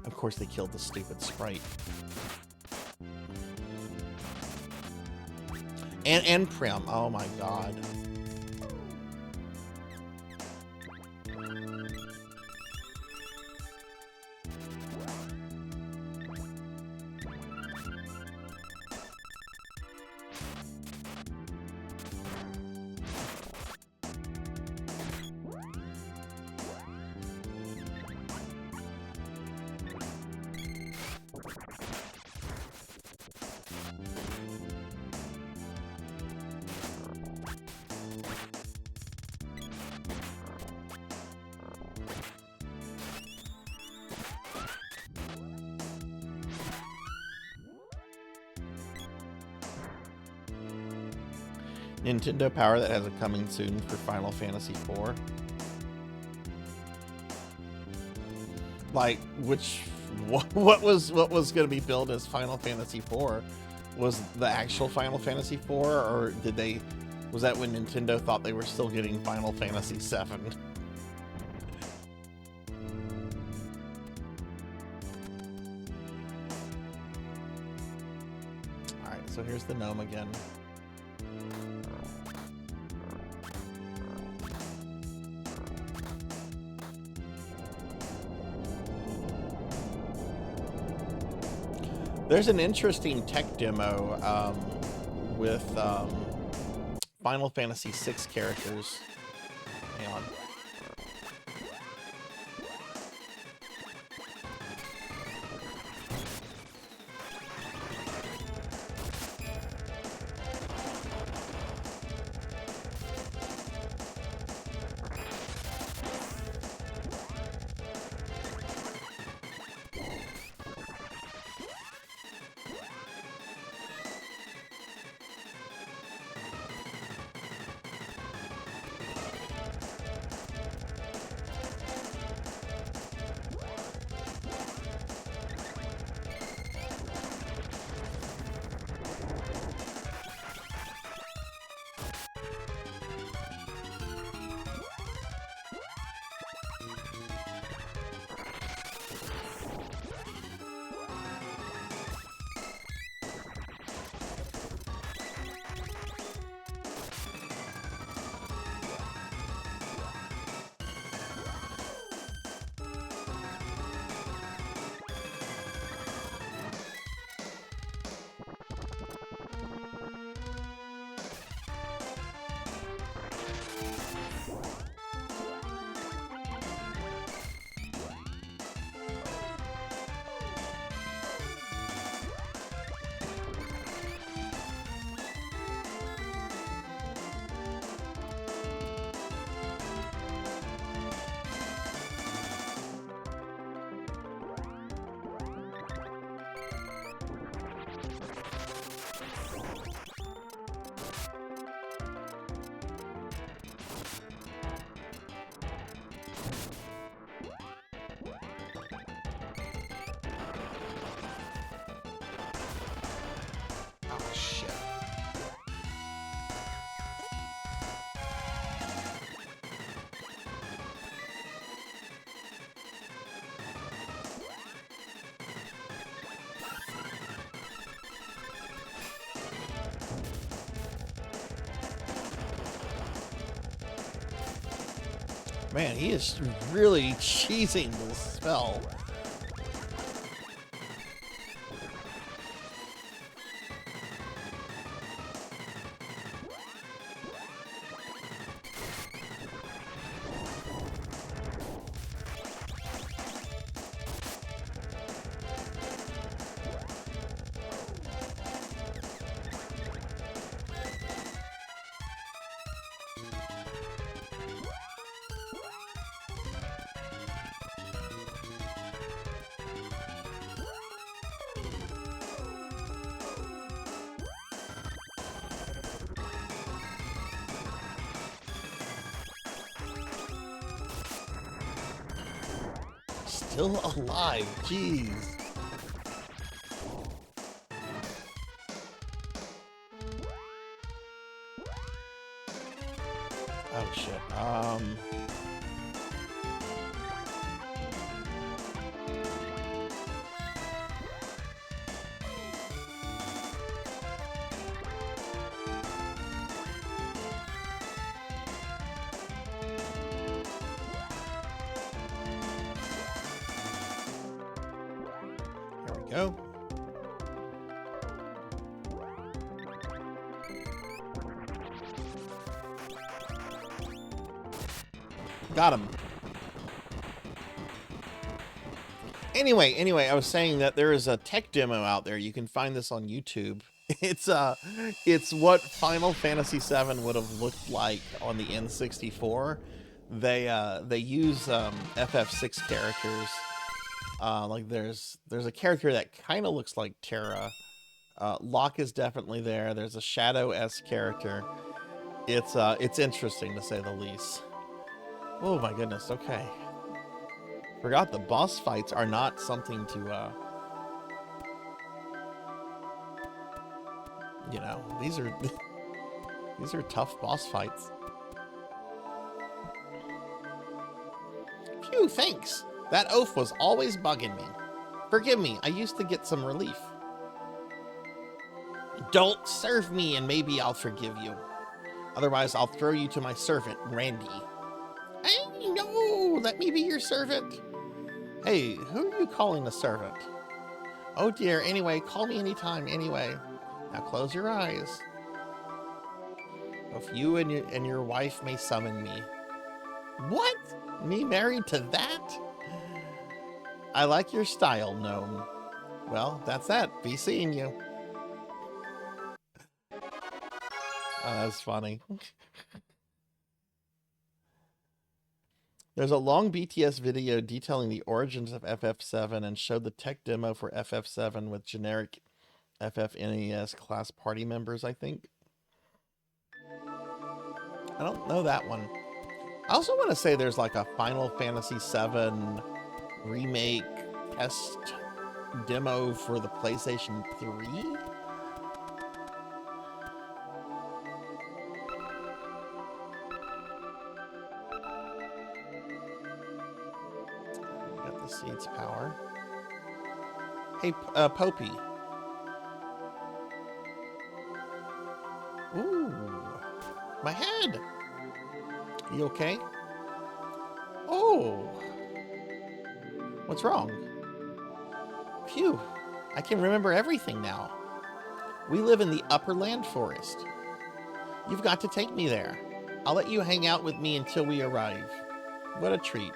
Speaker 3: of course they killed the stupid sprite. And Prim, oh my god. Nintendo Power that has a coming soon for Final Fantasy IV. Like, what was going to be billed as Final Fantasy IV? Was the actual Final Fantasy IV, or was that when Nintendo thought they were still getting Final Fantasy VII? All right, so here's the gnome again. There's an interesting tech demo with Final Fantasy VI characters. Hang on. Man, he is really cheesing the spell. Still alive, jeez. Oh shit. There we go. Got him. Anyway, I was saying that there is a tech demo out there. You can find this on YouTube. It's what Final Fantasy VII would have looked like on the N64. They use FF6 characters. Like there's a character that kind of looks like Terra. Locke is definitely there. There's a Shadow-esque character. It's interesting to say the least. Oh my goodness, okay. Forgot the boss fights are not something to, you know, these are tough boss fights. Phew, thanks. That oaf was always bugging me. Forgive me, I used to get some relief. Don't serve me and maybe I'll forgive you. Otherwise, I'll throw you to my servant, Randy. Hey, no, let me be your servant. Hey, who are you calling a servant? Oh dear, anyway, call me anytime, anyway. Now close your eyes. If you and your wife may summon me. What? Me married to that? I like your style, gnome. Well, that's that. Be seeing you. Oh, that's funny. There's a long BTS video detailing the origins of FF7 and showed the tech demo for FF7 with generic FF-NES class party members, I think. I don't know that one. I also want to say there's like a Final Fantasy VII remake test demo for the PlayStation 3? Seeds power. Hey, Popey. Ooh, my head. You okay? Oh, what's wrong? Phew, I can remember everything now. We live in the Upper Land Forest. You've got to take me there. I'll let you hang out with me until we arrive. What a treat.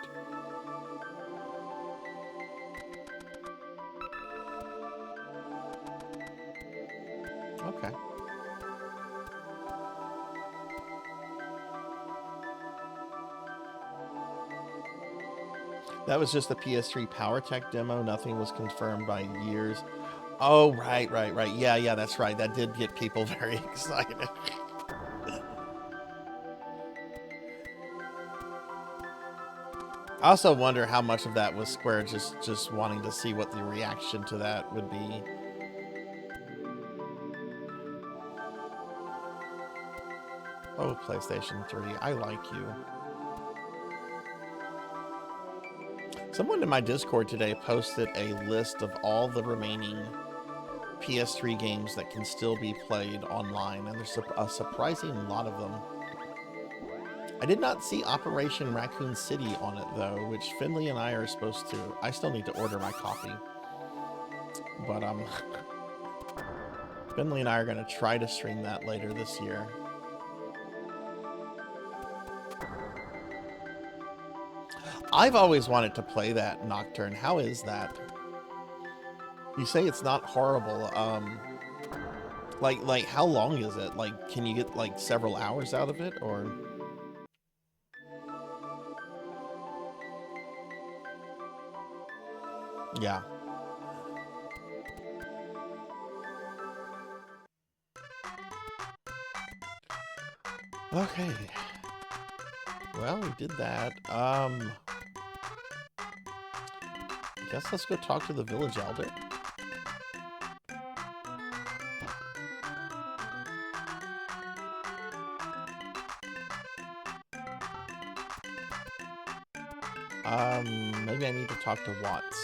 Speaker 3: Okay. That was just the PS3 PowerTech demo. Nothing was confirmed by years. Oh, right. Yeah, that's right. That did get people very excited. I also wonder how much of that was Square just wanting to see what the reaction to that would be. Oh, PlayStation 3, I like you. Someone in my Discord today posted a list of all the remaining PS3 games that can still be played online, and there's a surprising lot of them. I did not see Operation Raccoon City on it though, which Finley and I are supposed to. I still need to order my copy. But Finley and I are going to try to stream that later this year. I've always wanted to play that, Nocturne. How is that? You say it's not horrible. Like how long is it? Like, can you get like several hours out of it, or? Yeah. Okay. Well, we did that. I guess let's go talk to the village elder. Maybe I need to talk to Watts.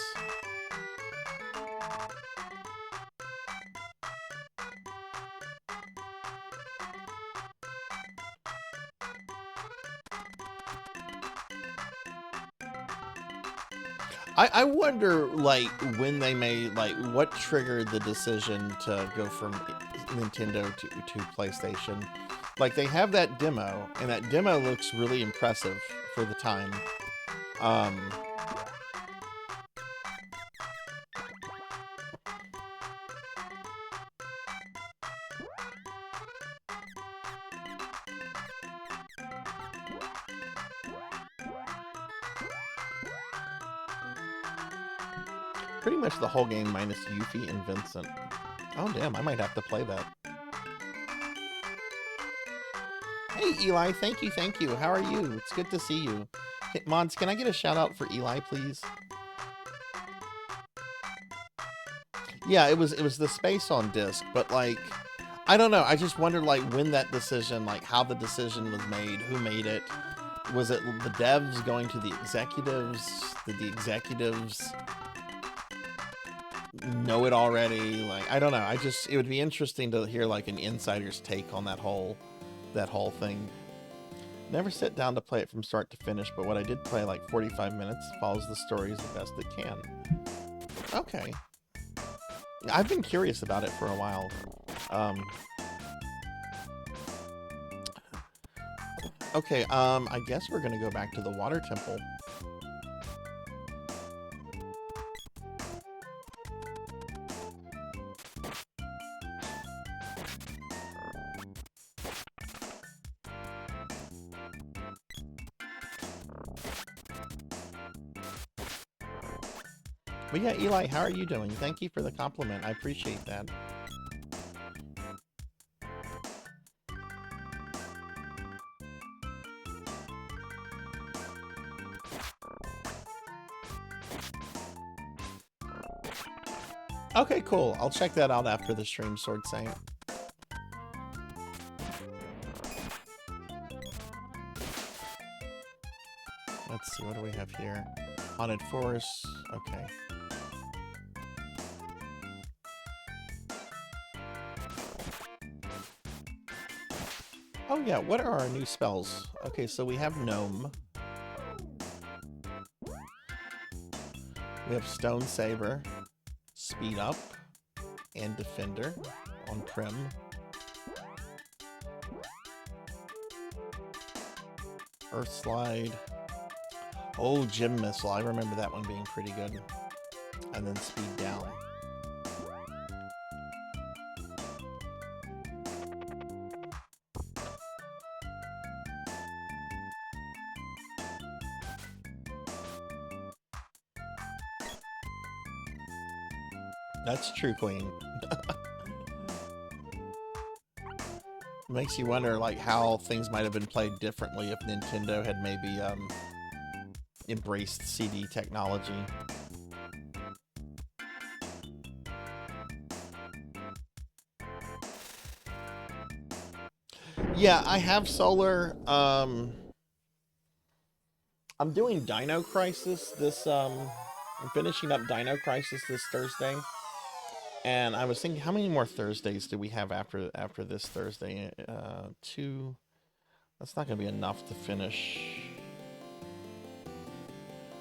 Speaker 3: I wonder, like, when they made, like, what triggered the decision to go from Nintendo to PlayStation. Like, they have that demo, and that demo looks really impressive for the time. Pretty much the whole game minus Yuffie and Vincent. Oh damn, I might have to play that. Hey Eli, thank you. How are you? It's good to see you. Hey, Mods, can I get a shout out for Eli, please? Yeah, it was the space on disc, but like, I don't know. I just wondered like when that decision, like how the decision was made, who made it. Was it the devs going to the executives? Did the executives know it already? Like, I don't know. It would be interesting to hear like an insider's take on that whole thing. Never sit down to play it from start to finish, but what I did play, like 45 minutes, follows the stories the best it can. Okay. I've been curious about it for a while. Okay, I guess we're gonna go back to the water temple. But yeah, Eli, how are you doing? Thank you for the compliment. I appreciate that. Okay, cool. I'll check that out after the stream, Sword Saint. Let's see, what do we have here? Haunted Forest. Okay. Oh yeah, what are our new spells? Okay, so we have Gnome. We have Stone Saber, Speed Up, and Defender on Prim. Earth Slide. Oh, Gym Missile. I remember that one being pretty good. And then Speed Down. That's true, Queen. Makes you wonder, like, how things might have been played differently if Nintendo had maybe, embraced CD technology. Yeah, I have Solar. I'm doing Dino Crisis this, I'm finishing up Dino Crisis this Thursday. And I was thinking, how many more Thursdays do we have after this Thursday? 2, That's not going to be enough to finish.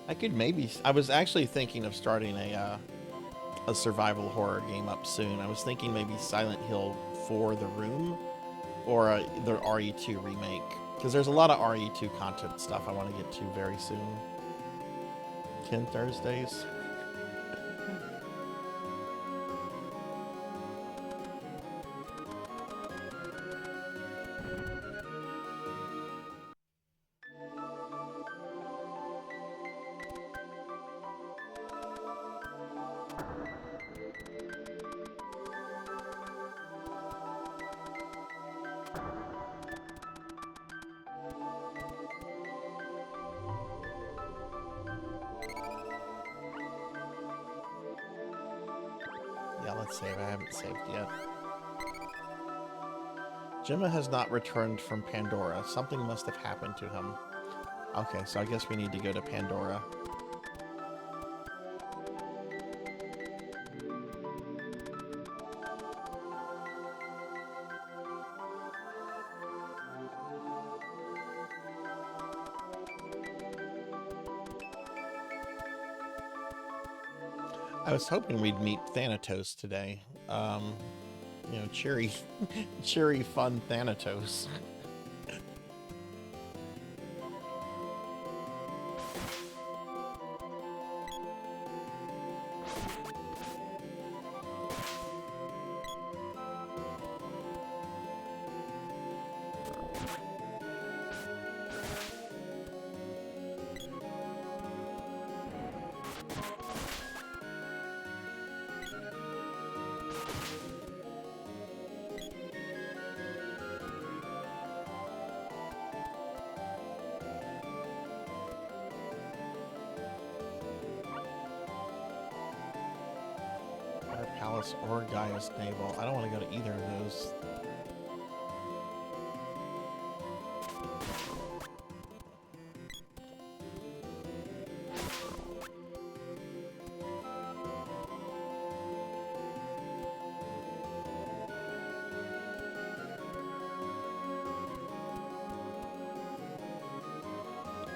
Speaker 3: I could maybe... I was actually thinking of starting a survival horror game up soon. I was thinking maybe Silent Hill 4 The Room or the RE2 remake. Because there's a lot of RE2 content stuff I want to get to very soon. 10 Thursdays. Yeah, let's save. I haven't saved yet. Gemma has not returned from Pandora. Something must have happened to him. Okay, so I guess we need to go to Pandora. I was hoping we'd meet Thanatos today. You know, cheery, cheery, fun Thanatos. Palace or Gaia's Navel. I don't want to go to either of those.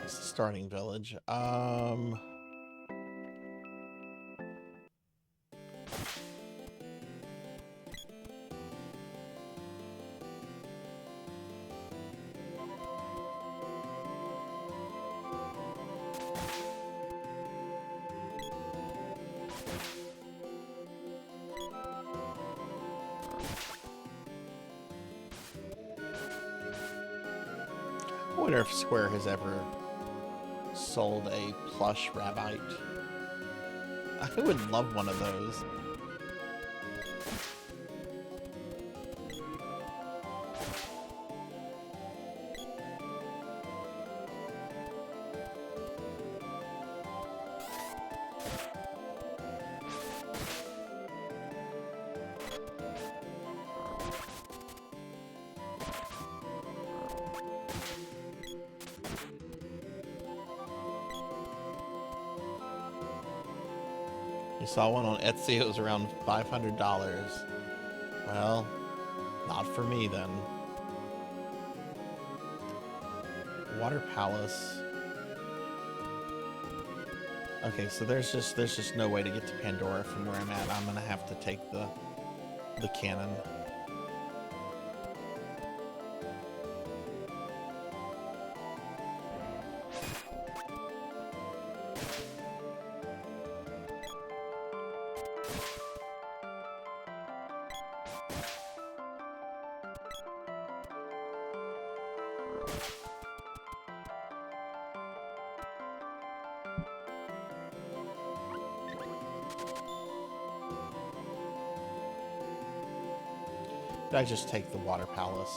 Speaker 3: It's the starting village. I wonder if Square has ever sold a plush rabbite. I would love one of those. You saw one on Etsy, it was around $500. Well, not for me then. Water Palace. Okay, so there's just no way to get to Pandora from where I'm at. I'm gonna have to take the cannon. Did I just take the Water Palace?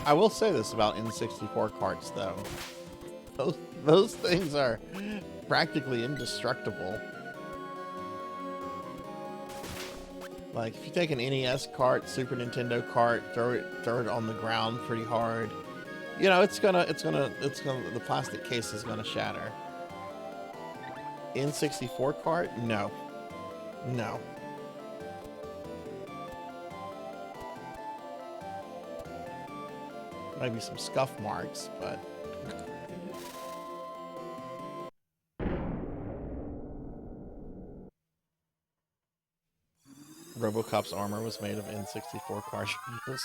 Speaker 3: I will say this about N64 carts, though. Those things are practically indestructible. Like, if you take an NES cart, Super Nintendo cart, throw it on the ground pretty hard, you know, the plastic case is gonna shatter. N64 cart? No. No. Maybe some scuff marks, but... RoboCop's armor was made of N64 cartridges.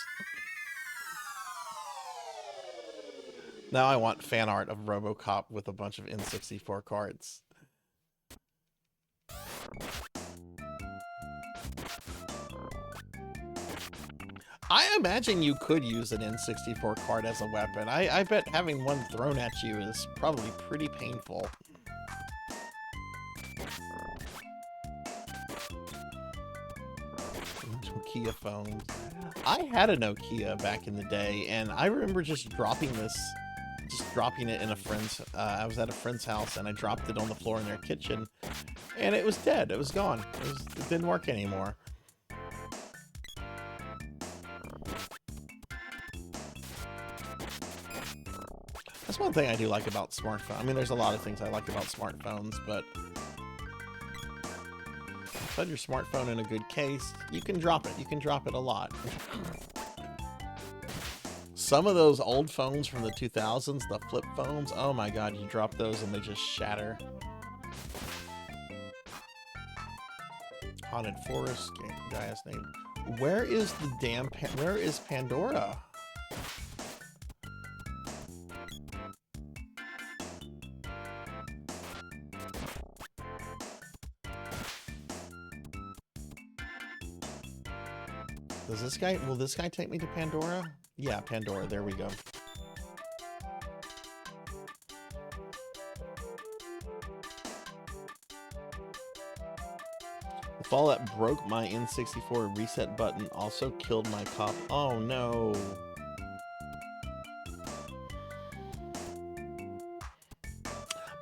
Speaker 3: Now I want fan art of RoboCop with a bunch of N64 carts. I imagine you could use an N64 cart as a weapon. I bet having one thrown at you is probably pretty painful. Nokia phones. I had a Nokia back in the day, and I remember just dropping it in a friend's, I was at a friend's house, and I dropped it on the floor in their kitchen, and it was dead. It was gone. It didn't work anymore. That's one thing I do like about smartphones. I mean, there's a lot of things I like about smartphones, but put your smartphone in a good case, you can drop it. You can drop it a lot. Some of those old phones from the 2000s, the flip phones, oh my god, you drop those and they just shatter. Haunted Forest, guy's name. Where is the damn where is Pandora? Will this guy take me to Pandora? Yeah, Pandora, there we go. The fall that broke my N64 reset button also killed my cop. Oh no.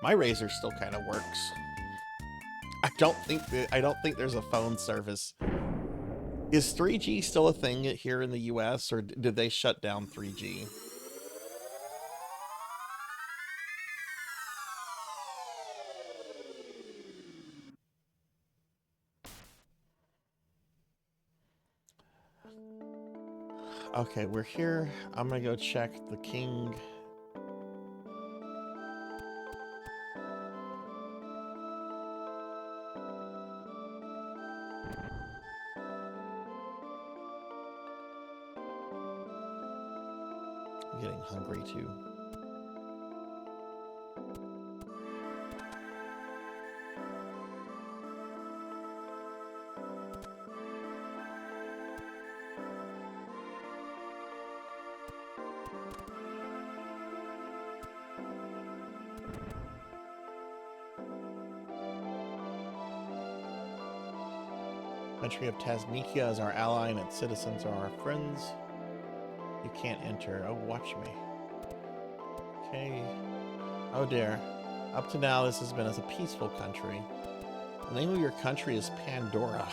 Speaker 3: My Razor still kind of works. I don't think there's a phone service. Is 3G still a thing here in the US, or did they shut down 3G? Okay, we're here. I'm gonna go check the king. I'm getting hungry too. Country of Tasnikia is our ally and its citizens are our friends. You can't enter. Oh, watch me. Okay. Oh dear. Up to now, this has been as a peaceful country. The name of your country is Pandora.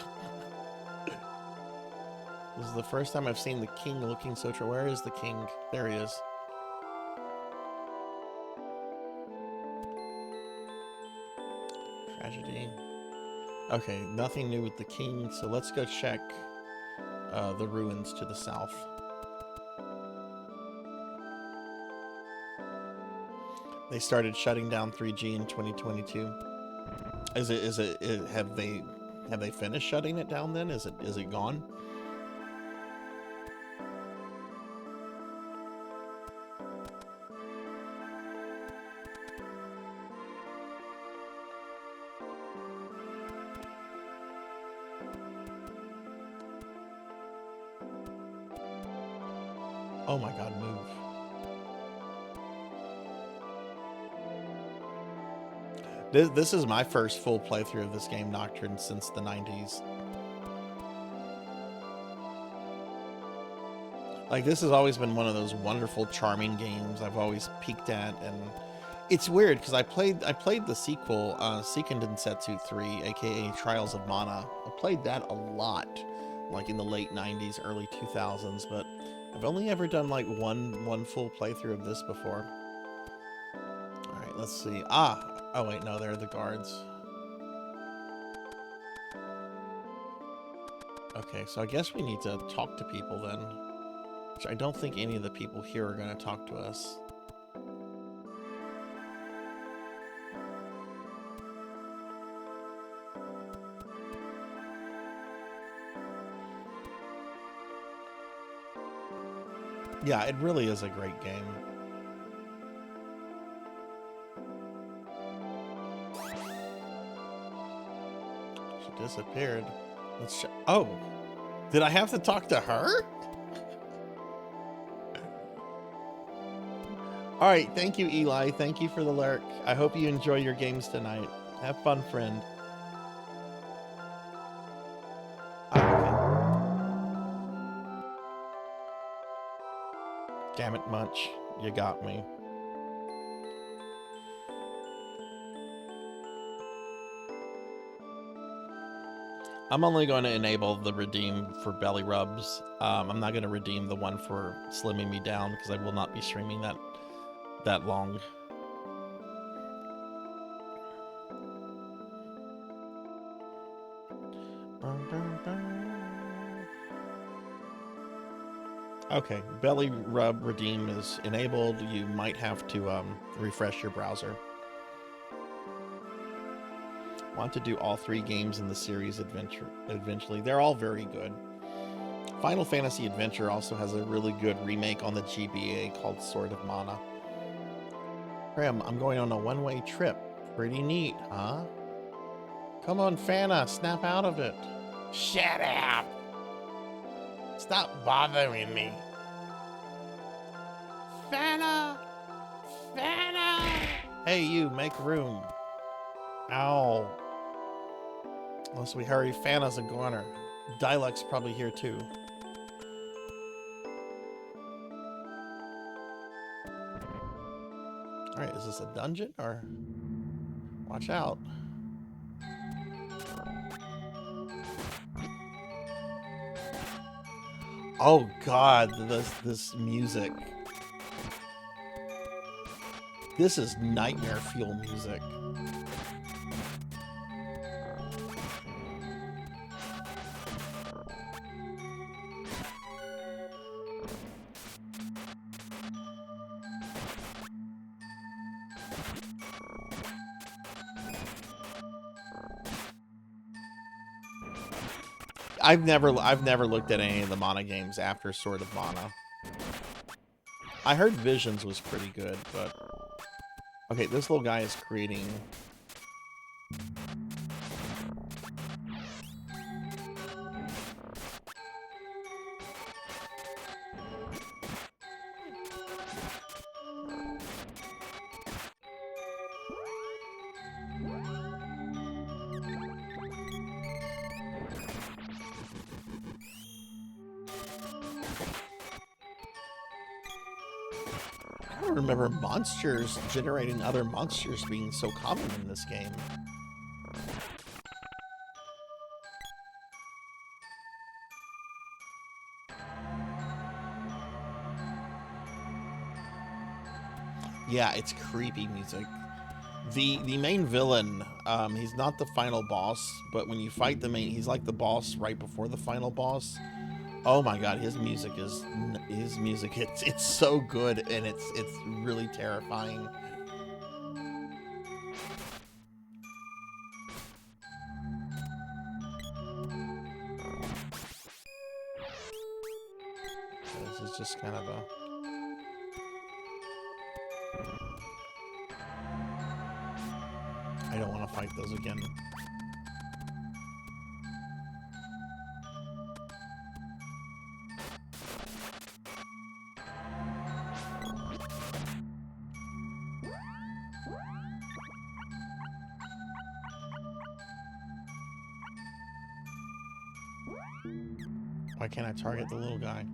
Speaker 3: This is the first time I've seen the king looking so true. Where is the king? There he is. Tragedy. Okay, nothing new with the king, so let's go check the ruins to the south. They started shutting down 3G in 2022. Have they finished shutting it down then? Is it gone? Oh my god, move. This is my first full playthrough of this game, Nocturne, since the 90s. Like, this has always been one of those wonderful, charming games I've always peeked at, and it's weird because I played the sequel, Seiken Densetsu 3, aka Trials of Mana. I played that a lot, like in the late 90s, early 2000s, but I've only ever done like one full playthrough of this before. All right, let's see. Oh wait, no, they're the guards. Okay, so I guess we need to talk to people then, which I don't think any of the people here are going to talk to us. Yeah, it really is a great game. She disappeared. Let's oh, did I have to talk to her? All right, thank you, Eli. Thank you for the lurk. I hope you enjoy your games tonight. Have fun, friend. Okay. Damn it, Munch. You got me. I'm only going to enable the redeem for belly rubs. I'm not going to redeem the one for slimming me down because I will not be streaming that long. Okay, belly rub redeem is enabled. You might have to refresh your browser. Want to do all 3 games in the series eventually. They're all very good. Final Fantasy Adventure also has a really good remake on the GBA called Sword of Mana. Graham, I'm going on a one-way trip. Pretty neat, huh? Come on, Fana, snap out of it.
Speaker 5: Shut up. Stop bothering me. Fana! Fana!
Speaker 3: Hey, you, make room. Ow. Unless we hurry, Fana's a goner. Dialect's probably here too. Alright, is this a dungeon or? Watch out. Oh god, this music. This is nightmare fuel music. I've never looked at any of the Mana games after Sword of Mana. I heard Visions was pretty good, but okay, this little guy is creating. I don't remember monsters generating other monsters being so common in this game. Yeah, it's creepy music. The main villain, he's not the final boss, but when you fight the main, he's like the boss right before the final boss. Oh my god, his music, it's so good, and it's really terrifying. This is just kind of a... I don't want to fight those again. Why can't I target the little guy?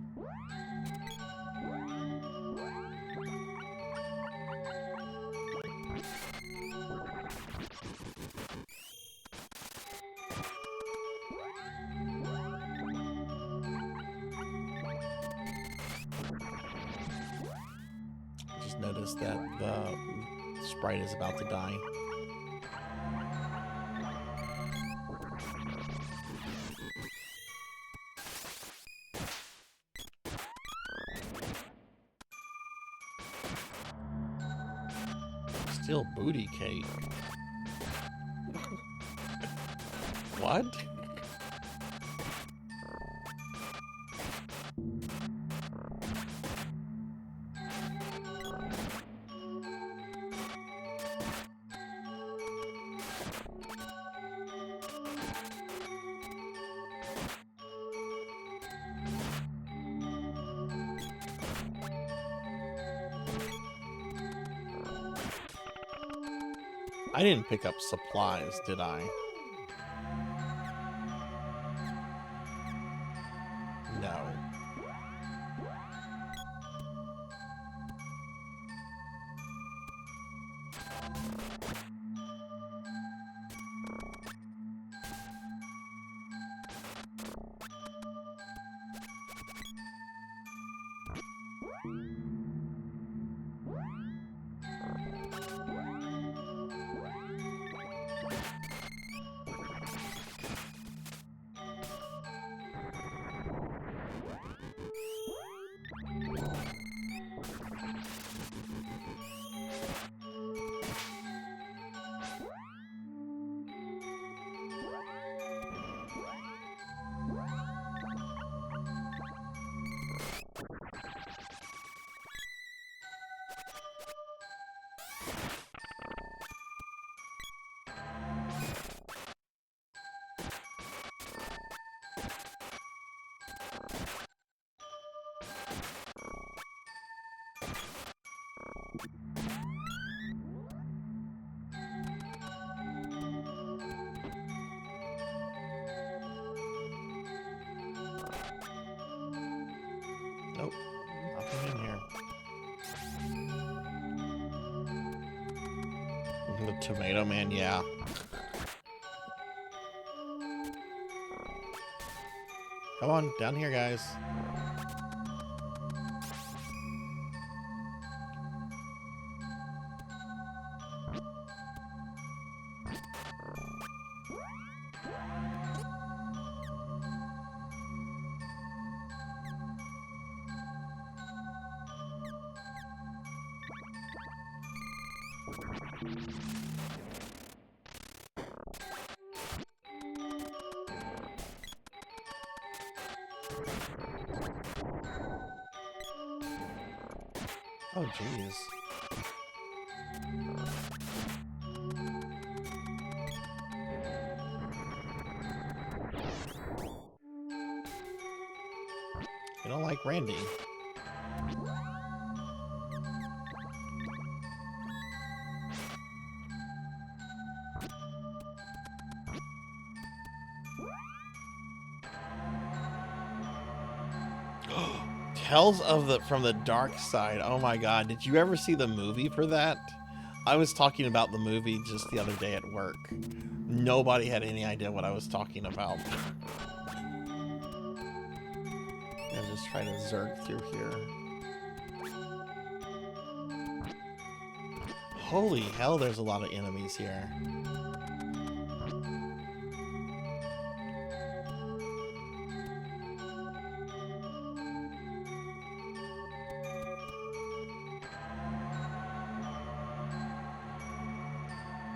Speaker 3: noticed that the sprite is about to die. Still booty cake. What? I didn't pick up supplies, did I? No. Nope, nothing in here. The tomato man, yeah. Come on, down here, guys. Oh, jeez. You don't like Randy. Tales from the Dark Side. Oh my god, did you ever see the movie for that? I was talking about the movie just the other day at work. Nobody had any idea what I was talking about. I'm just trying to zerg through here. Holy hell, there's a lot of enemies here.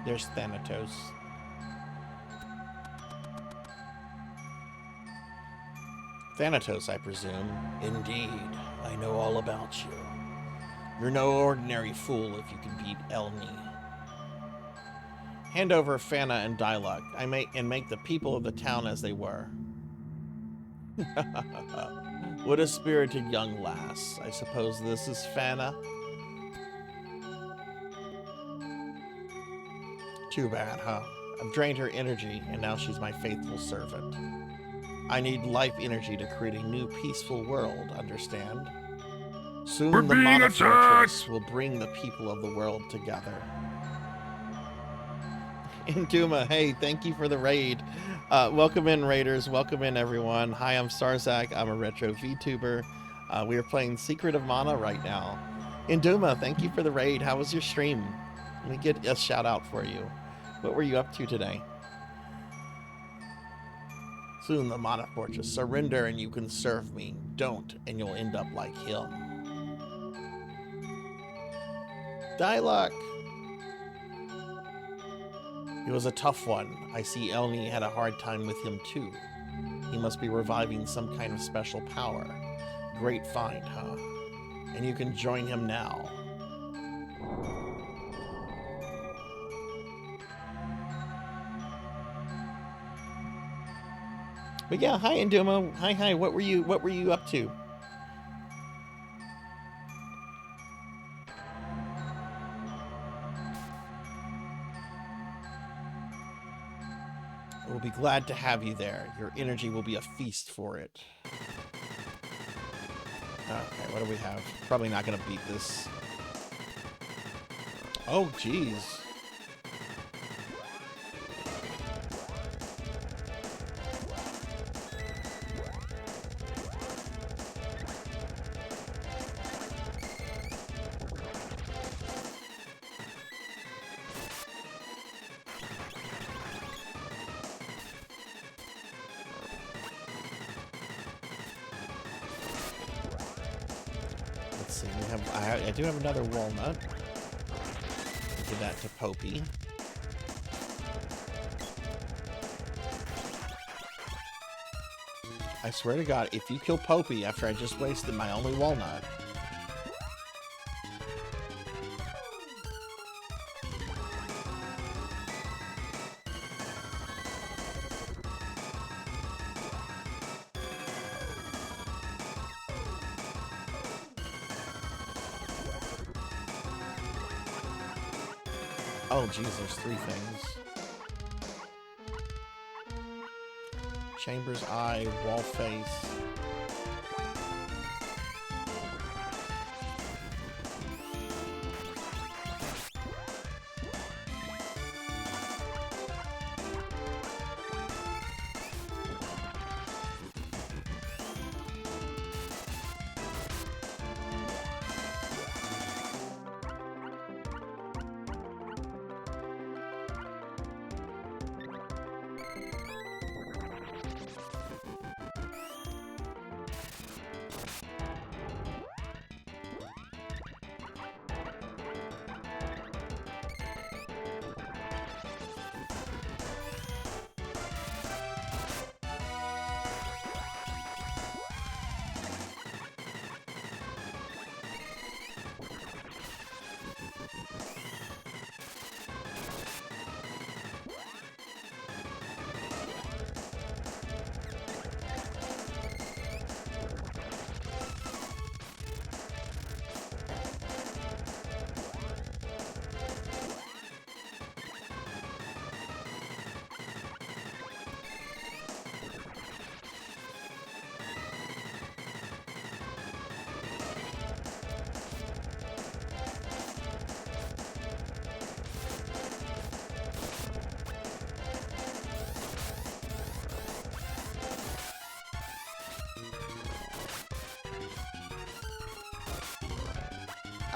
Speaker 3: There's Thanatos. Thanatos, I presume. Indeed, I know all about you. You're no ordinary fool if you can beat Elni. Hand over Fana and Dialog. And make the people of the town as they were. What a spirited young lass. I suppose this is Fana? Too bad, huh? I've drained her energy, and now she's my faithful servant. I need life energy to create a new peaceful world, understand? Soon the Mana Fortress will bring the people of the world together. Intuma, hey, thank you for the raid. Welcome in, raiders. Welcome in, everyone. Hi, I'm Sarzac. I'm a retro VTuber. We are playing Secret of Mana right now. Induma, thank you for the raid. How was your stream? Let me get a shout out for you. What were you up to today? Soon the Mana Fortress. Surrender and you can serve me. Don't and you'll end up like him. Dialogue. It was a tough one. I see Elni had a hard time with him too. He must be reviving some kind of special power. Great find, huh? And you can join him now. But yeah, hi Induma. Hi. What were you up to? We'll be glad to have you there. Your energy will be a feast for it. Okay, what do we have? Probably not gonna beat this. Oh, geez. Let's see, we have I do have another walnut. Give that to Popey. I swear to God, if you kill Popey after I just wasted my only walnut. Oh, geez, there's 3 things. Chamber's Eye, Wall Face.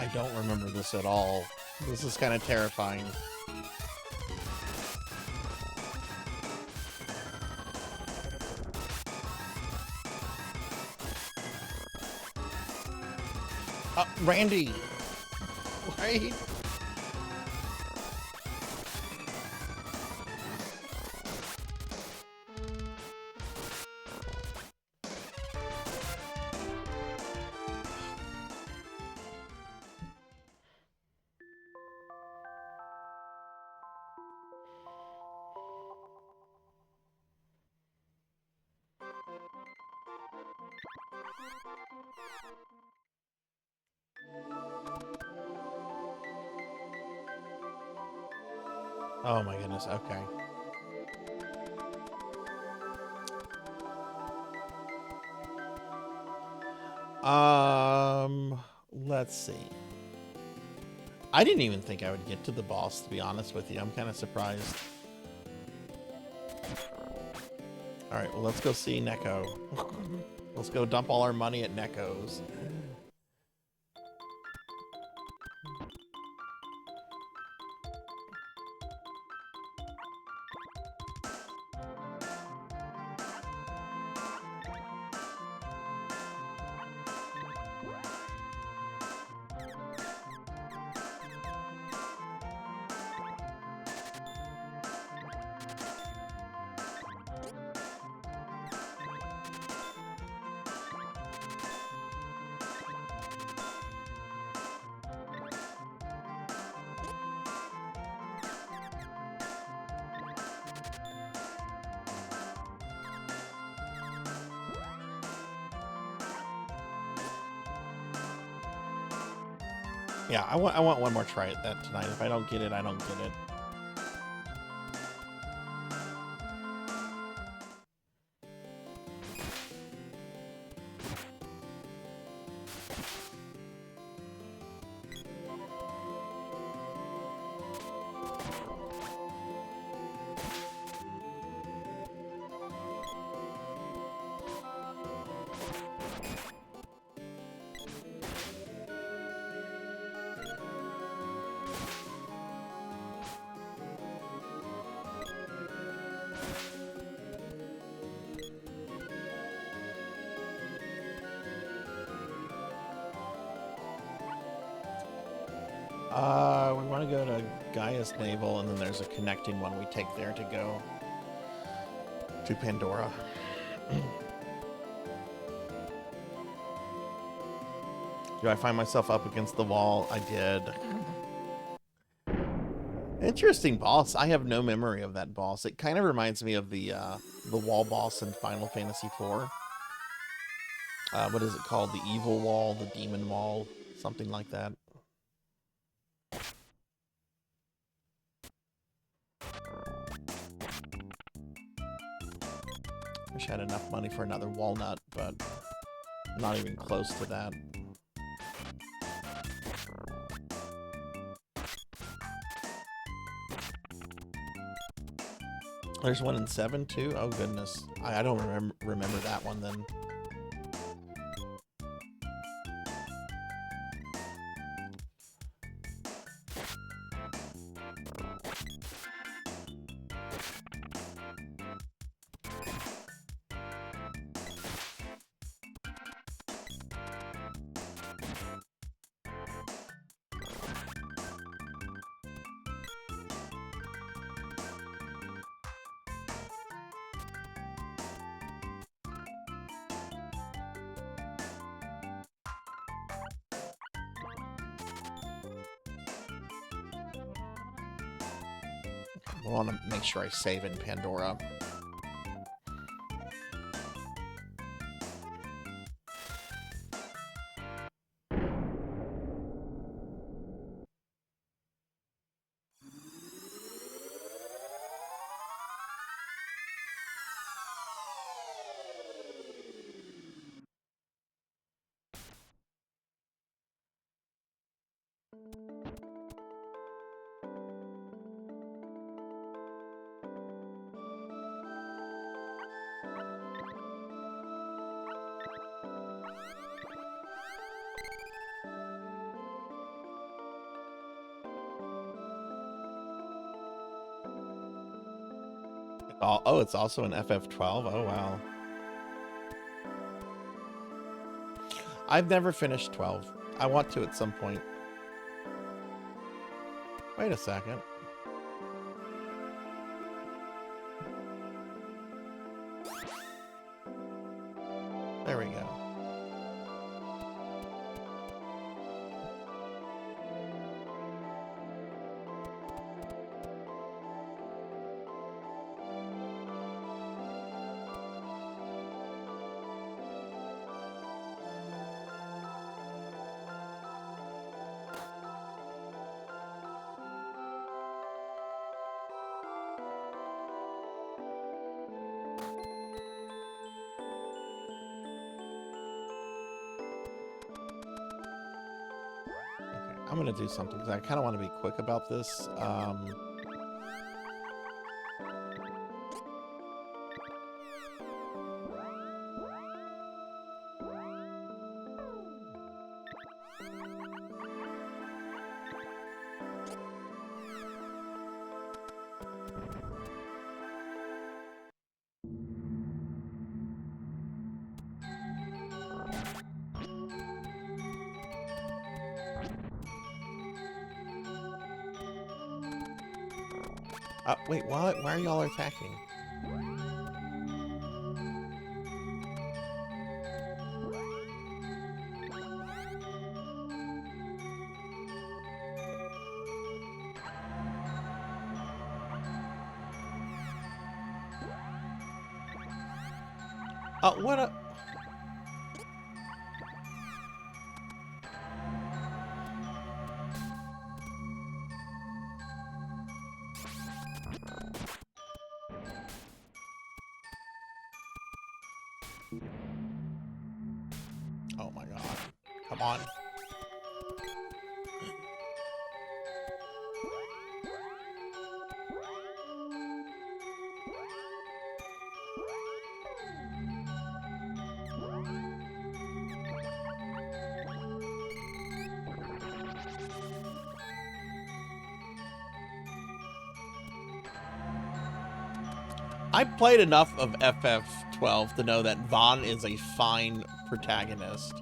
Speaker 3: I don't remember this at all. This is kind of terrifying. Randy! Right? Oh my goodness, okay. Let's see. I didn't even think I would get to the boss, to be honest with you. I'm kind of surprised. Alright, well, let's go see Neko. Let's go dump all our money at Neko's. Yeah, I want one more try at that tonight. If I don't get it, I don't get it. We want to go to Gaia's Naval, and then there's a connecting one we take there to go to Pandora. Do I find myself up against the wall? I did. Interesting boss. I have no memory of that boss. It kind of reminds me of the wall boss in Final Fantasy IV. What is it called? The evil wall, the demon wall, something like that. Wish I had enough money for another walnut, but not even close to that. There's one in 7 too? Oh goodness. I don't remember that one then. I want to make sure I save in Pandora. Oh, it's also an FF12. Oh, wow. I've never finished 12. I want to at some point. Wait a second. There we go. I'm gonna do something because I kind of want to be quick about this. Wait, why are y'all attacking? What a... Oh my god. Come on. I've played enough of FF12 to know that Vaughn is a fine protagonist.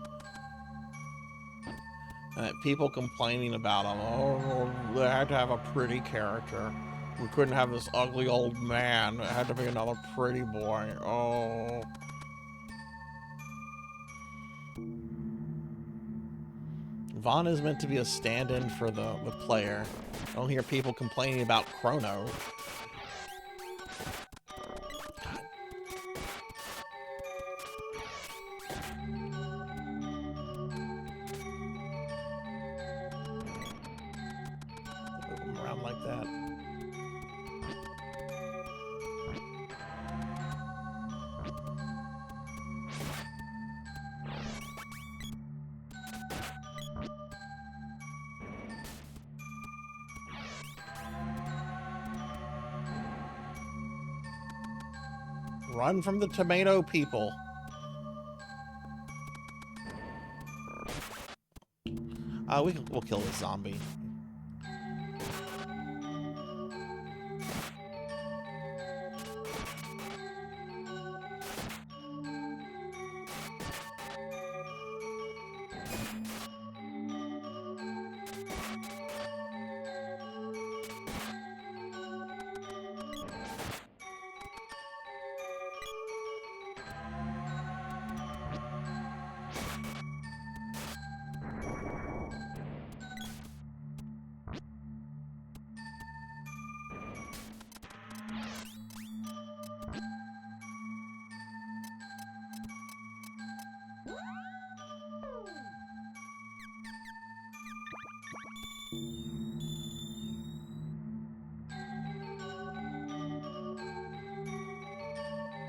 Speaker 3: People complaining about him, oh, they had to have a pretty character. We couldn't have this ugly old man. It had to be another pretty boy. Oh. Vaughn is meant to be a stand-in for the player. I don't hear people complaining about Chrono. Like that. Run from the tomato people. We'll kill the zombie.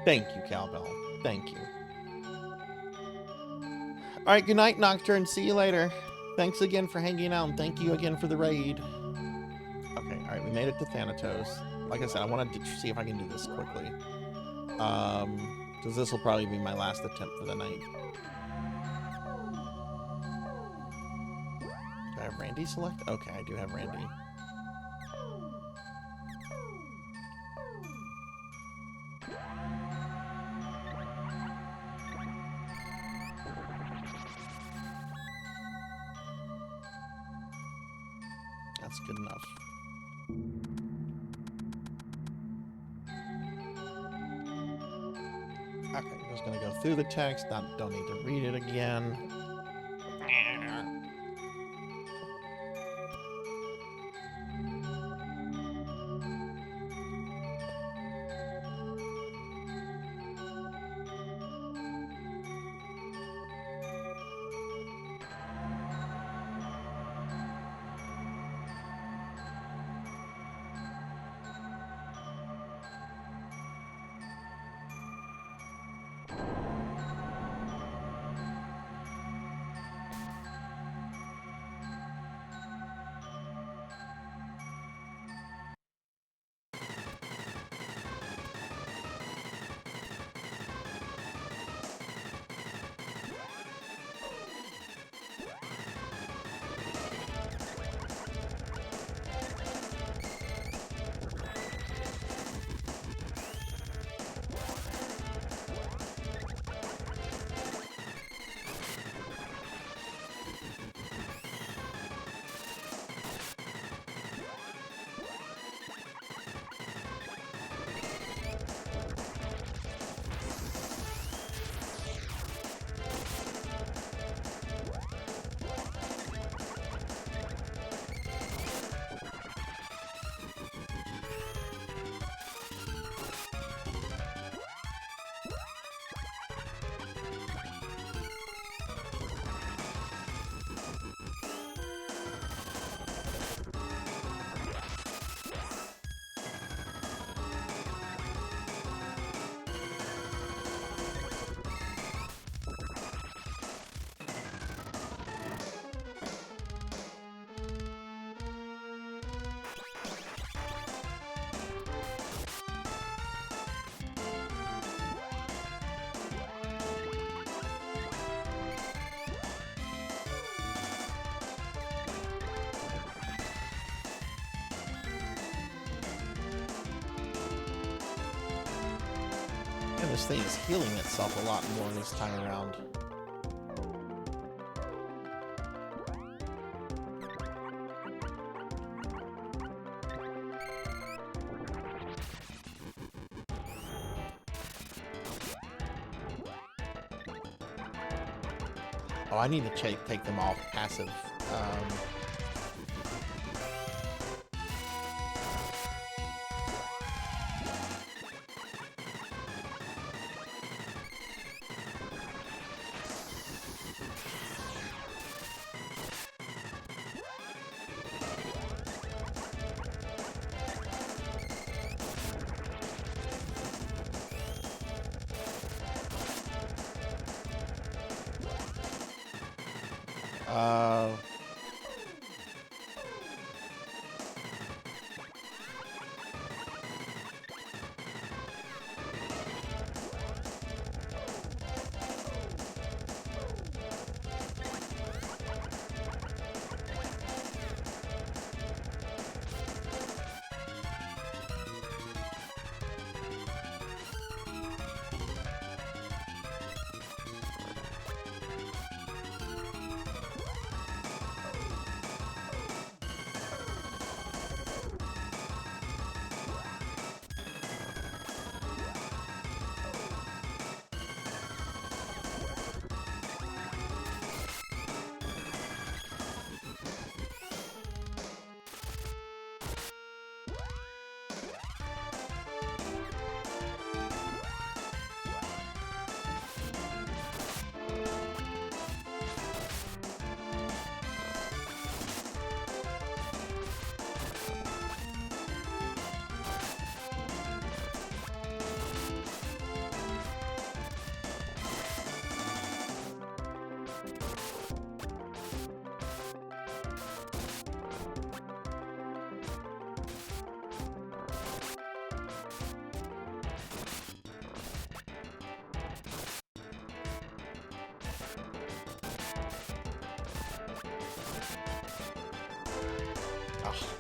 Speaker 3: Thank you, Cowbell. Thank you. All right, good night, Nocturne. See you later. Thanks again for hanging out, and thank you again for the raid. Okay, all right, we made it to Thanatos. Like I said, I wanted to see if I can do this quickly. Because this will probably be my last attempt for the night. Do I have Randy select? Okay, I do have Randy. That's good enough. Okay, I'm just gonna go through the text. Don't need to read it again. And this thing is healing itself a lot more this time around. Oh, I need to take them off passive.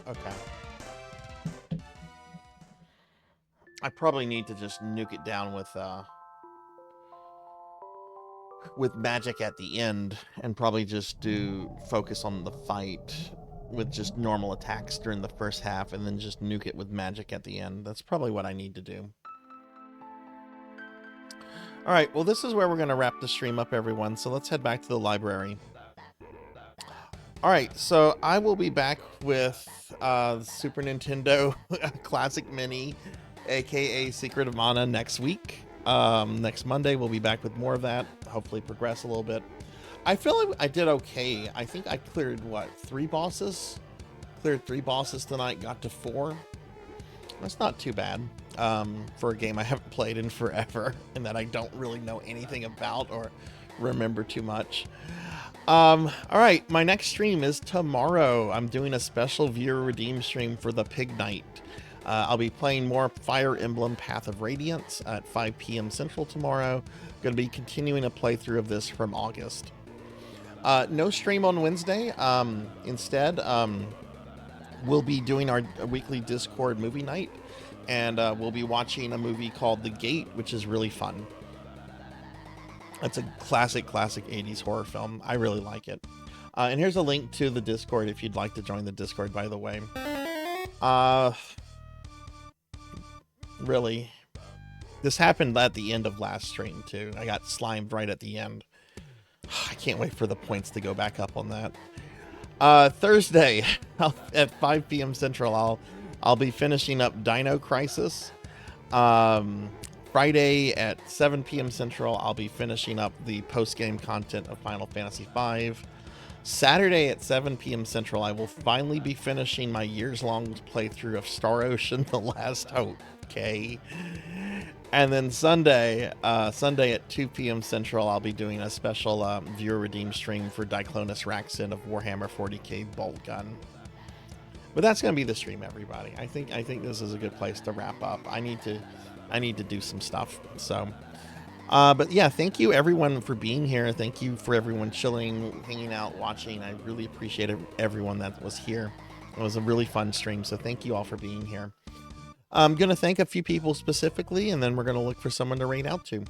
Speaker 3: Okay. I probably need to just nuke it down with magic at the end, and probably just focus on the fight with just normal attacks during the first half, and then just nuke it with magic at the end. That's probably what I need to do. All right, well, this is where we're going to wrap the stream up, everyone. So let's head back to the library. All right, so I will be back with Super Nintendo Classic Mini, aka Secret of Mana, next week. Next Monday, we'll be back with more of that. Hopefully progress a little bit. I feel like I did okay. I think I cleared, what, 3 bosses? Cleared 3 bosses tonight, got to 4. That's not too bad for a game I haven't played in forever and that I don't really know anything about or remember too much. All right, my next stream is tomorrow. I'm doing a special viewer redeem stream for the Pig Night. I'll be playing more Fire Emblem Path of Radiance at 5 p.m. Central tomorrow. Going to be continuing a playthrough of this from August. No stream on Wednesday. Instead, we'll be doing our weekly Discord movie night, and we'll be watching a movie called The Gate, which is really fun. It's a classic 80s horror film. I really like it. And here's a link to the Discord if you'd like to join the Discord, by the way. Really. This happened at the end of last stream, too. I got slimed right at the end. I can't wait for the points to go back up on that. Thursday at 5 p.m. Central, I'll be finishing up Dino Crisis. Friday at 7 p.m. Central, I'll be finishing up the post-game content of Final Fantasy V. Saturday at 7 p.m. Central, I will finally be finishing my years-long playthrough of Star Ocean: The Last Hope. Okay. And then Sunday at 2 p.m. Central, I'll be doing a special viewer redeem stream for Diclonus Raxin of Warhammer 40k Bolt Gun. But that's going to be the stream, everybody. I think this is a good place to wrap up. I need to do some stuff. So, but yeah, thank you everyone for being here. Thank you for everyone chilling, hanging out, watching. I really appreciate everyone that was here. It was a really fun stream. So thank you all for being here. I'm going to thank a few people specifically, and then we're going to look for someone to raid out to.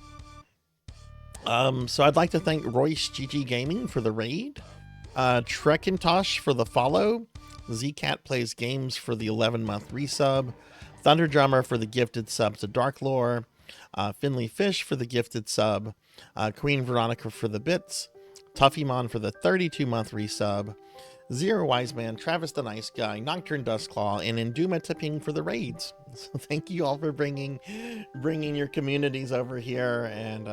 Speaker 3: So I'd like to thank Royce GG Gaming for the raid, Trekkintosh for the follow, Zcat Plays Games for the 11-month resub, Thunder Drummer for the gifted sub to Darklore, Finley Fish for the gifted sub, Queen Veronica for the bits, Tuffymon for the 32-month resub, Zero Wise Man, Travis the Nice Guy, Nocturne Dustclaw, and Induma Tipping for the raids. So thank you all for bringing your communities over here, and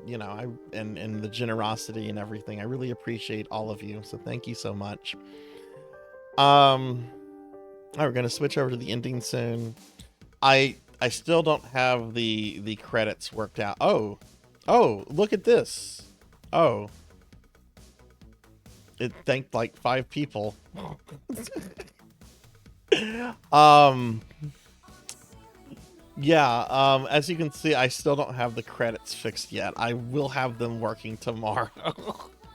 Speaker 3: you know, and the generosity and everything. I really appreciate all of you. So thank you so much. All right, we're gonna switch over to the ending soon. I still don't have the credits worked out. Oh, look at this. Oh. It thanked like 5 people. Yeah, as you can see, I still don't have the credits fixed yet. I will have them working tomorrow.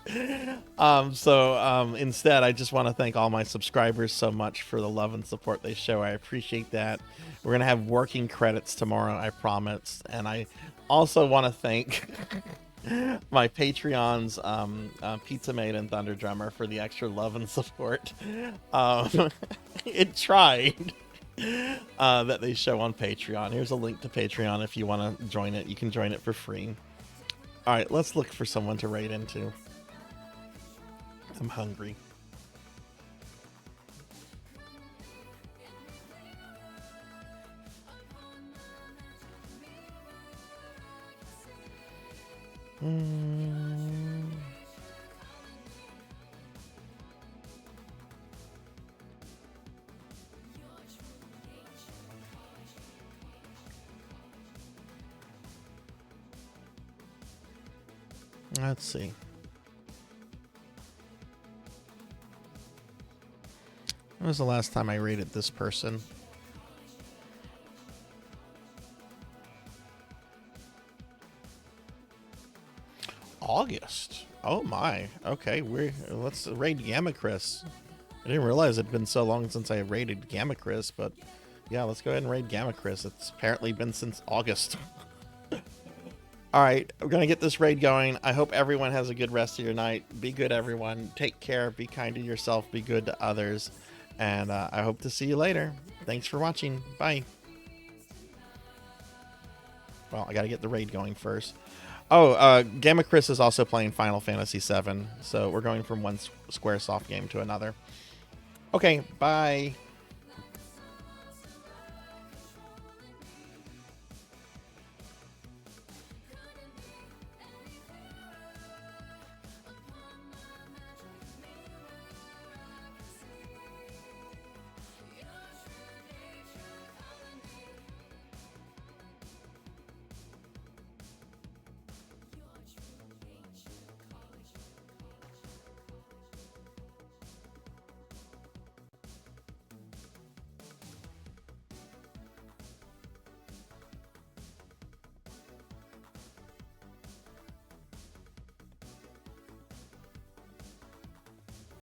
Speaker 3: Instead, I just want to thank all my subscribers so much for the love and support they show. I appreciate that. We're gonna have working credits tomorrow, I promise. And I also want to thank my Patreons, Pizza Maid and Thunder Drummer, for the extra love and support. It tried that they show on Patreon. Here's a link to Patreon if you want to join it. You can join it for free. All right, let's look for someone to raid into. I'm hungry. Let's see. When was the last time I rated this person? August. Oh my. Okay, let's raid Gamma Chris. I didn't realize it'd been so long since I raided Gamma Chris, but yeah, let's go ahead and raid Gamma Chris. It's apparently been since August. All right, we're gonna get this raid going. I hope everyone has a good rest of your night. Be good, everyone. Take care. Be kind to yourself. Be good to others. And I hope to see you later. Thanks for watching. Bye. Well, I gotta get the raid going first. Oh, Gamma Chris is also playing Final Fantasy VII, so we're going from one Squaresoft game to another. Okay, bye.